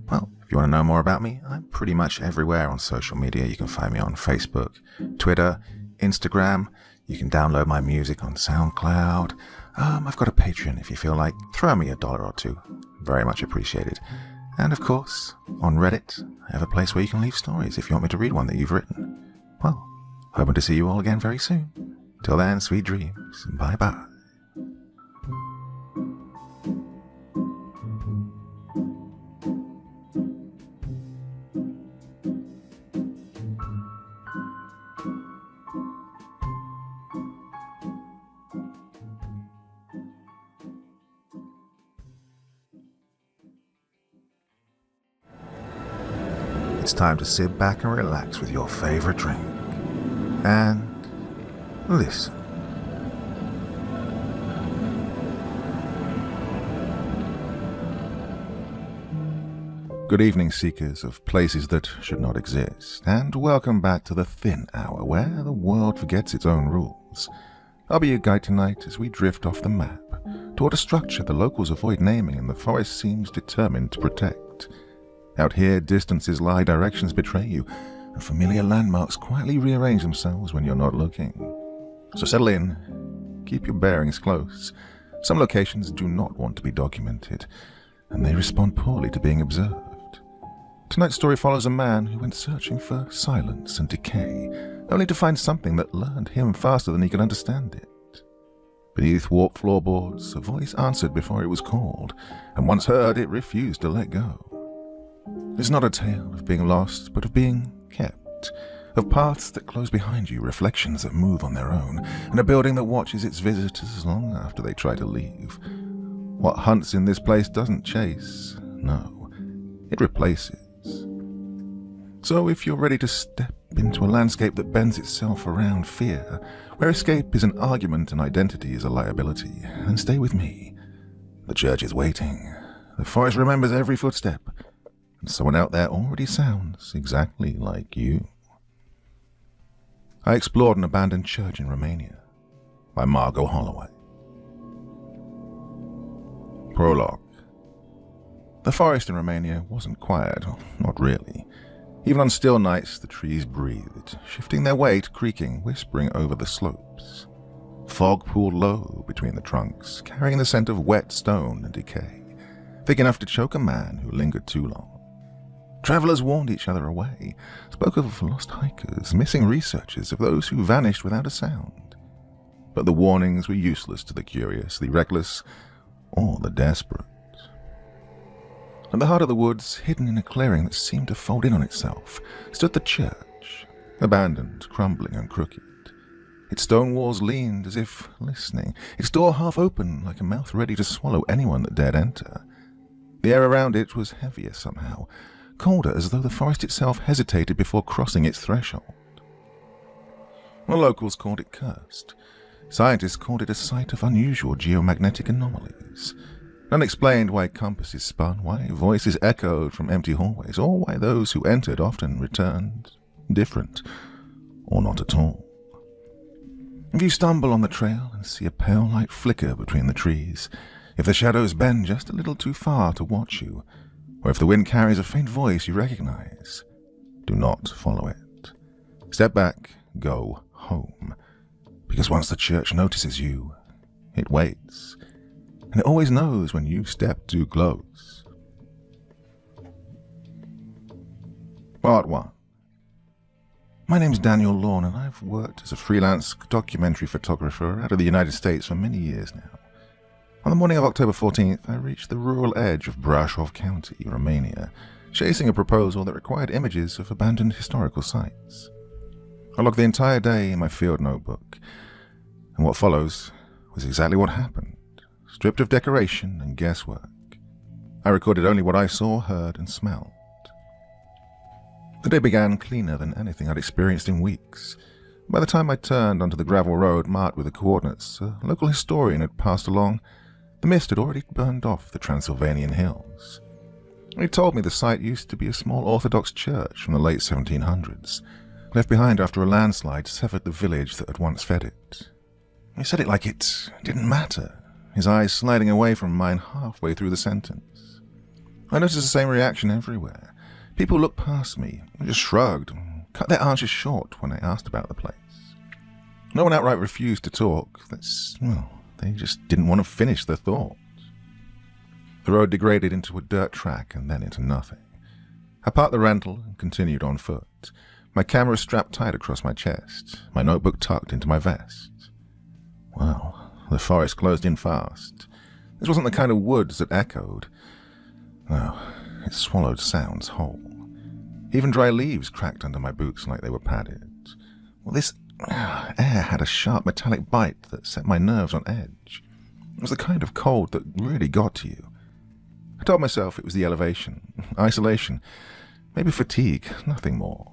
Well, if you want to know more about me, I'm pretty much everywhere on social media. You can find me on Facebook, Twitter, Instagram. You can download my music on SoundCloud. I've got a Patreon if you feel like. Throw me $1 or $2. Very much appreciated. And of course, on Reddit, I have a place where you can leave stories if you want me to read one that you've written. Well, hoping to see you all again very soon. Till then, sweet dreams. Bye-bye. It's time to sit back and relax with your favorite drink. And listen. Good evening, seekers of places that should not exist, and welcome back to the Thin Hour, where the world forgets its own rules. I'll be your guide tonight as we drift off the map toward a structure the locals avoid naming and the forest seems determined to protect. Out here, distances lie, directions betray you, and familiar landmarks quietly rearrange themselves when you're not looking. So settle in, keep your bearings close. Some locations do not want to be documented, and they respond poorly to being observed. Tonight's story follows a man who went searching for silence and decay, only to find something that learned him faster than he could understand it. Beneath warped floorboards, a voice answered before it was called, and once heard, it refused to let go. It's not a tale of being lost, but of being kept, of paths that close behind you, reflections that move on their own, and a building that watches its visitors long after they try to leave. What hunts in this place doesn't chase, no, it replaces. So if you're ready to step into a landscape that bends itself around fear, where escape is an argument and identity is a liability, then stay with me. The church is waiting. The forest remembers every footstep. Someone out there already sounds exactly like you. I explored an abandoned church in Romania by Margot Holloway. Prologue. The forest in Romania wasn't quiet, not really. Even on still nights, the trees breathed, shifting their weight, creaking, whispering over the slopes. Fog pooled low between the trunks, carrying the scent of wet stone and decay, thick enough to choke a man who lingered too long. Travelers warned each other away, spoke of lost hikers, missing researchers, of those who vanished without a sound. But the warnings were useless to the curious, the reckless, or the desperate. At the heart of the woods, hidden in a clearing that seemed to fold in on itself, stood the church, abandoned, crumbling and crooked. Its stone walls leaned as if listening, its door half open like a mouth ready to swallow anyone that dared enter. The air around it was heavier somehow, colder, as though the forest itself hesitated before crossing its threshold. The locals called it cursed. Scientists called it a site of unusual geomagnetic anomalies. None explained why compasses spun, why voices echoed from empty hallways, or why those who entered often returned different, or not at all. If you stumble on the trail and see a pale light flicker between the trees, if the shadows bend just a little too far to watch you, or if the wind carries a faint voice you recognize, do not follow it. Step back, go home. Because once the church notices you, it waits. And it always knows when you step too close. Part 1. My name's Daniel Lorne, and I've worked as a freelance documentary photographer out of the United States for many years now. On the morning of October 14th, I reached the rural edge of Brașov County, Romania, chasing a proposal that required images of abandoned historical sites. I logged the entire day in my field notebook, and what follows was exactly what happened, stripped of decoration and guesswork. I recorded only what I saw, heard, and smelled. The day began cleaner than anything I'd experienced in weeks. By the time I turned onto the gravel road marked with the coordinates a local historian had passed along, the mist had already burned off the Transylvanian hills. He told me the site used to be a small Orthodox church from the late 1700s, left behind after a landslide severed the village that had once fed it. He said it like it didn't matter, his eyes sliding away from mine halfway through the sentence. I noticed the same reaction everywhere. People looked past me, just shrugged, and cut their answers short when I asked about the place. No one outright refused to talk. They just didn't want to finish their thought. The road degraded into a dirt track and then into nothing. I parked the rental and continued on foot, my camera strapped tight across my chest, my notebook tucked into my vest. Well, the forest closed in fast. This wasn't the kind of woods that echoed. No, it swallowed sounds whole. Even dry leaves cracked under my boots like they were padded. Well, this air had a sharp metallic bite that set my nerves on edge. It was the kind of cold that really got to you. I told myself it was the elevation, isolation, maybe fatigue, nothing more.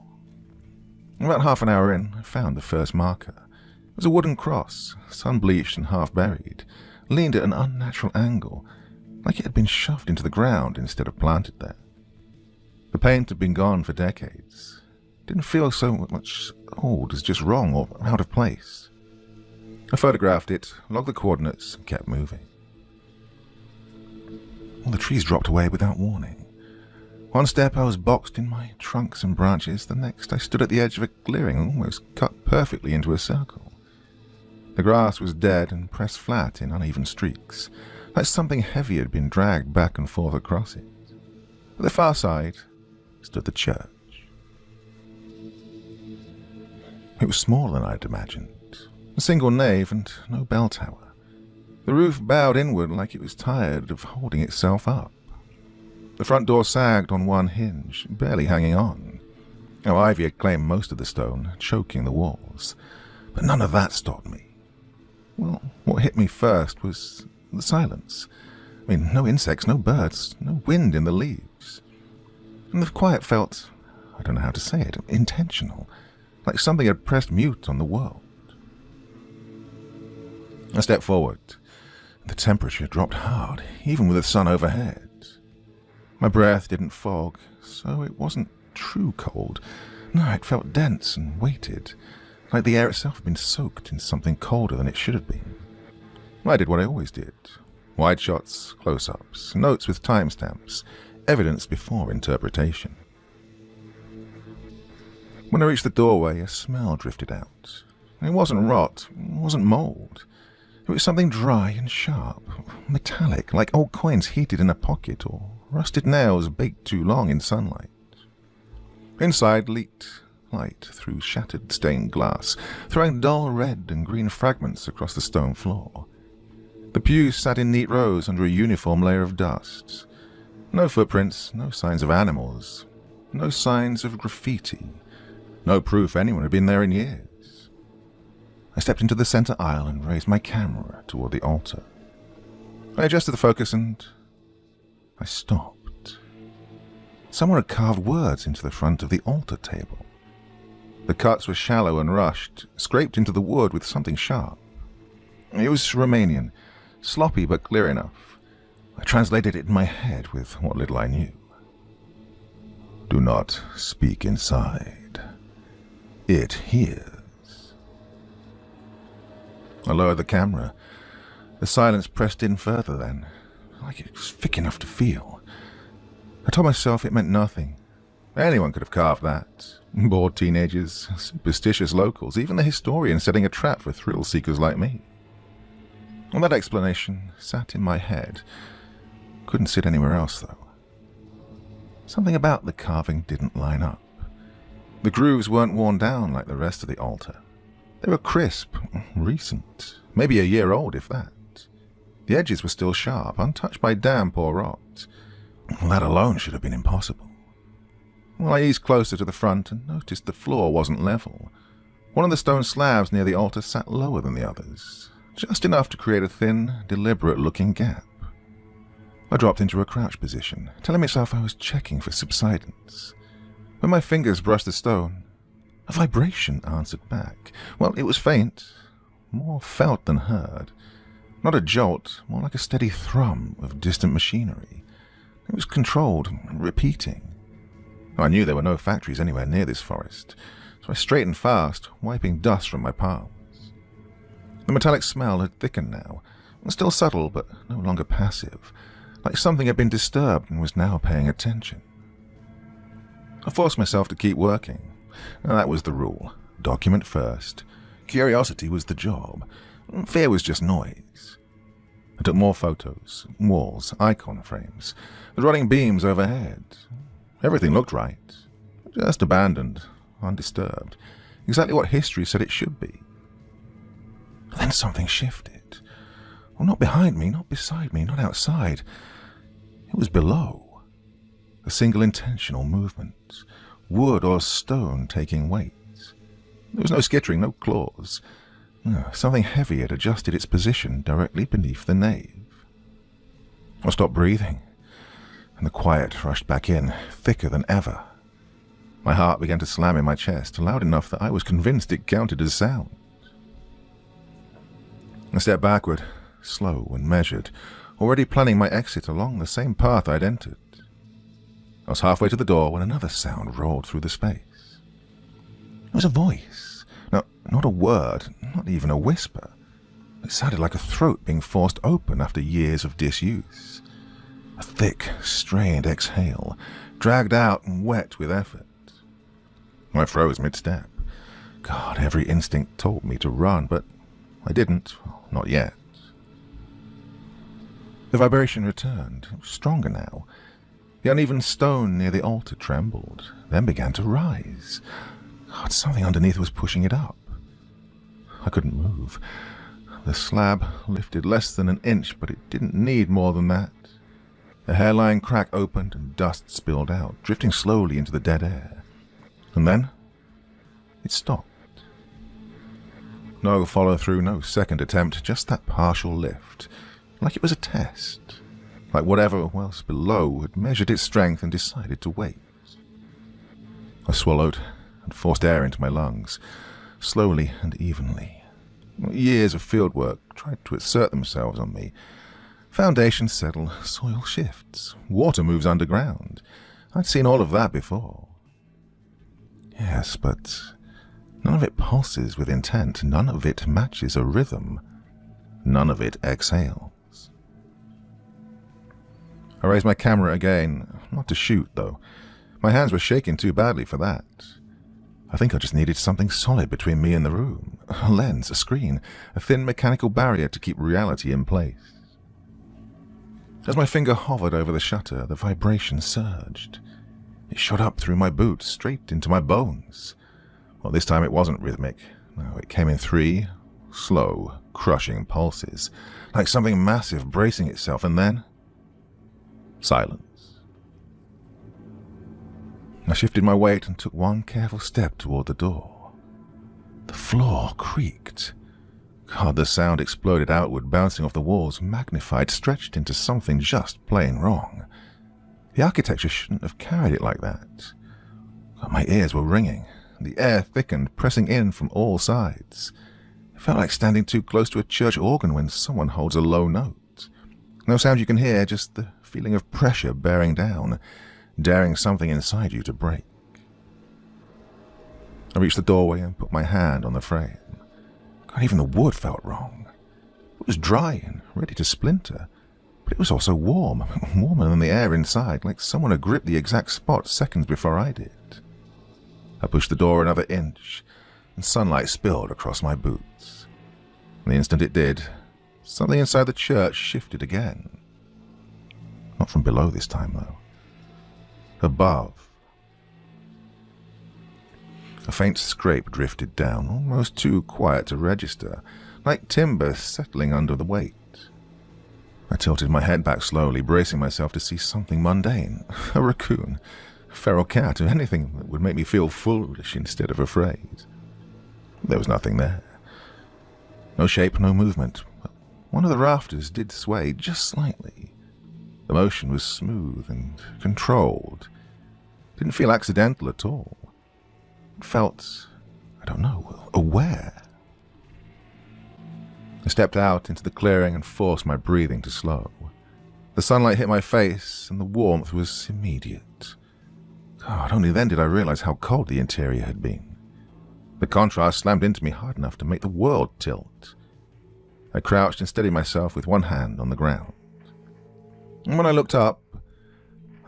About half an hour in, I found the first marker. It was a wooden cross, sun-bleached and half-buried, leaned at an unnatural angle, like it had been shoved into the ground instead of planted there. The paint had been gone for decades. It didn't feel so much old as just wrong or out of place. I photographed it, logged the coordinates, and kept moving. Well, the trees dropped away without warning. One step I was boxed in my trunks and branches, the next I stood at the edge of a clearing almost cut perfectly into a circle. The grass was dead and pressed flat in uneven streaks, like something heavy had been dragged back and forth across it. At the far side stood the church. It was smaller than I'd imagined. A single nave and no bell tower. The roof bowed inward like it was tired of holding itself up. The front door sagged on one hinge, barely hanging on. Ivy had claimed most of the stone, choking the walls. But none of that stopped me. Well, what hit me first was the silence. No insects, no birds, no wind in the leaves. And the quiet felt, I don't know how to say it, intentional, like something had pressed mute on the world. I stepped forward. The temperature dropped hard, even with the sun overhead. My breath didn't fog, so it wasn't true cold. No, it felt dense and weighted, like the air itself had been soaked in something colder than it should have been. I did what I always did. Wide shots, close-ups, notes with timestamps, evidence before interpretation. When I reached the doorway, a smell drifted out. It wasn't rot, it wasn't mold. It was something dry and sharp, metallic, like old coins heated in a pocket or rusted nails baked too long in sunlight. Inside leaked light through shattered stained glass, throwing dull red and green fragments across the stone floor. The pews sat in neat rows under a uniform layer of dust. No footprints, no signs of animals, no signs of graffiti, no proof anyone had been there in years. I stepped into the center aisle and raised my camera toward the altar. I adjusted the focus and I stopped. Someone had carved words into the front of the altar table. The cuts were shallow and rushed, scraped into the wood with something sharp. It was Romanian, sloppy but clear enough. I translated it in my head with what little I knew. Do not speak inside. It hears. I lowered the camera. The silence pressed in further then, like it was thick enough to feel. I told myself it meant nothing. Anyone could have carved that. Bored teenagers, superstitious locals, even the historian setting a trap for thrill-seekers like me. And that explanation sat in my head. Couldn't sit anywhere else, though. Something about the carving didn't line up. The grooves weren't worn down like the rest of the altar. They were crisp, recent, maybe a year old if that. The edges were still sharp, untouched by damp or rot. That alone should have been impossible. Well, I eased closer to the front and noticed the floor wasn't level. One of the stone slabs near the altar sat lower than the others, just enough to create a thin, deliberate-looking gap. I dropped into a crouch position, telling myself I was checking for subsidence. When my fingers brushed the stone, a vibration answered back. Well, it was faint, more felt than heard. Not a jolt, more like a steady thrum of distant machinery. It was controlled, repeating. I knew there were no factories anywhere near this forest, so I straightened fast, wiping dust from my palms. The metallic smell had thickened now, Still subtle, but no longer passive, like something had been disturbed and was now paying attention. I forced myself to keep working. Now, that was the rule. Document first. Curiosity was the job. Fear was just noise. I took more photos, walls, icon frames, the running beams overhead. Everything looked right. Just abandoned, undisturbed. Exactly what history said it should be. But then something shifted. Well, not behind me, not beside me, not outside. It was below. A single intentional movement. Wood or stone taking weight. There was no skittering, no claws. No, something heavy had adjusted its position directly beneath the nave. I stopped breathing, and the quiet rushed back in, thicker than ever. My heart began to slam in my chest, loud enough that I was convinced it counted as sound. I stepped backward, slow and measured, already planning my exit along the same path I'd entered. I was halfway to the door when another sound rolled through the space. It was a voice. No, not a word, not even a whisper. It sounded like a throat being forced open after years of disuse. A thick, strained exhale, dragged out and wet with effort. I froze mid-step. God, every instinct told me to run, but I didn't. Not yet. The vibration returned, stronger now. The uneven stone near the altar trembled, then began to rise. God, something underneath was pushing it up. I couldn't move. The slab lifted less than an inch, but it didn't need more than that. The hairline crack opened and dust spilled out, drifting slowly into the dead air. And then it stopped. No follow-through, no second attempt, just that partial lift, like it was a test, like whatever else below had measured its strength and decided to wait. I swallowed and forced air into my lungs, slowly and evenly. Years of fieldwork tried to assert themselves on me. Foundations settle, soil shifts, water moves underground. I'd seen all of that before. Yes, but none of it pulses with intent, none of it matches a rhythm, none of it exhales. I raised my camera again, not to shoot though. My hands were shaking too badly for that. I think I just needed something solid between me and the room. A lens, a screen, a thin mechanical barrier to keep reality in place. As my finger hovered over the shutter, the vibration surged. It shot up through my boots, straight into my bones. Well, this time it wasn't rhythmic. No, it came in 3 slow, crushing pulses, like something massive bracing itself, and then silence. I shifted my weight and took one careful step toward the door. The floor creaked. God, the sound exploded outward, bouncing off the walls, magnified, stretched into something just plain wrong. The architecture shouldn't have carried it like that. God, my ears were ringing. The air thickened, pressing in from all sides. It felt like standing too close to a church organ when someone holds a low note. No sound you can hear, just the feeling of pressure bearing down, daring something inside you to break. I reached the doorway and put my hand on the frame. God, even the wood felt wrong. It was dry and ready to splinter, but it was also warm, warmer than the air inside, like someone had gripped the exact spot seconds before I did. I pushed the door another inch, and sunlight spilled across my boots. The instant it did, something inside the church shifted again. Not from below this time, though. Above. A faint scrape drifted down, almost too quiet to register, like timber settling under the weight. I tilted my head back slowly, bracing myself to see something mundane. A raccoon, a feral cat, or anything that would make me feel foolish instead of afraid. There was nothing there. No shape, no movement, but one of the rafters did sway just slightly. The motion was smooth and controlled. It didn't feel accidental at all. It felt, I don't know, aware. I stepped out into the clearing and forced my breathing to slow. The sunlight hit my face, and the warmth was immediate. God, only then did I realize how cold the interior had been. The contrast slammed into me hard enough to make the world tilt. I crouched and steadied myself with one hand on the ground. And when I looked up,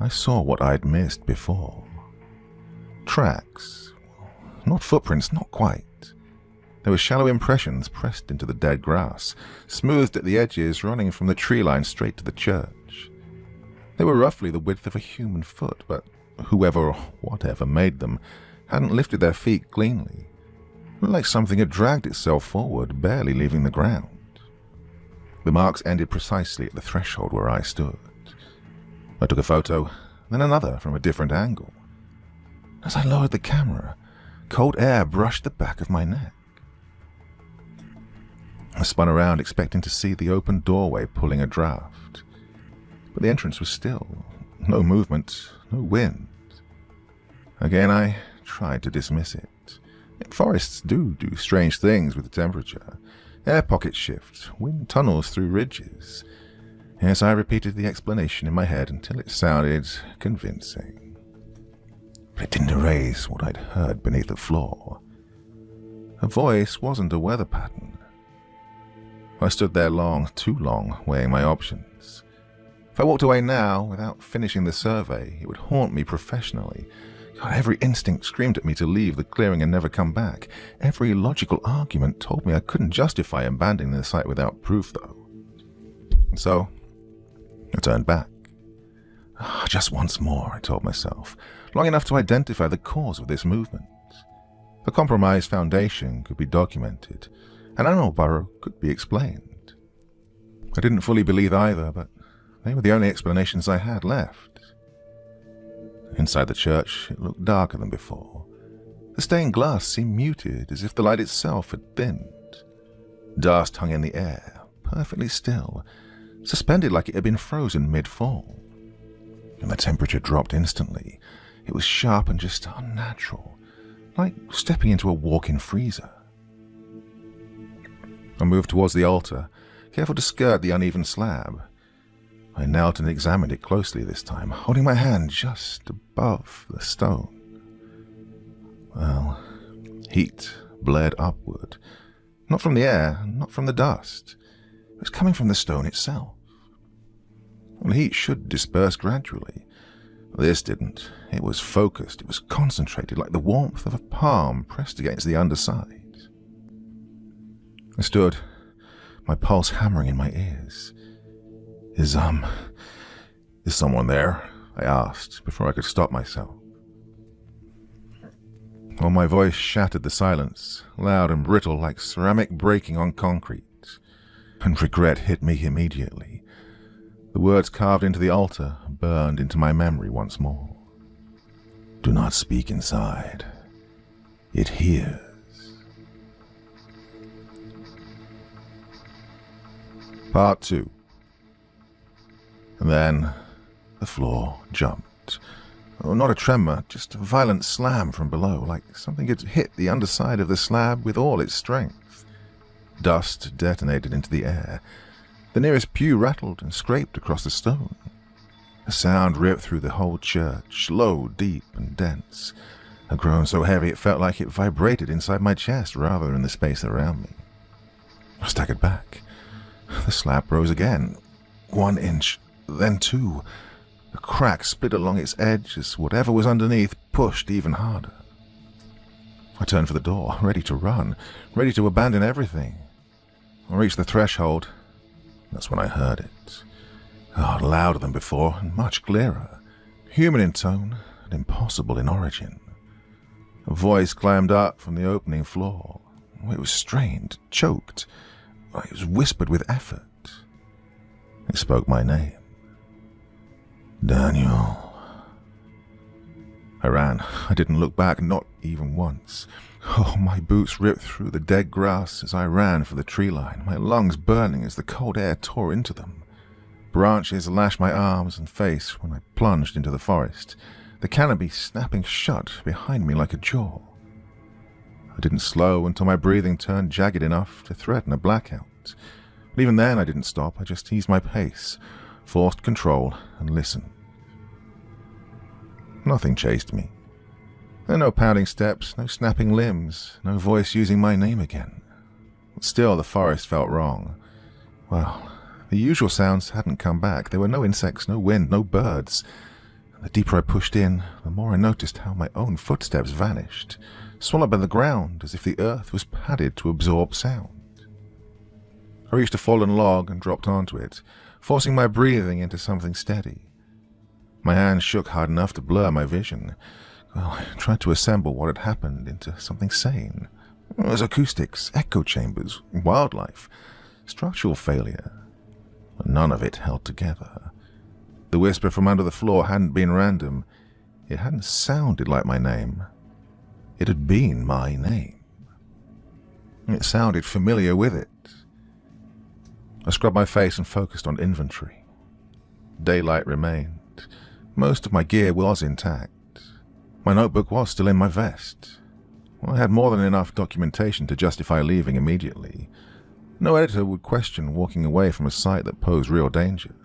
I saw what I'd missed before. Tracks. Not footprints, not quite. There were shallow impressions pressed into the dead grass, smoothed at the edges, running from the tree line straight to the church. They were roughly the width of a human foot, but whoever or whatever made them hadn't lifted their feet cleanly. It looked like something had dragged itself forward, barely leaving the ground. The marks ended precisely at the threshold where I stood. I took a photo, then another from a different angle. As I lowered the camera, cold air brushed the back of my neck. I spun around, expecting to see the open doorway pulling a draft. But the entrance was still. No movement, no wind. Again, I tried to dismiss it. Forests do strange things with the temperature. Air pockets shift, wind tunnels through ridges. Yes, I repeated the explanation in my head until it sounded convincing. But it didn't erase what I'd heard beneath the floor. Her voice wasn't a weather pattern. I stood there long, too long, weighing my options. If I walked away now, without finishing the survey, it would haunt me professionally. God, every instinct screamed at me to leave the clearing and never come back. Every logical argument told me I couldn't justify abandoning the site without proof, though. And so, I turned back. Just once more, I told myself, long enough to identify the cause of this movement. The compromised foundation could be documented. An animal burrow could be explained. I didn't fully believe either, but they were the only explanations I had left. Inside the church, it looked darker than before. The stained glass seemed muted, as if the light itself had thinned. Dust hung in the air, perfectly still, suspended like it had been frozen mid-fall. And the temperature dropped instantly. It was sharp and just unnatural, like stepping into a walk-in freezer. I moved towards the altar, careful to skirt the uneven slab. I knelt and examined it closely this time, holding my hand just above the stone. Well, heat bled upward, not from the air, not from the dust. It was coming from the stone itself. Well, heat should disperse gradually. This didn't. It was focused, it was concentrated, like the warmth of a palm pressed against the underside. I stood, my pulse hammering in my ears. Is someone there? I asked, before I could stop myself. Well, my voice shattered the silence, loud and brittle like ceramic breaking on concrete. And regret hit me immediately. The words carved into the altar burned into my memory once more. Do not speak inside. It hears. Part 2. And then the floor jumped. Oh, not a tremor, just a violent slam from below, like something had hit the underside of the slab with all its strength. Dust detonated into the air. The nearest pew rattled and scraped across the stone. A sound ripped through the whole church, low, deep, and dense. A groan so heavy it felt like it vibrated inside my chest rather than in the space around me. I staggered back. The slab rose again. 1 inch, then 2. A crack split along its edge as whatever was underneath pushed even harder. I turned for the door, ready to run, ready to abandon everything. I reached the threshold. That's when I heard it. Oh, louder than before and much clearer. Human in tone and impossible in origin. A voice climbed up from the opening floor. It was strained, choked. It was whispered with effort. It spoke my name. Daniel. I ran. I didn't look back, not even once. Oh, my boots ripped through the dead grass as I ran for the tree line, my lungs burning as the cold air tore into them. Branches lashed my arms and face when I plunged into the forest, the canopy snapping shut behind me like a jaw. I didn't slow until my breathing turned jagged enough to threaten a blackout. But even then I didn't stop, I just eased my pace, forced control, and listened. Nothing chased me. There were no pounding steps, no snapping limbs, no voice using my name again. But still the forest felt wrong. Well, the usual sounds hadn't come back. There were no insects, no wind, no birds. The deeper I pushed in, the more I noticed how my own footsteps vanished, swallowed by the ground as if the earth was padded to absorb sound. I reached a fallen log and dropped onto it, forcing my breathing into something steady. My hands shook hard enough to blur my vision. Well, I tried to assemble what had happened into something sane. It was acoustics, echo chambers, wildlife, structural failure. But none of it held together. The whisper from under the floor hadn't been random. It hadn't sounded like my name. It had been my name. It sounded familiar with it. I scrubbed my face and focused on inventory. Daylight remained. Most of my gear was intact. My notebook was still in my vest. I had more than enough documentation to justify leaving immediately. No editor would question walking away from a site that posed real danger.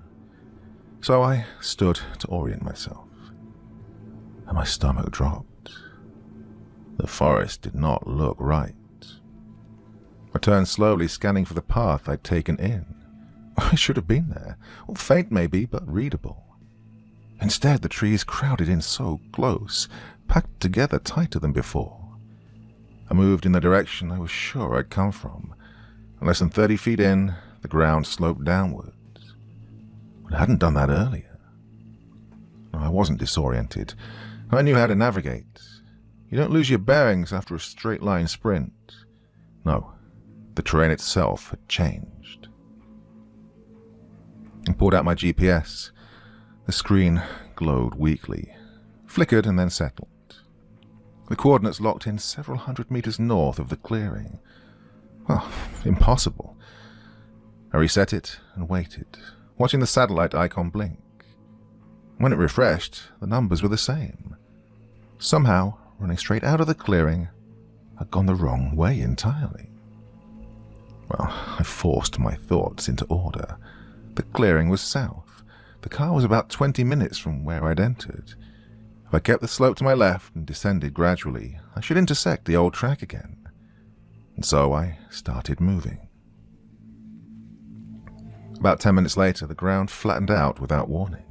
So I stood to orient myself, and my stomach dropped. The forest did not look right. I turned slowly, scanning for the path I'd taken in. I should have been there. Well, faint maybe, but readable. Instead, the trees crowded in so close, packed together tighter than before. I moved in the direction I was sure I'd come from. Less than 30 feet in, the ground sloped downwards. But I hadn't done that earlier. I wasn't disoriented. I knew how to navigate. You don't lose your bearings after a straight-line sprint. No, the terrain itself had changed. I pulled out my GPS. The screen glowed weakly, flickered and then settled. The coordinates locked in several hundred meters north of the clearing. Well, impossible. I reset it and waited, watching the satellite icon blink. When it refreshed, the numbers were the same. Somehow, running straight out of the clearing, I'd gone the wrong way entirely. Well, I forced my thoughts into order. The clearing was south. The car was about 20 minutes from where I'd entered. If I kept the slope to my left and descended gradually, I should intersect the old track again. And so I started moving. About 10 minutes later, the ground flattened out without warning.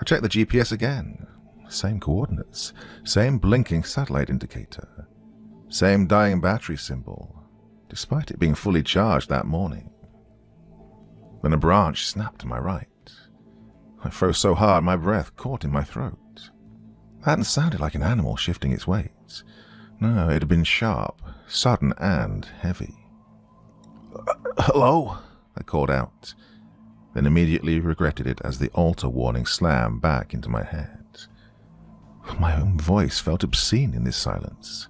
I checked the GPS again. Same coordinates, same blinking satellite indicator, same dying battery symbol, despite it being fully charged that morning. Then a branch snapped to my right. I froze so hard my breath caught in my throat. That hadn't sounded like an animal shifting its weight. No, it had been sharp, sudden, and heavy. "Hello?" I called out, then immediately regretted it as the altar warning slammed back into my head. My own voice felt obscene in this silence.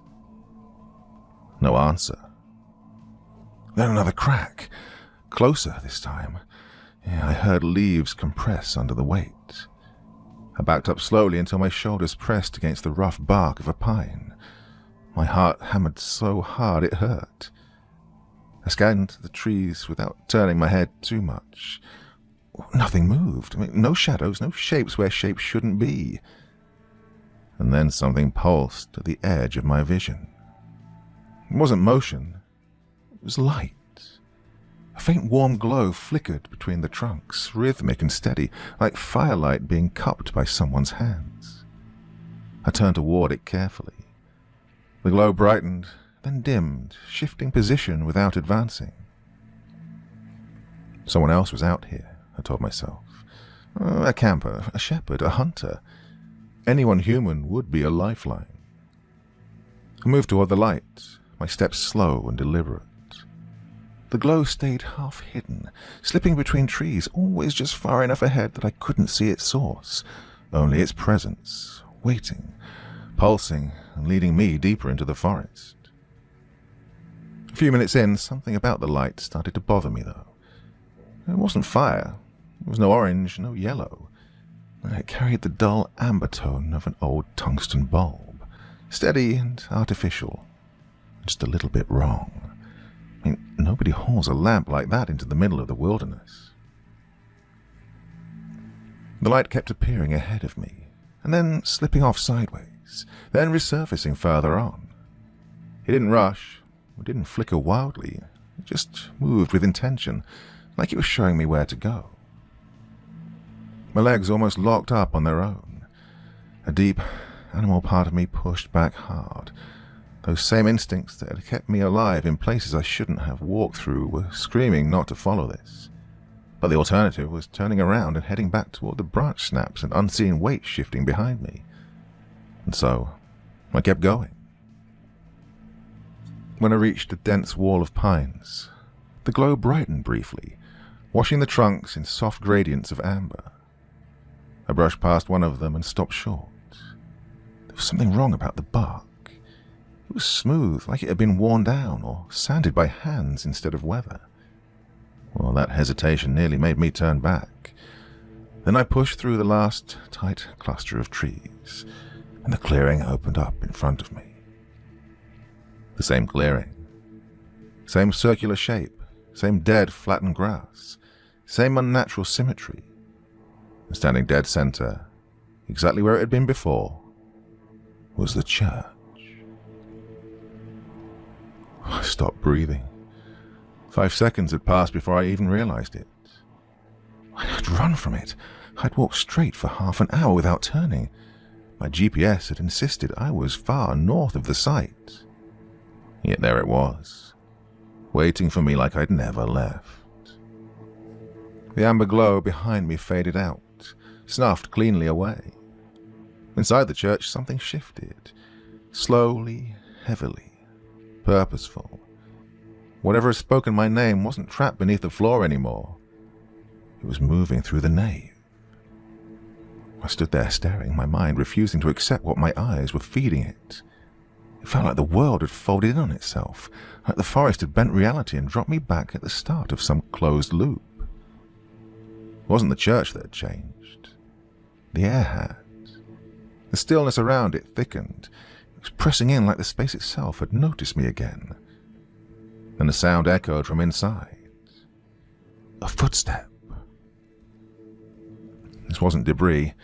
No answer. Then another crack, closer this time. I heard leaves compress under the weight. I backed up slowly until my shoulders pressed against the rough bark of a pine. My heart hammered so hard it hurt. I scanned the trees without turning my head too much. Nothing moved. No shadows, no shapes where shapes shouldn't be. And then something pulsed at the edge of my vision. It wasn't motion. It was light. A faint warm glow flickered between the trunks, rhythmic and steady, like firelight being cupped by someone's hands. I turned toward it carefully. The glow brightened, then dimmed, shifting position without advancing. Someone else was out here, I told myself. A camper, a shepherd, a hunter. Anyone human would be a lifeline. I moved toward the light, my steps slow and deliberate. The glow stayed half hidden, slipping between trees, always just far enough ahead that I couldn't see its source, only its presence, waiting, pulsing, and leading me deeper into the forest. A few minutes in, something about the light started to bother me, though. It wasn't fire. There was no orange, no yellow. It carried the dull amber tone of an old tungsten bulb, steady and artificial, just a little bit wrong. Nobody hauls a lamp like that into the middle of the wilderness. The light kept appearing ahead of me, and then slipping off sideways, then resurfacing further on. It didn't rush, it didn't flicker wildly, it just moved with intention, like it was showing me where to go. My legs almost locked up on their own. A deep, animal part of me pushed back hard. Those same instincts that had kept me alive in places I shouldn't have walked through were screaming not to follow this. But the alternative was turning around and heading back toward the branch snaps and unseen weight shifting behind me. And so, I kept going. When I reached a dense wall of pines, the glow brightened briefly, washing the trunks in soft gradients of amber. I brushed past one of them and stopped short. There was something wrong about the bark. It was smooth, like it had been worn down or sanded by hands instead of weather. Well, that hesitation nearly made me turn back. Then I pushed through the last tight cluster of trees, and the clearing opened up in front of me. The same clearing. Same circular shape, same dead, flattened grass, same unnatural symmetry. And standing dead center, exactly where it had been before, was the church. I stopped breathing. 5 seconds had passed before I even realized it. I'd run from it. I'd walked straight for half an hour without turning. My GPS had insisted I was far north of the site. Yet there it was, waiting for me like I'd never left. The amber glow behind me faded out, snuffed cleanly away. Inside the church, something shifted, slowly, heavily, purposeful. Whatever had spoken my name wasn't trapped beneath the floor anymore. It was moving through the nave. I stood there staring, my mind refusing to accept what my eyes were feeding it. It felt like the world had folded in on itself, like the forest had bent reality and dropped me back at the start of some closed loop. It wasn't the church that had changed. The air had. The stillness around it thickened. It was pressing in like the space itself had noticed me again. And the sound echoed from inside. A footstep. This wasn't debris.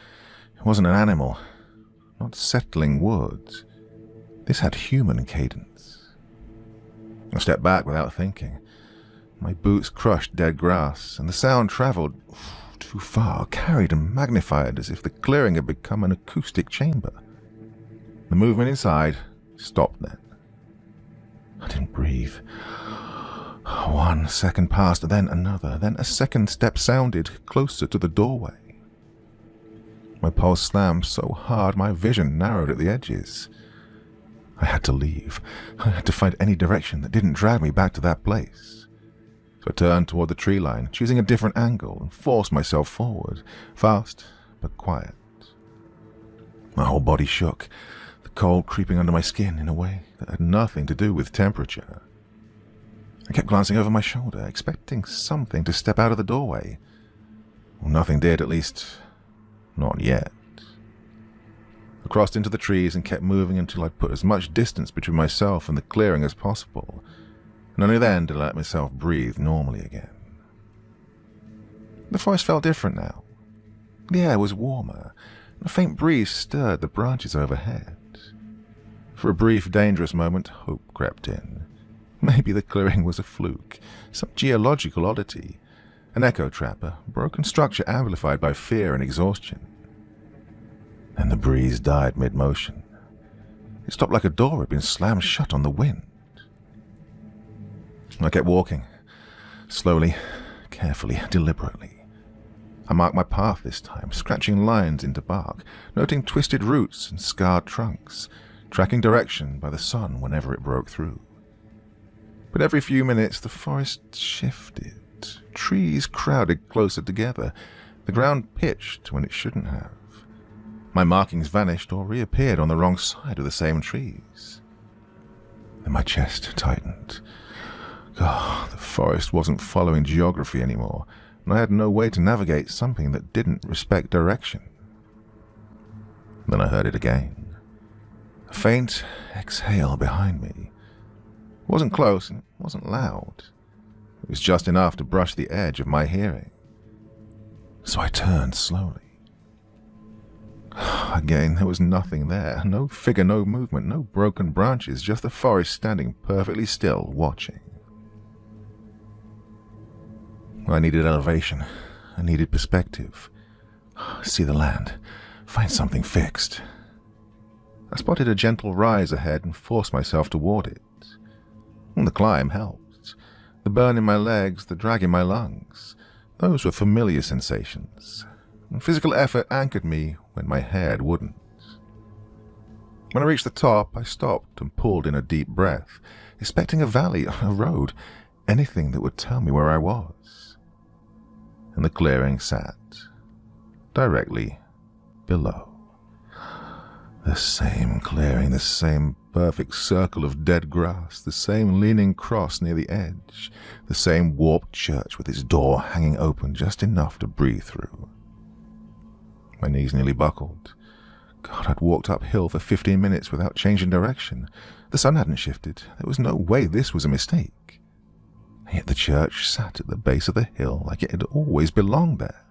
It wasn't an animal. Not settling wood. This had human cadence. I stepped back without thinking. My boots crushed dead grass, and the sound traveled too far, carried and magnified as if the clearing had become an acoustic chamber. The movement inside stopped then. I didn't breathe. 1 second passed, then another, then a second step sounded closer to the doorway. My pulse slammed so hard my vision narrowed at the edges. I had to leave. I had to find any direction that didn't drag me back to that place. So I turned toward the tree line, choosing a different angle, and forced myself forward, fast but quiet. My whole body shook, the cold creeping under my skin in a way that had nothing to do with temperature. I kept glancing over my shoulder, expecting something to step out of the doorway. Well, nothing did, at least not yet. I crossed into the trees and kept moving until I'd put as much distance between myself and the clearing as possible, and only then did I let myself breathe normally again. The forest felt different now. The air was warmer, and a faint breeze stirred the branches overhead. For a brief, dangerous moment, hope crept in. Maybe the clearing was a fluke, some geological oddity, an echo trap, a broken structure amplified by fear and exhaustion. Then the breeze died mid-motion. It stopped like a door had been slammed shut on the wind. I kept walking, slowly, carefully, deliberately. I marked my path this time, scratching lines into bark, noting twisted roots and scarred trunks, tracking direction by the sun whenever it broke through. But every few minutes the forest shifted. Trees crowded closer together. The ground pitched when it shouldn't have. My markings vanished or reappeared on the wrong side of the same trees. Then my chest tightened. Oh, the forest wasn't following geography anymore, and I had no way to navigate something that didn't respect direction. Then I heard it again. A faint exhale behind me. It wasn't close and it wasn't loud. It was just enough to brush the edge of my hearing. So I turned slowly. Again, there was nothing there. No figure, no movement, no broken branches, just the forest standing perfectly still, watching. I needed elevation. I needed perspective. See the land. Find something fixed. I spotted a gentle rise ahead and forced myself toward it. The climb helped. The burn in my legs, the drag in my lungs. Those were familiar sensations. Physical effort anchored me when my head wouldn't. When I reached the top, I stopped and pulled in a deep breath, expecting a valley, a road, anything that would tell me where I was. And the clearing sat directly below. The same clearing, the same perfect circle of dead grass, the same leaning cross near the edge, the same warped church with its door hanging open just enough to breathe through. My knees nearly buckled. God, I'd walked uphill for 15 minutes without changing direction. The sun hadn't shifted. There was no way this was a mistake. And yet the church sat at the base of the hill like it had always belonged there.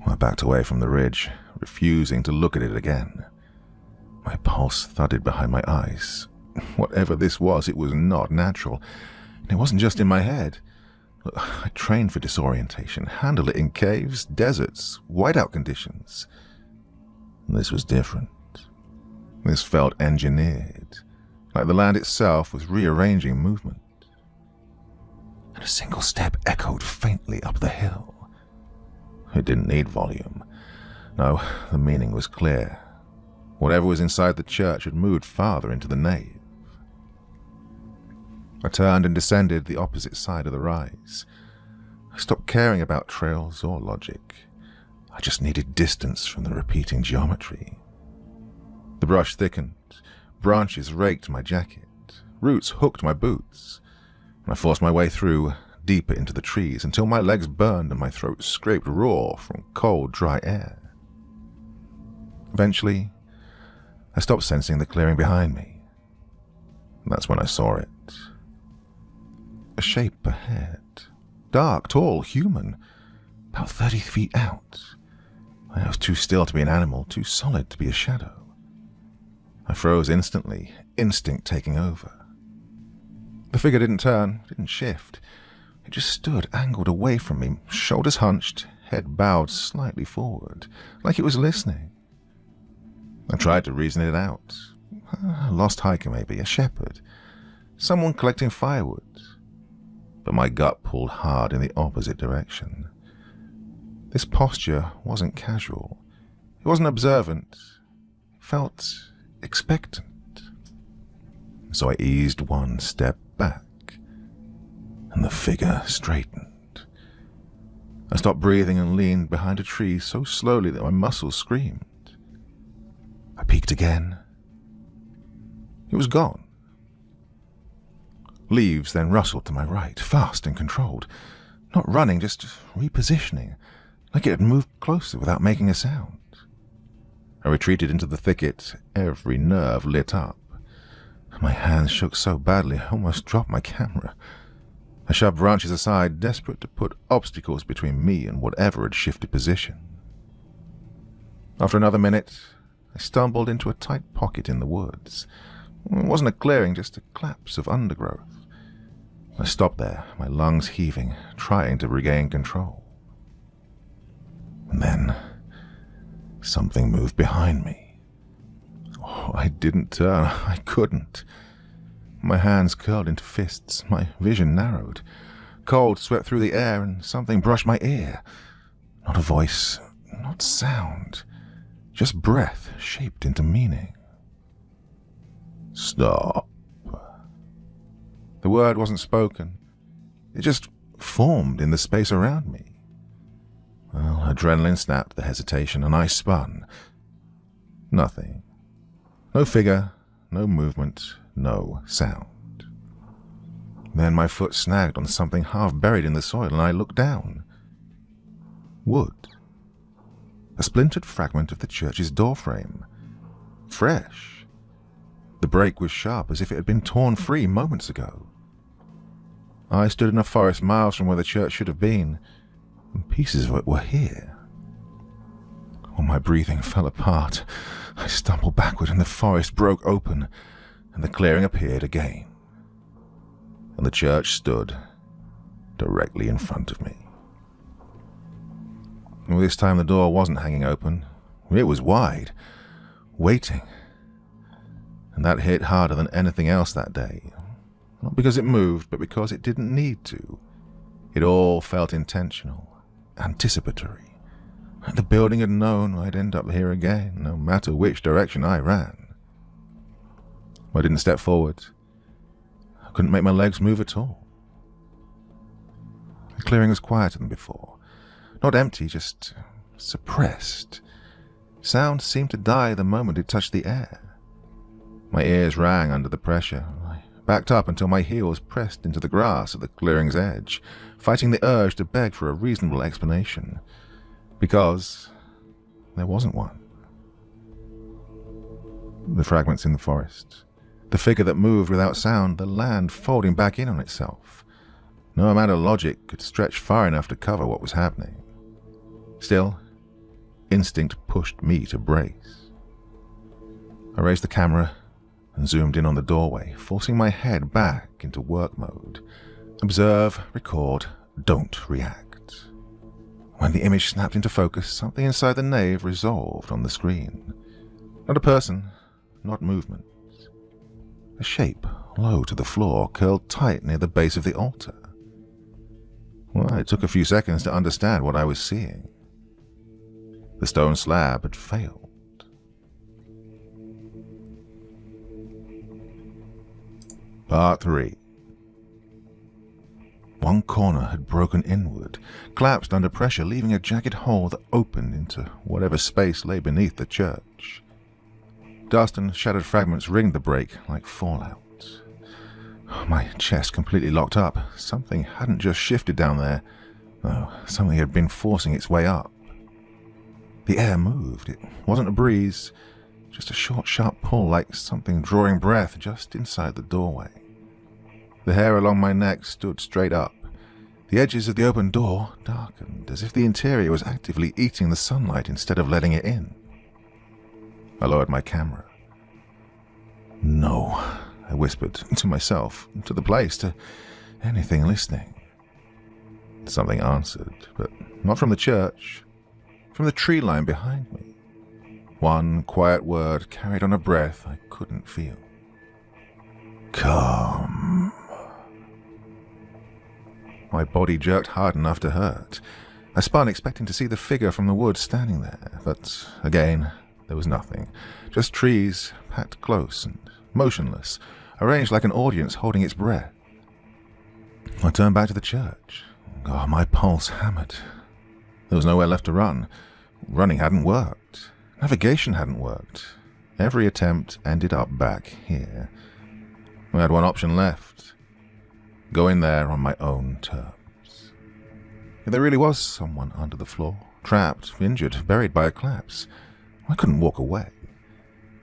I backed away from the ridge, refusing to look at it again. My pulse thudded behind my eyes. Whatever this was, it was not natural. And it wasn't just in my head. Look, I trained for disorientation, handled it in caves, deserts, whiteout conditions. And this was different. This felt engineered, like the land itself was rearranging movement. And a single step echoed faintly up the hill. It didn't need volume. No, the meaning was clear. Whatever was inside the church had moved farther into the nave. I turned and descended the opposite side of the rise. I stopped caring about trails or logic. I just needed distance from the repeating geometry. The brush thickened, branches raked my jacket, roots hooked my boots, and I forced my way through, deeper into the trees, until my legs burned and my throat scraped raw from cold, dry air. Eventually, I stopped sensing the clearing behind me. And that's when I saw it. A shape ahead. Dark, tall, human. About 30 feet out. I was too still to be an animal, too solid to be a shadow. I froze instantly, instinct taking over. The figure didn't turn, didn't shift. It just stood angled away from me, shoulders hunched, head bowed slightly forward, like it was listening. I tried to reason it out. A lost hiker maybe, a shepherd. Someone collecting firewood. But my gut pulled hard in the opposite direction. This posture wasn't casual. It wasn't observant. It felt expectant. So I eased one step back, and the figure straightened. I stopped breathing and leaned behind a tree so slowly that my muscles screamed. I peeked again. It was gone. Leaves then rustled to my right, fast and controlled. Not running, just repositioning, like it had moved closer without making a sound. I retreated into the thicket, every nerve lit up. My hands shook so badly I almost dropped my camera. I shoved branches aside, desperate to put obstacles between me and whatever had shifted position. After another minute, I stumbled into a tight pocket in the woods. It wasn't a clearing, just a collapse of undergrowth. I stopped there, my lungs heaving, trying to regain control. And then, something moved behind me. Oh, I didn't turn. I couldn't. My hands curled into fists, my vision narrowed. Cold swept through the air, and something brushed my ear. Not a voice, not sound, just breath shaped into meaning. Stop. The word wasn't spoken. It just formed in the space around me. Well, adrenaline snapped the hesitation, and I spun. Nothing. No figure, no movement, no sound. Then my foot snagged on something half buried in the soil, and I looked down. Wood. A splintered fragment of the church's doorframe. Fresh. The break was sharp, as if it had been torn free moments ago. I stood in a forest miles from where the church should have been, and pieces of it were here. All my breathing fell apart. I stumbled backward, and the forest broke open, and the clearing appeared again. And the church stood directly in front of me. Well, this time the door wasn't hanging open. It was wide, waiting. And that hit harder than anything else that day. Not because it moved, but because it didn't need to. It all felt intentional, anticipatory. The building had known I'd end up here again, no matter which direction I ran. I didn't step forward. I couldn't make my legs move at all. The clearing was quieter than before. Not empty, just suppressed. Sound seemed to die the moment it touched the air. My ears rang under the pressure. I backed up until my heels pressed into the grass at the clearing's edge, fighting the urge to beg for a reasonable explanation. Because there wasn't one. The fragments in the forest, the figure that moved without sound, the land folding back in on itself. No amount of logic could stretch far enough to cover what was happening. Still, instinct pushed me to brace. I raised the camera and zoomed in on the doorway, forcing my head back into work mode. Observe, record, don't react. When the image snapped into focus, something inside the nave resolved on the screen. Not a person, not movement. A shape, low to the floor, curled tight near the base of the altar. Well, it took a few seconds to understand what I was seeing. The stone slab had failed. Part 3. One corner had broken inward, collapsed under pressure, leaving a jagged hole that opened into whatever space lay beneath the church. Dust and shattered fragments ringed the break like fallout. My chest completely locked up. Something hadn't just shifted down there. No, something had been forcing its way up. The air moved. It wasn't a breeze, just a short, sharp pull like something drawing breath just inside the doorway. The hair along my neck stood straight up. The edges of the open door darkened, as if the interior was actively eating the sunlight instead of letting it in. I lowered my camera. No, I whispered to myself, to the place, to anything listening. Something answered, but not from the church, from the tree line behind me. One quiet word carried on a breath I couldn't feel. Come. My body jerked hard enough to hurt. I spun, expecting to see the figure from the woods standing there, but again, there was nothing. Just trees, packed close and motionless, arranged like an audience holding its breath. I turned back to the church. Oh, my pulse hammered. There was nowhere left to run. Running hadn't worked. Navigation hadn't worked. Every attempt ended up back here. I had one option left. Go in there on my own terms. If there really was someone under the floor, trapped, injured, buried by a collapse, I couldn't walk away.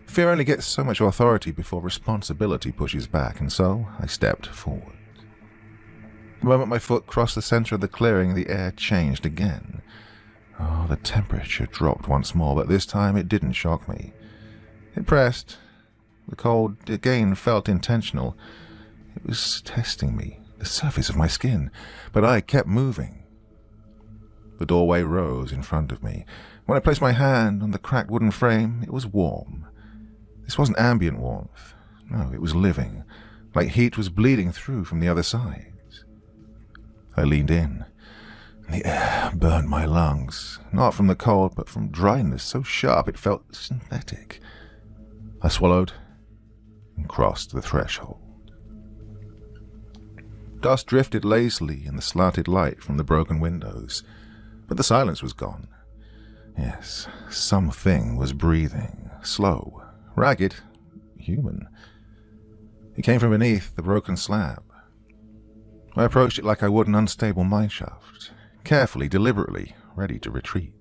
Fear only gets so much authority before responsibility pushes back, and so I stepped forward. The moment my foot crossed the center of the clearing, the air changed again. Oh, the temperature dropped once more, but this time it didn't shock me. It pressed. The cold again felt intentional. It was testing me, the surface of my skin, but I kept moving. The doorway rose in front of me. When I placed my hand on the cracked wooden frame, it was warm. This wasn't ambient warmth. No, it was living, like heat was bleeding through from the other side. I leaned in. The air burned my lungs, not from the cold, but from dryness so sharp it felt synthetic. I swallowed and crossed the threshold. Dust drifted lazily in the slanted light from the broken windows, but the silence was gone. Yes, something was breathing, slow, ragged, human. It came from beneath the broken slab. I approached it like I would an unstable mineshaft, carefully, deliberately, ready to retreat.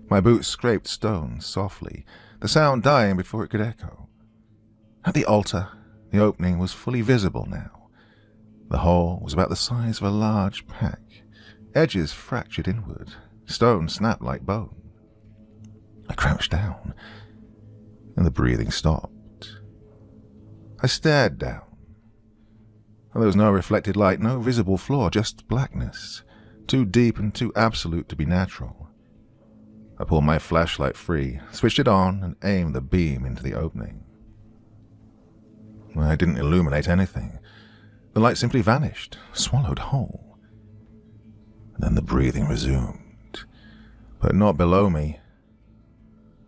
My boots scraped stone softly, the sound dying before it could echo. At the altar, the opening was fully visible now. The hole was about the size of a large pack, edges fractured inward, stone snapped like bone. I crouched down, and the breathing stopped. I stared down. There was no reflected light, no visible floor, just blackness, too deep and too absolute to be natural. I pulled my flashlight free, switched it on, and aimed the beam into the opening. I didn't illuminate anything. The light simply vanished, swallowed whole. Then the breathing resumed, but not below me,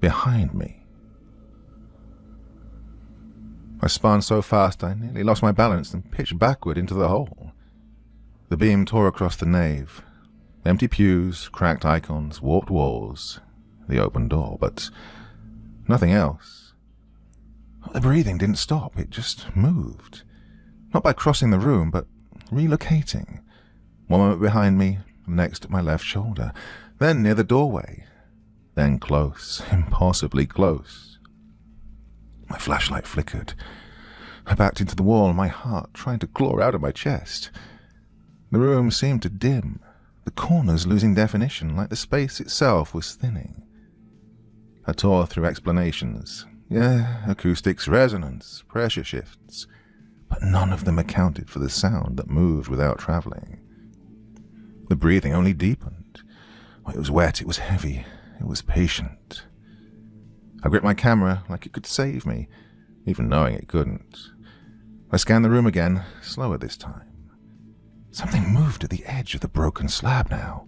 behind me. I spun so fast I nearly lost my balance and pitched backward into the hole. The beam tore across the nave. Empty pews, cracked icons, warped walls, the open door, but nothing else. The breathing didn't stop, it just moved. Not by crossing the room, but relocating. One moment behind me, next at my left shoulder, then near the doorway, then close, impossibly close. My flashlight flickered. I backed into the wall, my heart trying to claw out of my chest. The room seemed to dim, the corners losing definition, like the space itself was thinning. I tore through explanations. Yeah, acoustics, resonance, pressure shifts, but none of them accounted for the sound that moved without traveling. The breathing only deepened. It was wet, it was heavy, it was patient. I gripped my camera like it could save me, even knowing it couldn't. I scanned the room again, slower this time. Something moved at the edge of the broken slab now.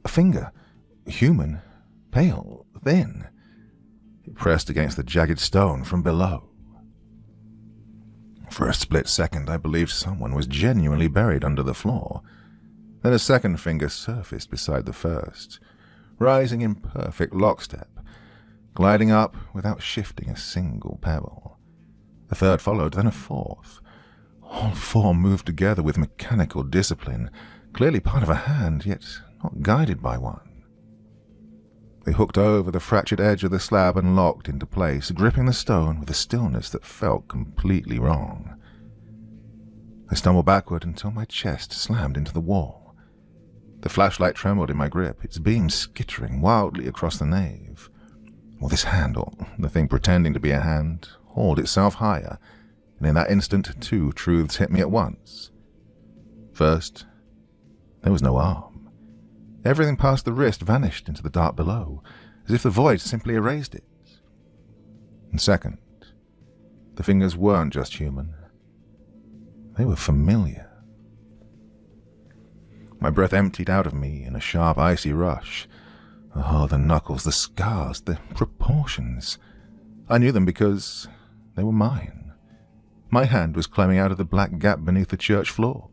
A finger, human, pale, thin. It pressed against the jagged stone from below. For a split second, I believed someone was genuinely buried under the floor. Then a second finger surfaced beside the first, rising in perfect lockstep, gliding up without shifting a single pebble. A third followed, then a fourth. All four moved together with mechanical discipline, clearly part of a hand, yet not guided by one. They hooked over the fractured edge of the slab and locked into place, gripping the stone with a stillness that felt completely wrong. I stumbled backward until my chest slammed into the wall. The flashlight trembled in my grip, its beam skittering wildly across the nave. Well, this hand, or the thing pretending to be a hand, hauled itself higher, and in that instant, two truths hit me at once. First, there was no arm. Everything past the wrist vanished into the dark below, as if the void simply erased it. And second, the fingers weren't just human. They were familiar. My breath emptied out of me in a sharp, icy rush. Oh, the knuckles, the scars, the proportions. I knew them because they were mine. My hand was climbing out of the black gap beneath the church floor.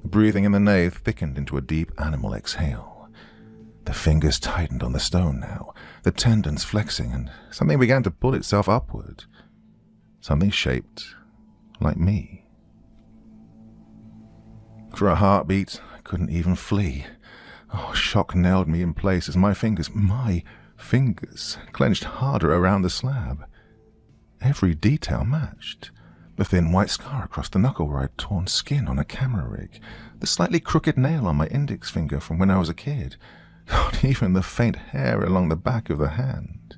The breathing in the nave thickened into a deep animal exhale. The fingers tightened on the stone now, the tendons flexing, and something began to pull itself upward. Something shaped like me. For a heartbeat, I couldn't even flee. Oh, shock nailed me in place as my fingers, clenched harder around the slab. Every detail matched. The thin white scar across the knuckle where I'd torn skin on a camera rig, the slightly crooked nail on my index finger from when I was a kid, God, even the faint hair along the back of the hand.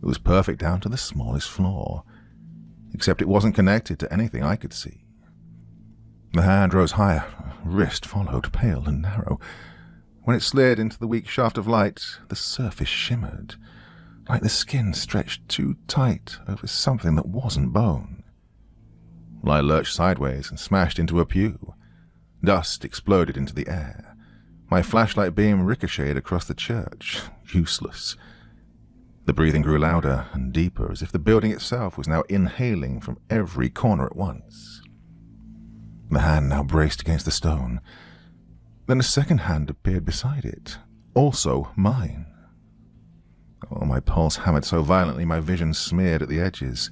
It was perfect down to the smallest flaw, except it wasn't connected to anything I could see. The hand rose higher, wrist followed, pale and narrow. When it slid into the weak shaft of light, the surface shimmered, like the skin stretched too tight over something that wasn't bone. I lurched sideways and smashed into a pew. Dust exploded into the air. My flashlight beam ricocheted across the church. Useless. The breathing grew louder and deeper, as if the building itself was now inhaling from every corner at once. The hand now braced against the stone. Then a second hand appeared beside it, also mine. Oh, my pulse hammered so violently my vision smeared at the edges.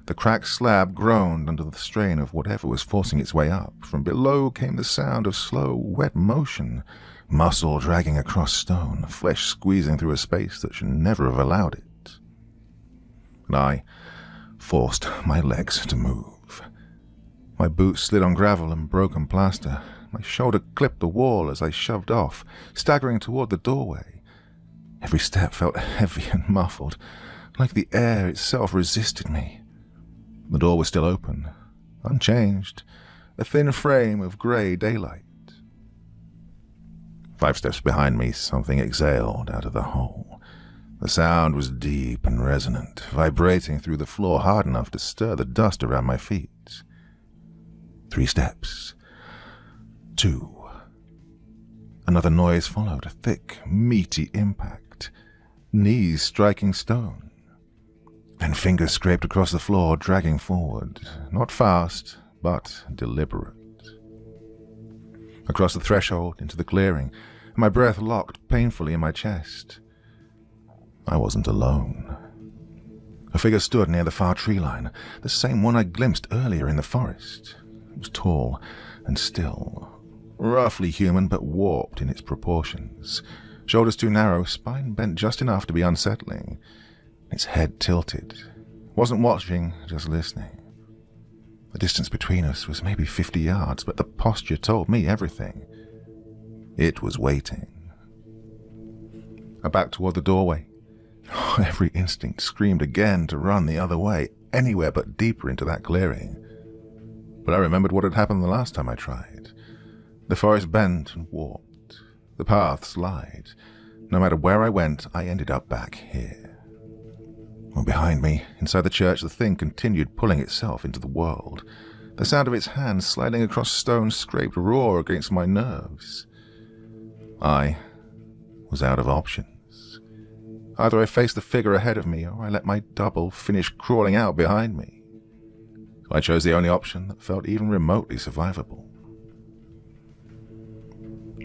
The cracked slab groaned under the strain of whatever was forcing its way up. From below came the sound of slow, wet motion, muscle dragging across stone, flesh squeezing through a space that should never have allowed it. And I forced my legs to move. My boots slid on gravel and broken plaster. My shoulder clipped the wall as I shoved off, staggering toward the doorway. Every step felt heavy and muffled, like the air itself resisted me. The door was still open, unchanged, a thin frame of grey daylight. 5 steps behind me, something exhaled out of the hole. The sound was deep and resonant, vibrating through the floor hard enough to stir the dust around my feet. 3 steps. 2. Another noise followed, a thick, meaty impact, knees striking stone. Then fingers scraped across the floor, dragging forward, not fast, but deliberate. Across the threshold, into the clearing, my breath locked painfully in my chest. I wasn't alone. A figure stood near the far tree line, the same one I glimpsed earlier in the forest. It was tall and still, roughly human but warped in its proportions. Shoulders too narrow, spine bent just enough to be unsettling. Its head tilted. Wasn't watching, just listening. The distance between us was maybe 50 yards, but the posture told me everything. It was waiting. I backed toward the doorway. Every instinct screamed again to run the other way, anywhere but deeper into that clearing. But I remembered what had happened the last time I tried. The forest bent and warped. The paths lied. No matter where I went, I ended up back here. Well, behind me, inside the church, the thing continued pulling itself into the world. The sound of its hands sliding across stone scraped raw against my nerves. I was out of options. Either I faced the figure ahead of me, or I let my double finish crawling out behind me. So I chose the only option that felt even remotely survivable.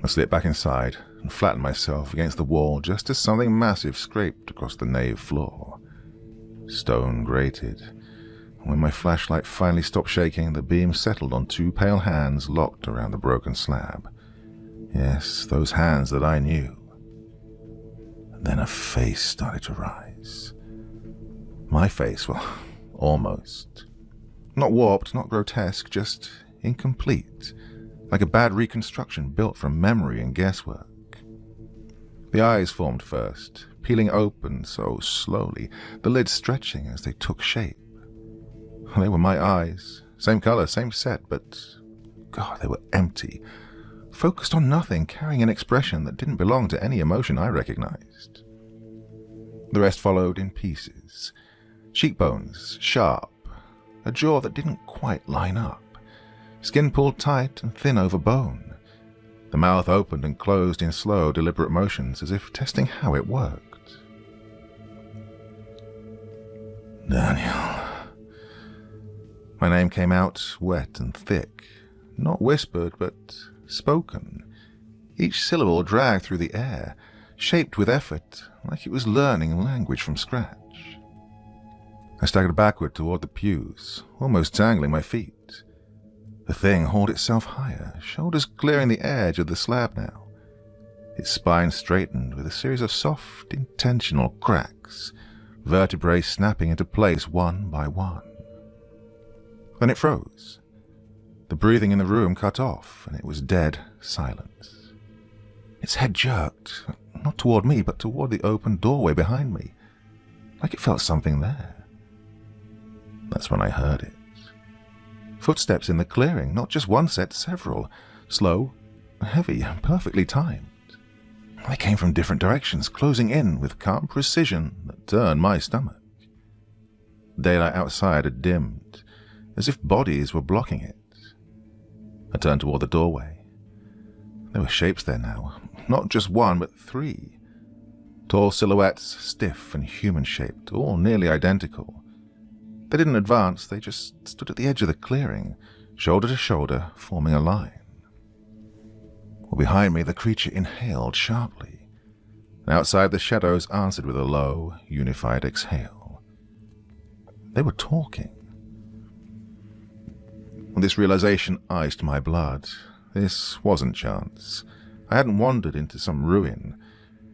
I slipped back inside and flattened myself against the wall just as something massive scraped across the nave floor. Stone grated. When my flashlight finally stopped shaking, the beam settled on 2 pale hands locked around the broken slab. Yes, those hands that I knew. And then a face started to rise. My face, well, almost. Not warped, not grotesque, just incomplete. Like a bad reconstruction built from memory and guesswork. The eyes formed first, peeling open so slowly, the lids stretching as they took shape. They were my eyes, same color, same set, but God, they were empty, focused on nothing, carrying an expression that didn't belong to any emotion I recognized. The rest followed in pieces. Cheekbones, sharp, a jaw that didn't quite line up, skin pulled tight and thin over bone. The mouth opened and closed in slow, deliberate motions, as if testing how it worked. Daniel. My name came out wet and thick, not whispered, but spoken. Each syllable dragged through the air, shaped with effort, like it was learning language from scratch. I staggered backward toward the pews, almost tangling my feet. The thing hauled itself higher, shoulders clearing the edge of the slab now. Its spine straightened with a series of soft, intentional cracks, vertebrae snapping into place one by one. Then it froze. The breathing in the room cut off, and it was dead silence. Its head jerked, not toward me, but toward the open doorway behind me, like it felt something there. That's when I heard it. Footsteps in the clearing, not just one set, several. Slow, heavy, perfectly timed. They came from different directions, closing in with calm precision that turned my stomach. Daylight outside had dimmed, as if bodies were blocking it. I turned toward the doorway. There were shapes there now, not just one, but 3. Tall silhouettes, stiff and human-shaped, all nearly identical. They didn't advance, they just stood at the edge of the clearing, shoulder to shoulder, forming a line. Well, behind me, the creature inhaled sharply, and outside the shadows answered with a low, unified exhale. They were talking. Well, this realization iced my blood. This wasn't chance. I hadn't wandered into some ruin.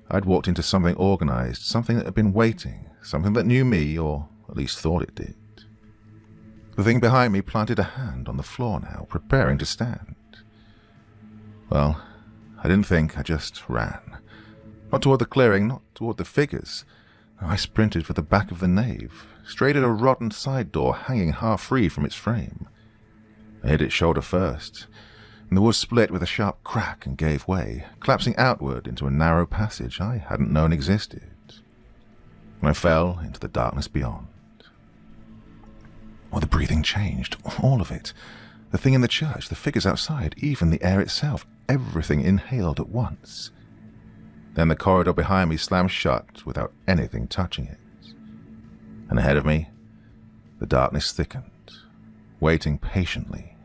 I'd walked into something organized, something that had been waiting, something that knew me, or at least thought it did. The thing behind me planted a hand on the floor now, preparing to stand. Well, I didn't think, I just ran. Not toward the clearing, not toward the figures. I sprinted for the back of the nave, straight at a rotten side door hanging half free from its frame. I hit its shoulder first, and the wood split with a sharp crack and gave way, collapsing outward into a narrow passage I hadn't known existed. And I fell into the darkness beyond. Well, the breathing changed, all of it. The thing in the church, the figures outside, even the air itself, everything inhaled at once. Then the corridor behind me slammed shut without anything touching it. And ahead of me, the darkness thickened, waiting patiently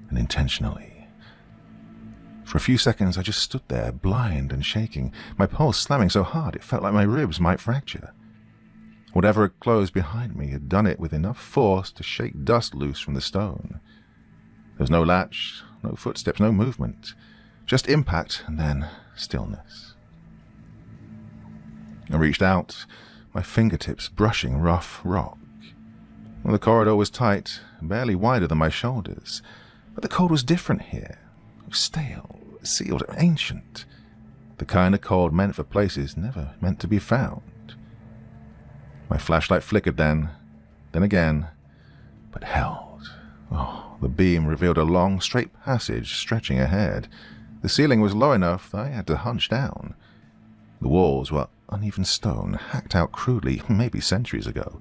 and intentionally. For a few seconds I just stood there, blind and shaking, my pulse slamming so hard it felt like my ribs might fracture. Whatever had closed behind me had done it with enough force to shake dust loose from the stone. There was no latch, no footsteps, no movement, just impact and then stillness. I reached out, my fingertips brushing rough rock. Well, the corridor was tight, barely wider than my shoulders, but the cold was different here. It was stale, sealed, ancient. The kind of cold meant for places never meant to be found. My flashlight flickered then again, but held. Oh, the beam revealed a long, straight passage stretching ahead. The ceiling was low enough that I had to hunch down. The walls were uneven stone, hacked out crudely, maybe centuries ago.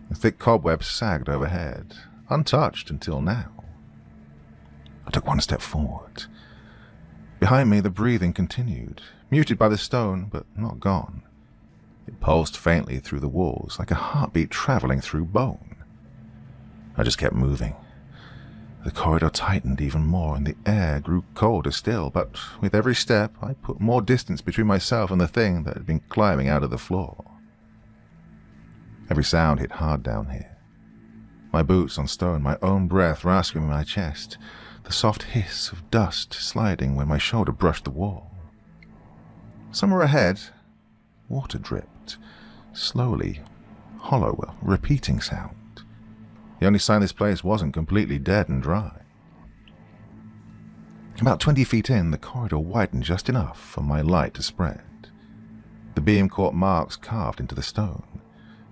The thick cobwebs sagged overhead, untouched until now. I took one step forward. Behind me, the breathing continued, muted by the stone, but not gone. It pulsed faintly through the walls, like a heartbeat traveling through bone. I just kept moving. The corridor tightened even more, and the air grew colder still, but with every step I put more distance between myself and the thing that had been climbing out of the floor. Every sound hit hard down here. My boots on stone, my own breath rasping in my chest, the soft hiss of dust sliding when my shoulder brushed the wall. Somewhere ahead, water dripped, slowly, hollow, a repeating sound. The only sign this place wasn't completely dead and dry. About 20 feet in, the corridor widened just enough for my light to spread. The beam caught marks carved into the stone.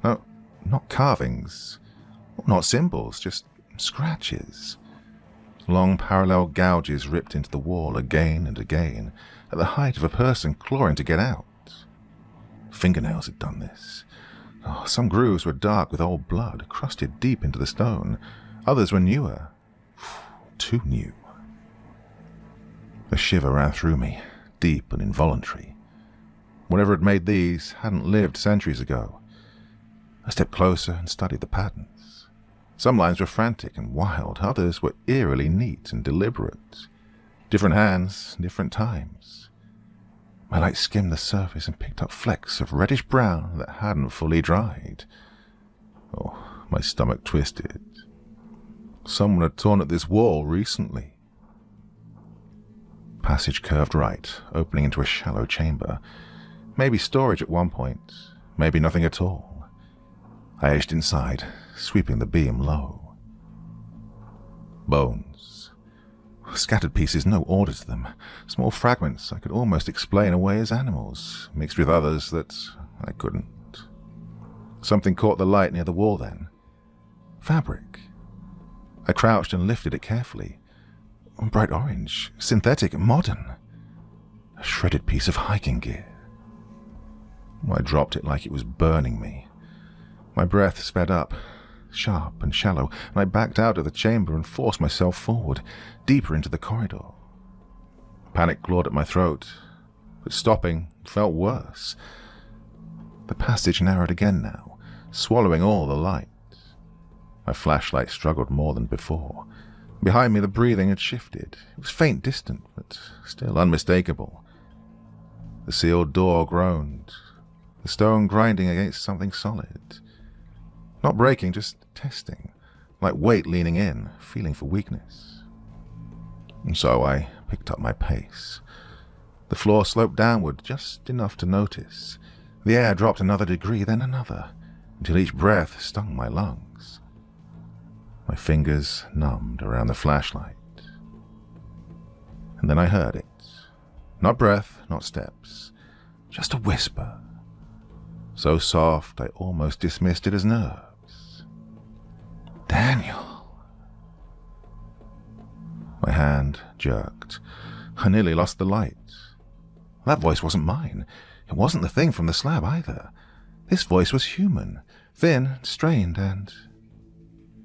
No, not carvings, not symbols, just scratches. Long parallel gouges ripped into the wall again and again, at the height of a person clawing to get out. Fingernails had done this. Oh, some grooves were dark with old blood, crusted deep into the stone. Others were newer. Too new. A shiver ran through me, deep and involuntary. Whatever had made these hadn't lived centuries ago. I stepped closer and studied the patterns. Some lines were frantic and wild, others were eerily neat and deliberate. Different hands, different times. My light skimmed the surface and picked up flecks of reddish-brown that hadn't fully dried. Oh, my stomach twisted. Someone had torn at this wall recently. Passage curved right, opening into a shallow chamber. Maybe storage at one point, maybe nothing at all. I edged inside, sweeping the beam low. Bones. Scattered pieces, no order to them. Small fragments I could almost explain away as animals, mixed with others that I couldn't. Something caught the light near the wall then. Fabric. I crouched and lifted it carefully. Bright orange, synthetic, modern. A shredded piece of hiking gear. I dropped it like it was burning me. My breath sped up, sharp and shallow, and I backed out of the chamber and forced myself forward, deeper into the corridor. Panic clawed at my throat, but stopping felt worse. The passage narrowed again now, swallowing all the light. My flashlight struggled more than before. Behind me the breathing had shifted. It was faint, distant, but still unmistakable. The sealed door groaned, the stone grinding against something solid. Not breaking, just testing, like weight leaning in, feeling for weakness. And so I picked up my pace. The floor sloped downward just enough to notice. The air dropped another degree, then another, until each breath stung my lungs. My fingers numbed around the flashlight. And then I heard it. Not breath, not steps, just a whisper. So soft I almost dismissed it as nerves. Daniel. My hand jerked. I nearly lost the light. That voice wasn't mine. It wasn't the thing from the slab either. This voice was human, thin, strained, and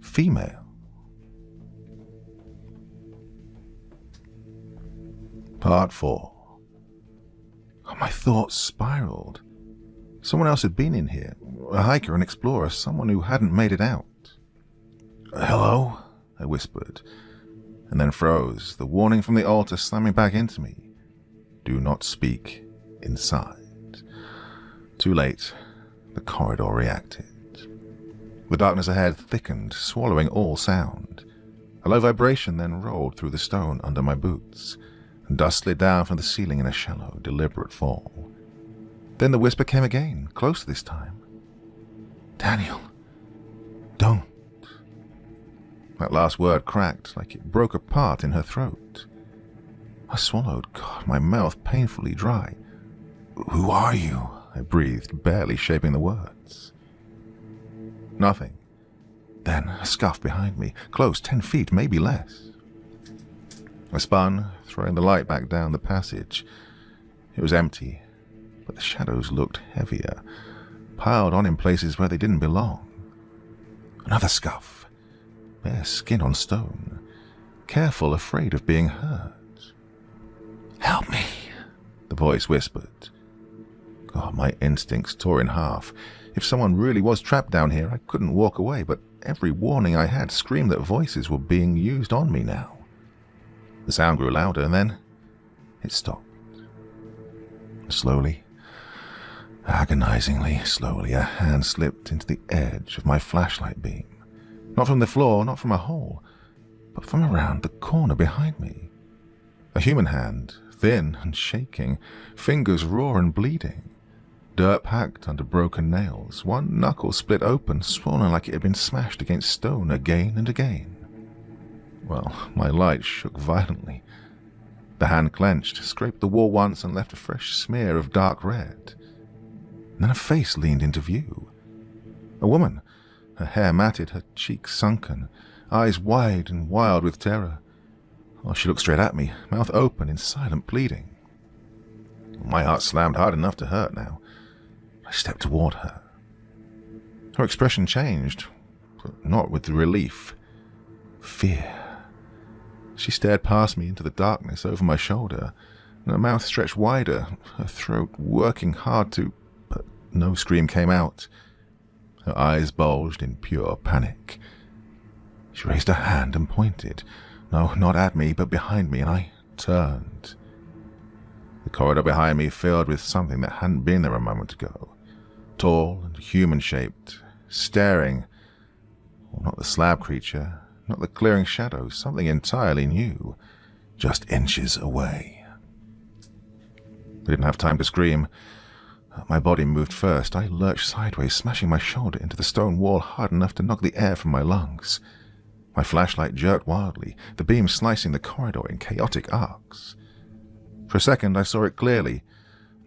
female. Part 4. My thoughts spiraled. Someone else had been in here, a hiker, an explorer, someone who hadn't made it out. "Hello?" I whispered, and then froze, the warning from the altar slamming back into me. Do not speak inside. Too late, the corridor reacted. The darkness ahead thickened, swallowing all sound. A low vibration then rolled through the stone under my boots, and dust slid down from the ceiling in a shallow, deliberate fall. Then the whisper came again, closer this time. "Daniel, don't." That last word cracked like it broke apart in her throat. I swallowed, God, my mouth painfully dry. "Who are you?" I breathed, barely shaping the words. Nothing. Then a scuff behind me, close, 10 feet, maybe less. I spun, throwing the light back down the passage. It was empty, but the shadows looked heavier, piled on in places where they didn't belong. Another scuff. Bare skin on stone. Careful, afraid of being hurt. "Help me," the voice whispered. God, my instincts tore in half. If someone really was trapped down here, I couldn't walk away, but every warning I had screamed that voices were being used on me now. The sound grew louder, and then it stopped. Slowly, agonizingly slowly, a hand slipped into the edge of my flashlight beam. Not from the floor, not from a hole, but from around the corner behind me. A human hand, thin and shaking, fingers raw and bleeding. Dirt packed under broken nails, one knuckle split open, swollen like it had been smashed against stone again and again. Well, my light shook violently. The hand clenched, scraped the wall once and left a fresh smear of dark red. Then a face leaned into view. A woman, her hair matted, her cheeks sunken, eyes wide and wild with terror. Oh, she looked straight at me, mouth open in silent pleading. My heart slammed hard enough to hurt now. I stepped toward her. Her expression changed, but not with relief. Fear. She stared past me into the darkness over my shoulder, and her mouth stretched wider, her throat working hard to... but no scream came out. Her eyes bulged in pure panic. She raised her hand and pointed. No, not at me, but behind me, and I turned. The corridor behind me filled with something that hadn't been there a moment ago. Tall and human-shaped, staring. Well, not the slab creature, not the clearing shadows, something entirely new, just inches away. I didn't have time to scream. My body moved first. I lurched sideways, smashing my shoulder into the stone wall hard enough to knock the air from my lungs. My flashlight jerked wildly, the beam slicing the corridor in chaotic arcs. For a second I saw it clearly.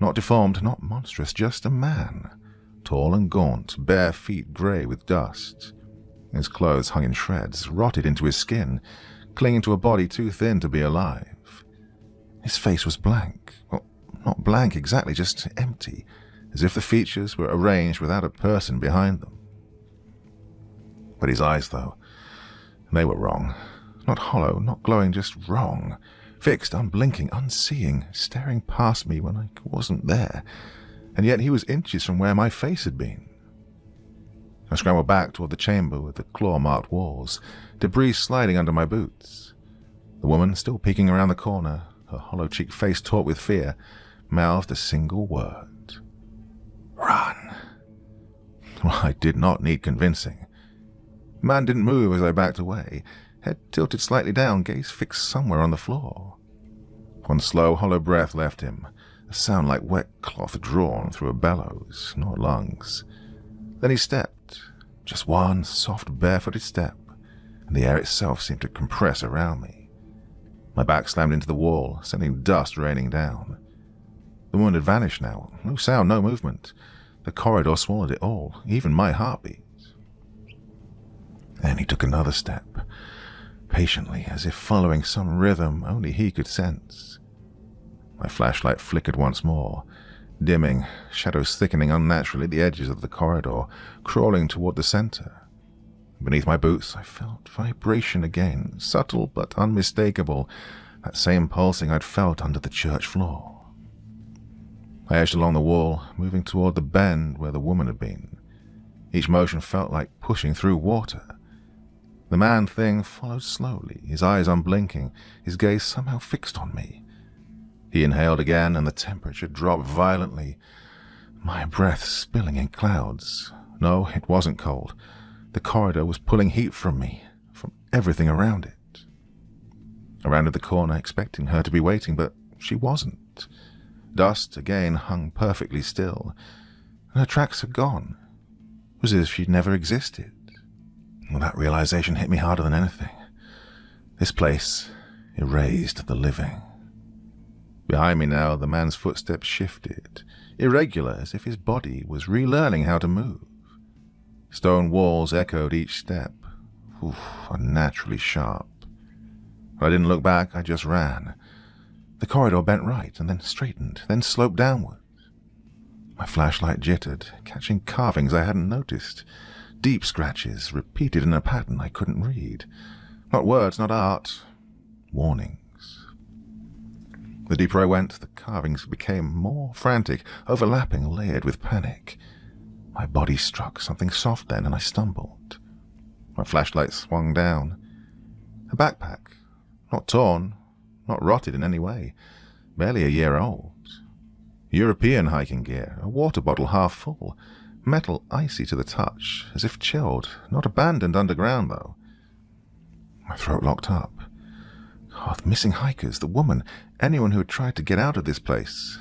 Not deformed, not monstrous, just a man. Tall and gaunt, bare feet grey with dust. His clothes hung in shreds, rotted into his skin, clinging to a body too thin to be alive. His face was blank. Well, not blank exactly, just empty, as if the features were arranged without a person behind them. But his eyes, though, they were wrong. Not hollow, not glowing, just wrong. Fixed, unblinking, unseeing, staring past me when I wasn't there, and yet he was inches from where my face had been. I scrambled back toward the chamber with the claw-marked walls, debris sliding under my boots. The woman, still peeking around the corner, her hollow-cheeked face taut with fear, mouthed a single word. "Run." Well, I did not need convincing. The man didn't move as I backed away, head tilted slightly down, gaze fixed somewhere on the floor. One slow, hollow breath left him, a sound like wet cloth drawn through a bellows, not lungs. Then he stepped, just one soft, barefooted step, and the air itself seemed to compress around me. My back slammed into the wall, sending dust raining down. The woman had vanished now, no sound, no movement. The corridor swallowed it all, even my heartbeat. Then he took another step, impatiently, as if following some rhythm only he could sense. My flashlight flickered once more, dimming, shadows thickening unnaturally at the edges of the corridor, crawling toward the center. Beneath my boots, I felt vibration again, subtle but unmistakable, that same pulsing I'd felt under the church floor. I edged along the wall, moving toward the bend where the woman had been. Each motion felt like pushing through water. The man-thing followed slowly, his eyes unblinking, his gaze somehow fixed on me. He inhaled again, and the temperature dropped violently, my breath spilling in clouds. No, it wasn't cold. The corridor was pulling heat from me, from everything around it. I rounded the corner, expecting her to be waiting, but she wasn't. Dust again hung perfectly still, and her tracks had gone. It was as if she'd never existed. Well, that realization hit me harder than anything. This place erased the living. Behind me now, the man's footsteps shifted, irregular, as if his body was relearning how to move. Stone walls echoed each step, unnaturally sharp. But I didn't look back, I just ran. The corridor bent right, and then straightened, then sloped downward. My flashlight jittered, catching carvings I hadn't noticed. Deep scratches, repeated in a pattern I couldn't read. Not words, not art. Warnings. The deeper I went, the carvings became more frantic, overlapping, layered with panic. My body struck something soft then, and I stumbled. My flashlight swung down. A backpack. Not torn, not rotted in any way. Barely a year old. European hiking gear, a water bottle half full. Metal icy to the touch, as if chilled, not abandoned underground, though. My throat locked up. Oh, the missing hikers, the woman, anyone who had tried to get out of this place.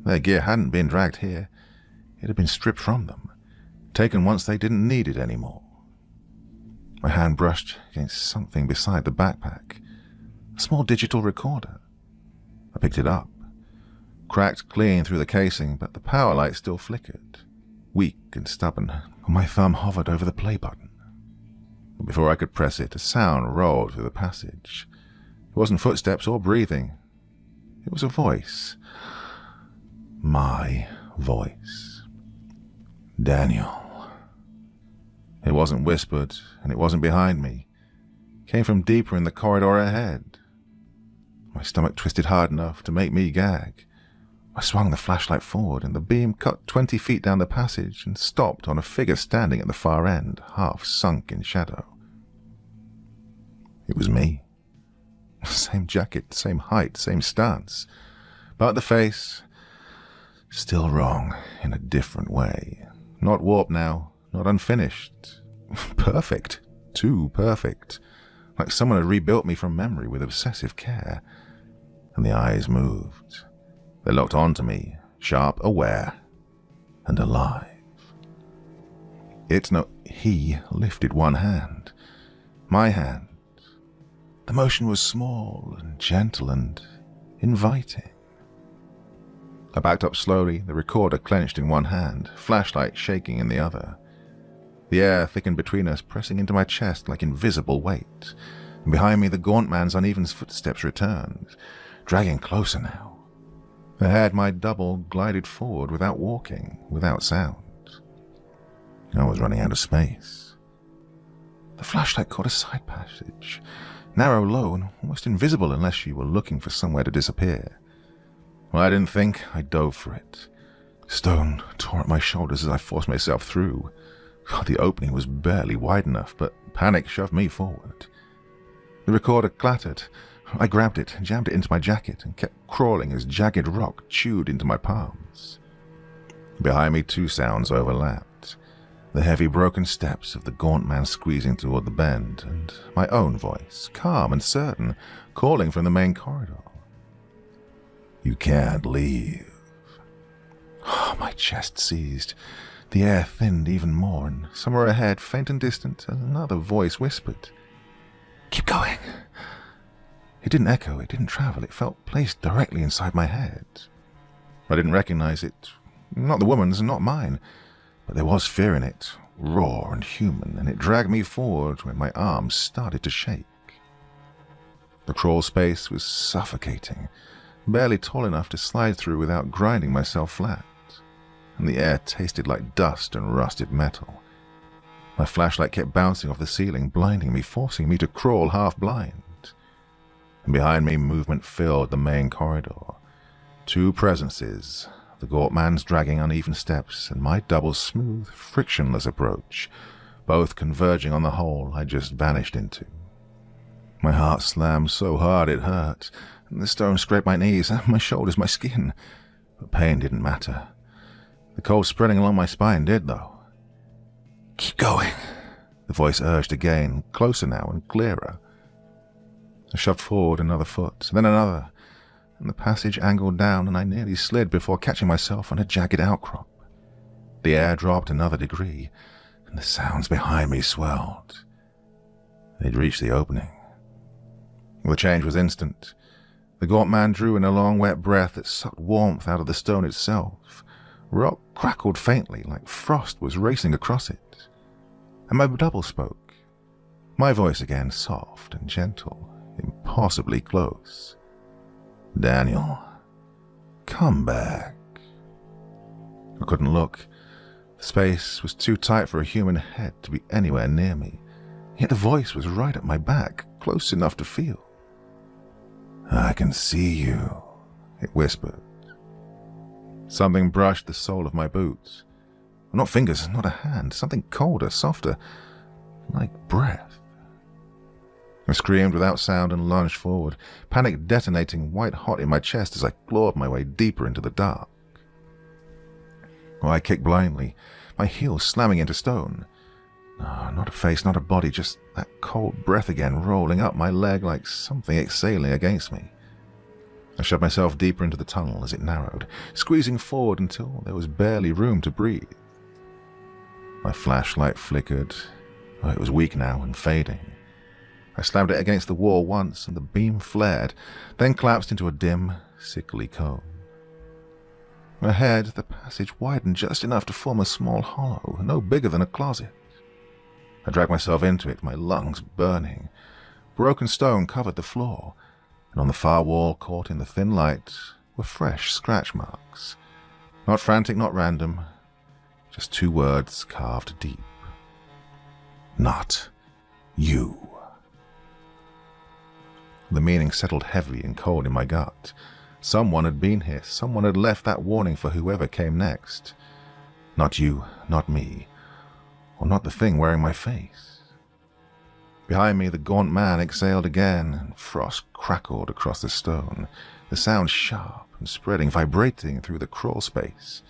Their gear hadn't been dragged here. It had been stripped from them, taken once they didn't need it anymore. My hand brushed against something beside the backpack. A small digital recorder. I picked it up. Cracked clean through the casing, but the power light still flickered. Weak and stubborn, my thumb hovered over the play button. But before I could press it, a sound rolled through the passage. It wasn't footsteps or breathing. It was a voice. My voice. Daniel. It wasn't whispered, and it wasn't behind me. It came from deeper in the corridor ahead. My stomach twisted hard enough to make me gag. I swung the flashlight forward, and the beam cut 20 feet down the passage and stopped on a figure standing at the far end, half sunk in shadow. It was me. Same jacket, same height, same stance. But the face, still wrong in a different way. Not warped now, not unfinished. Perfect. Too perfect. Like someone had rebuilt me from memory with obsessive care. And the eyes moved. They locked onto me, sharp, aware, and alive. He lifted one hand. My hand. The motion was small and gentle and inviting. I backed up slowly, the recorder clenched in one hand, flashlight shaking in the other. The air thickened between us, pressing into my chest like invisible weight. And behind me, the gaunt man's uneven footsteps returned, dragging closer now. Ahead, my double glided forward without walking, without sound. I was running out of space. The flashlight caught a side passage, narrow, low, and almost invisible unless you were looking for somewhere to disappear. Well, I didn't think, I dove for it. Stone tore at my shoulders as I forced myself through. The opening was barely wide enough, but panic shoved me forward. The recorder clattered. I grabbed it, jammed it into my jacket, and kept crawling as jagged rock chewed into my palms. Behind me, two sounds overlapped. The heavy, broken steps of the gaunt man squeezing toward the bend, and my own voice, calm and certain, calling from the main corridor. You can't leave. My chest seized. The air thinned even more, and somewhere ahead, faint and distant, another voice whispered, Keep going. It didn't echo, it didn't travel, it felt placed directly inside my head. I didn't recognize it, not the woman's, not mine, but there was fear in it, raw and human, and it dragged me forward when my arms started to shake. The crawl space was suffocating, barely tall enough to slide through without grinding myself flat, and the air tasted like dust and rusted metal. My flashlight kept bouncing off the ceiling, blinding me, forcing me to crawl half blind. And behind me, movement filled the main corridor. Two presences, the gaunt man's dragging uneven steps and my double smooth, frictionless approach, both converging on the hole I just vanished into. My heart slammed so hard it hurt, and the stone scraped my knees, my shoulders, my skin. But pain didn't matter. The cold spreading along my spine did, though. "Keep going," the voice urged again, closer now and clearer. I shoved forward another foot, then another, and the passage angled down, and I nearly slid before catching myself on a jagged outcrop. The air dropped another degree, and the sounds behind me swelled. They'd reached the opening. The change was instant. The gaunt man drew in a long, wet breath that sucked warmth out of the stone itself. Rock crackled faintly, like frost was racing across it. And my double spoke, my voice again soft and gentle, impossibly close. "Daniel, come back." I couldn't look. The space was too tight for a human head to be anywhere near me, yet the voice was right at my back, close enough to feel. "I can see you," it whispered. Something brushed the sole of my boots. Not fingers, not a hand, something colder, softer, like breath. I screamed without sound and lunged forward, panic detonating white-hot in my chest as I clawed my way deeper into the dark. I kicked blindly, my heels slamming into stone. No, not a face, not a body, just that cold breath again rolling up my leg like something exhaling against me. I shoved myself deeper into the tunnel as it narrowed, squeezing forward until there was barely room to breathe. My flashlight flickered. Oh, it was weak now and fading. I slammed it against the wall once and the beam flared, then collapsed into a dim, sickly cone. Ahead, the passage widened just enough to form a small hollow, no bigger than a closet. I dragged myself into it, my lungs burning. Broken stone covered the floor, and on the far wall, caught in the thin light, were fresh scratch marks. Not frantic, not random, just two words carved deep. "Not you." The meaning settled heavy and cold in my gut. Someone had been here, someone had left that warning for whoever came next. Not you, not me, or not the thing wearing my face. Behind me, the gaunt man exhaled again, and frost crackled across the stone, the sound sharp and spreading, vibrating through the crawl space.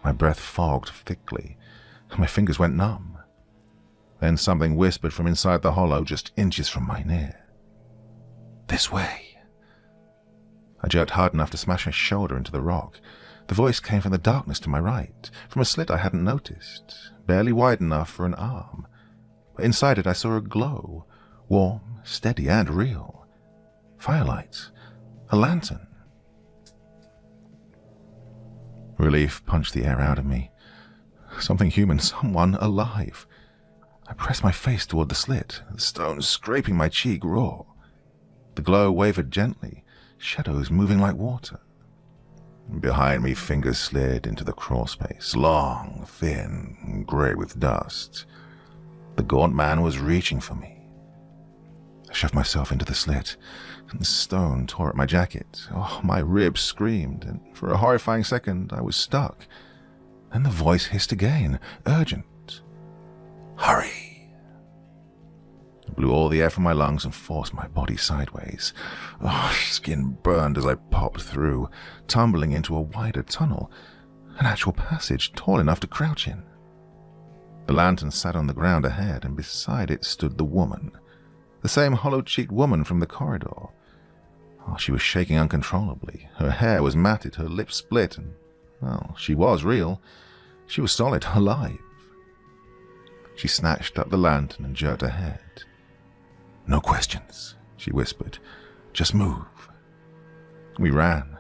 My breath fogged thickly, and my fingers went numb. Then something whispered from inside the hollow, just inches from my ear. "This way." I jerked hard enough to smash my shoulder into the rock. The voice came from the darkness to my right, from a slit I hadn't noticed, barely wide enough for an arm. But inside it I saw a glow, warm, steady, and real. Firelight. A lantern. Relief punched the air out of me. Something human, someone alive. I pressed my face toward the slit, the stone scraping my cheek raw. The glow wavered gently, shadows moving like water. Behind me, fingers slid into the crawl space, long, thin, grey with dust. The gaunt man was reaching for me. I shoved myself into the slit, and the stone tore at my jacket. Oh, my ribs screamed, and for a horrifying second I was stuck. Then the voice hissed again, urgent. "Hurry!" I blew all the air from my lungs and forced my body sideways. Oh, skin burned as I popped through, tumbling into a wider tunnel, an actual passage tall enough to crouch in. The lantern sat on the ground ahead, and beside it stood the woman, the same hollow-cheeked woman from the corridor. Oh, she was shaking uncontrollably. Her hair was matted, her lips split, and, well, she was real. She was solid, alive. She snatched up the lantern and jerked her head. "No questions," she whispered. "Just move." We ran.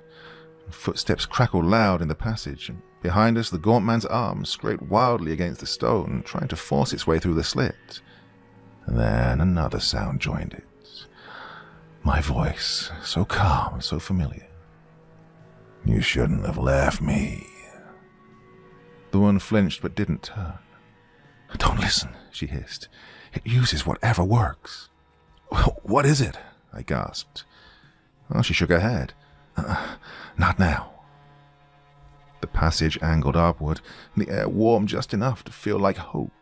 Footsteps crackled loud in the passage, and behind us the gaunt man's arm scraped wildly against the stone, trying to force its way through the slit. And then another sound joined it. My voice, so calm, so familiar. You shouldn't have left me. The woman flinched but didn't turn. Don't listen, she hissed. It uses whatever works. What is it? I gasped. Well, she shook her head. Not now. The passage angled upward, and the air warmed just enough to feel like hope.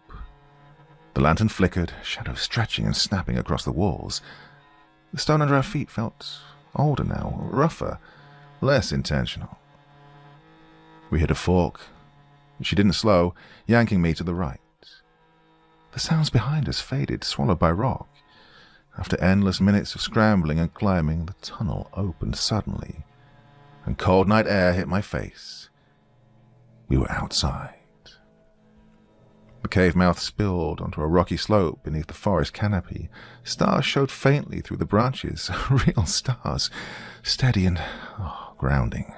The lantern flickered, shadows stretching and snapping across the walls. The stone under our feet felt older now, rougher, less intentional. We hit a fork. She didn't slow, yanking me to the right. The sounds behind us faded, swallowed by rock. After endless minutes of scrambling and climbing, the tunnel opened suddenly, and cold night air hit my face. We were outside. The cave mouth spilled onto a rocky slope beneath the forest canopy. Stars showed faintly through the branches, real stars, steady and grounding.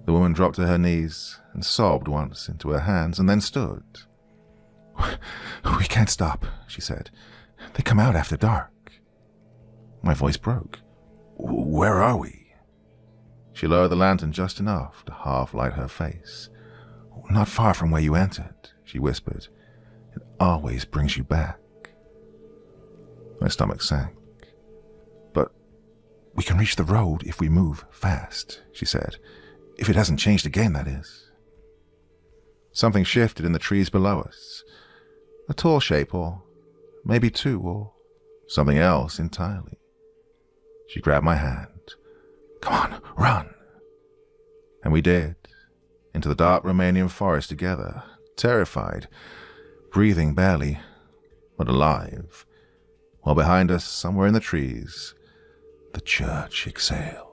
The woman dropped to her knees and sobbed once into her hands and then stood. We can't stop, she said. They come out after dark. My voice broke. Where are we? She lowered the lantern just enough to half light her face. Not far from where you entered, she whispered. It always brings you back. My stomach sank. But we can reach the road if we move fast, she said. If it hasn't changed again, that is. Something shifted in the trees below us. A tall shape, or maybe two, or something else entirely. She grabbed my hand. Come on, run. And we did. Into the dark Romanian forest together, terrified, breathing barely, but alive, while behind us, somewhere in the trees, the church exhaled.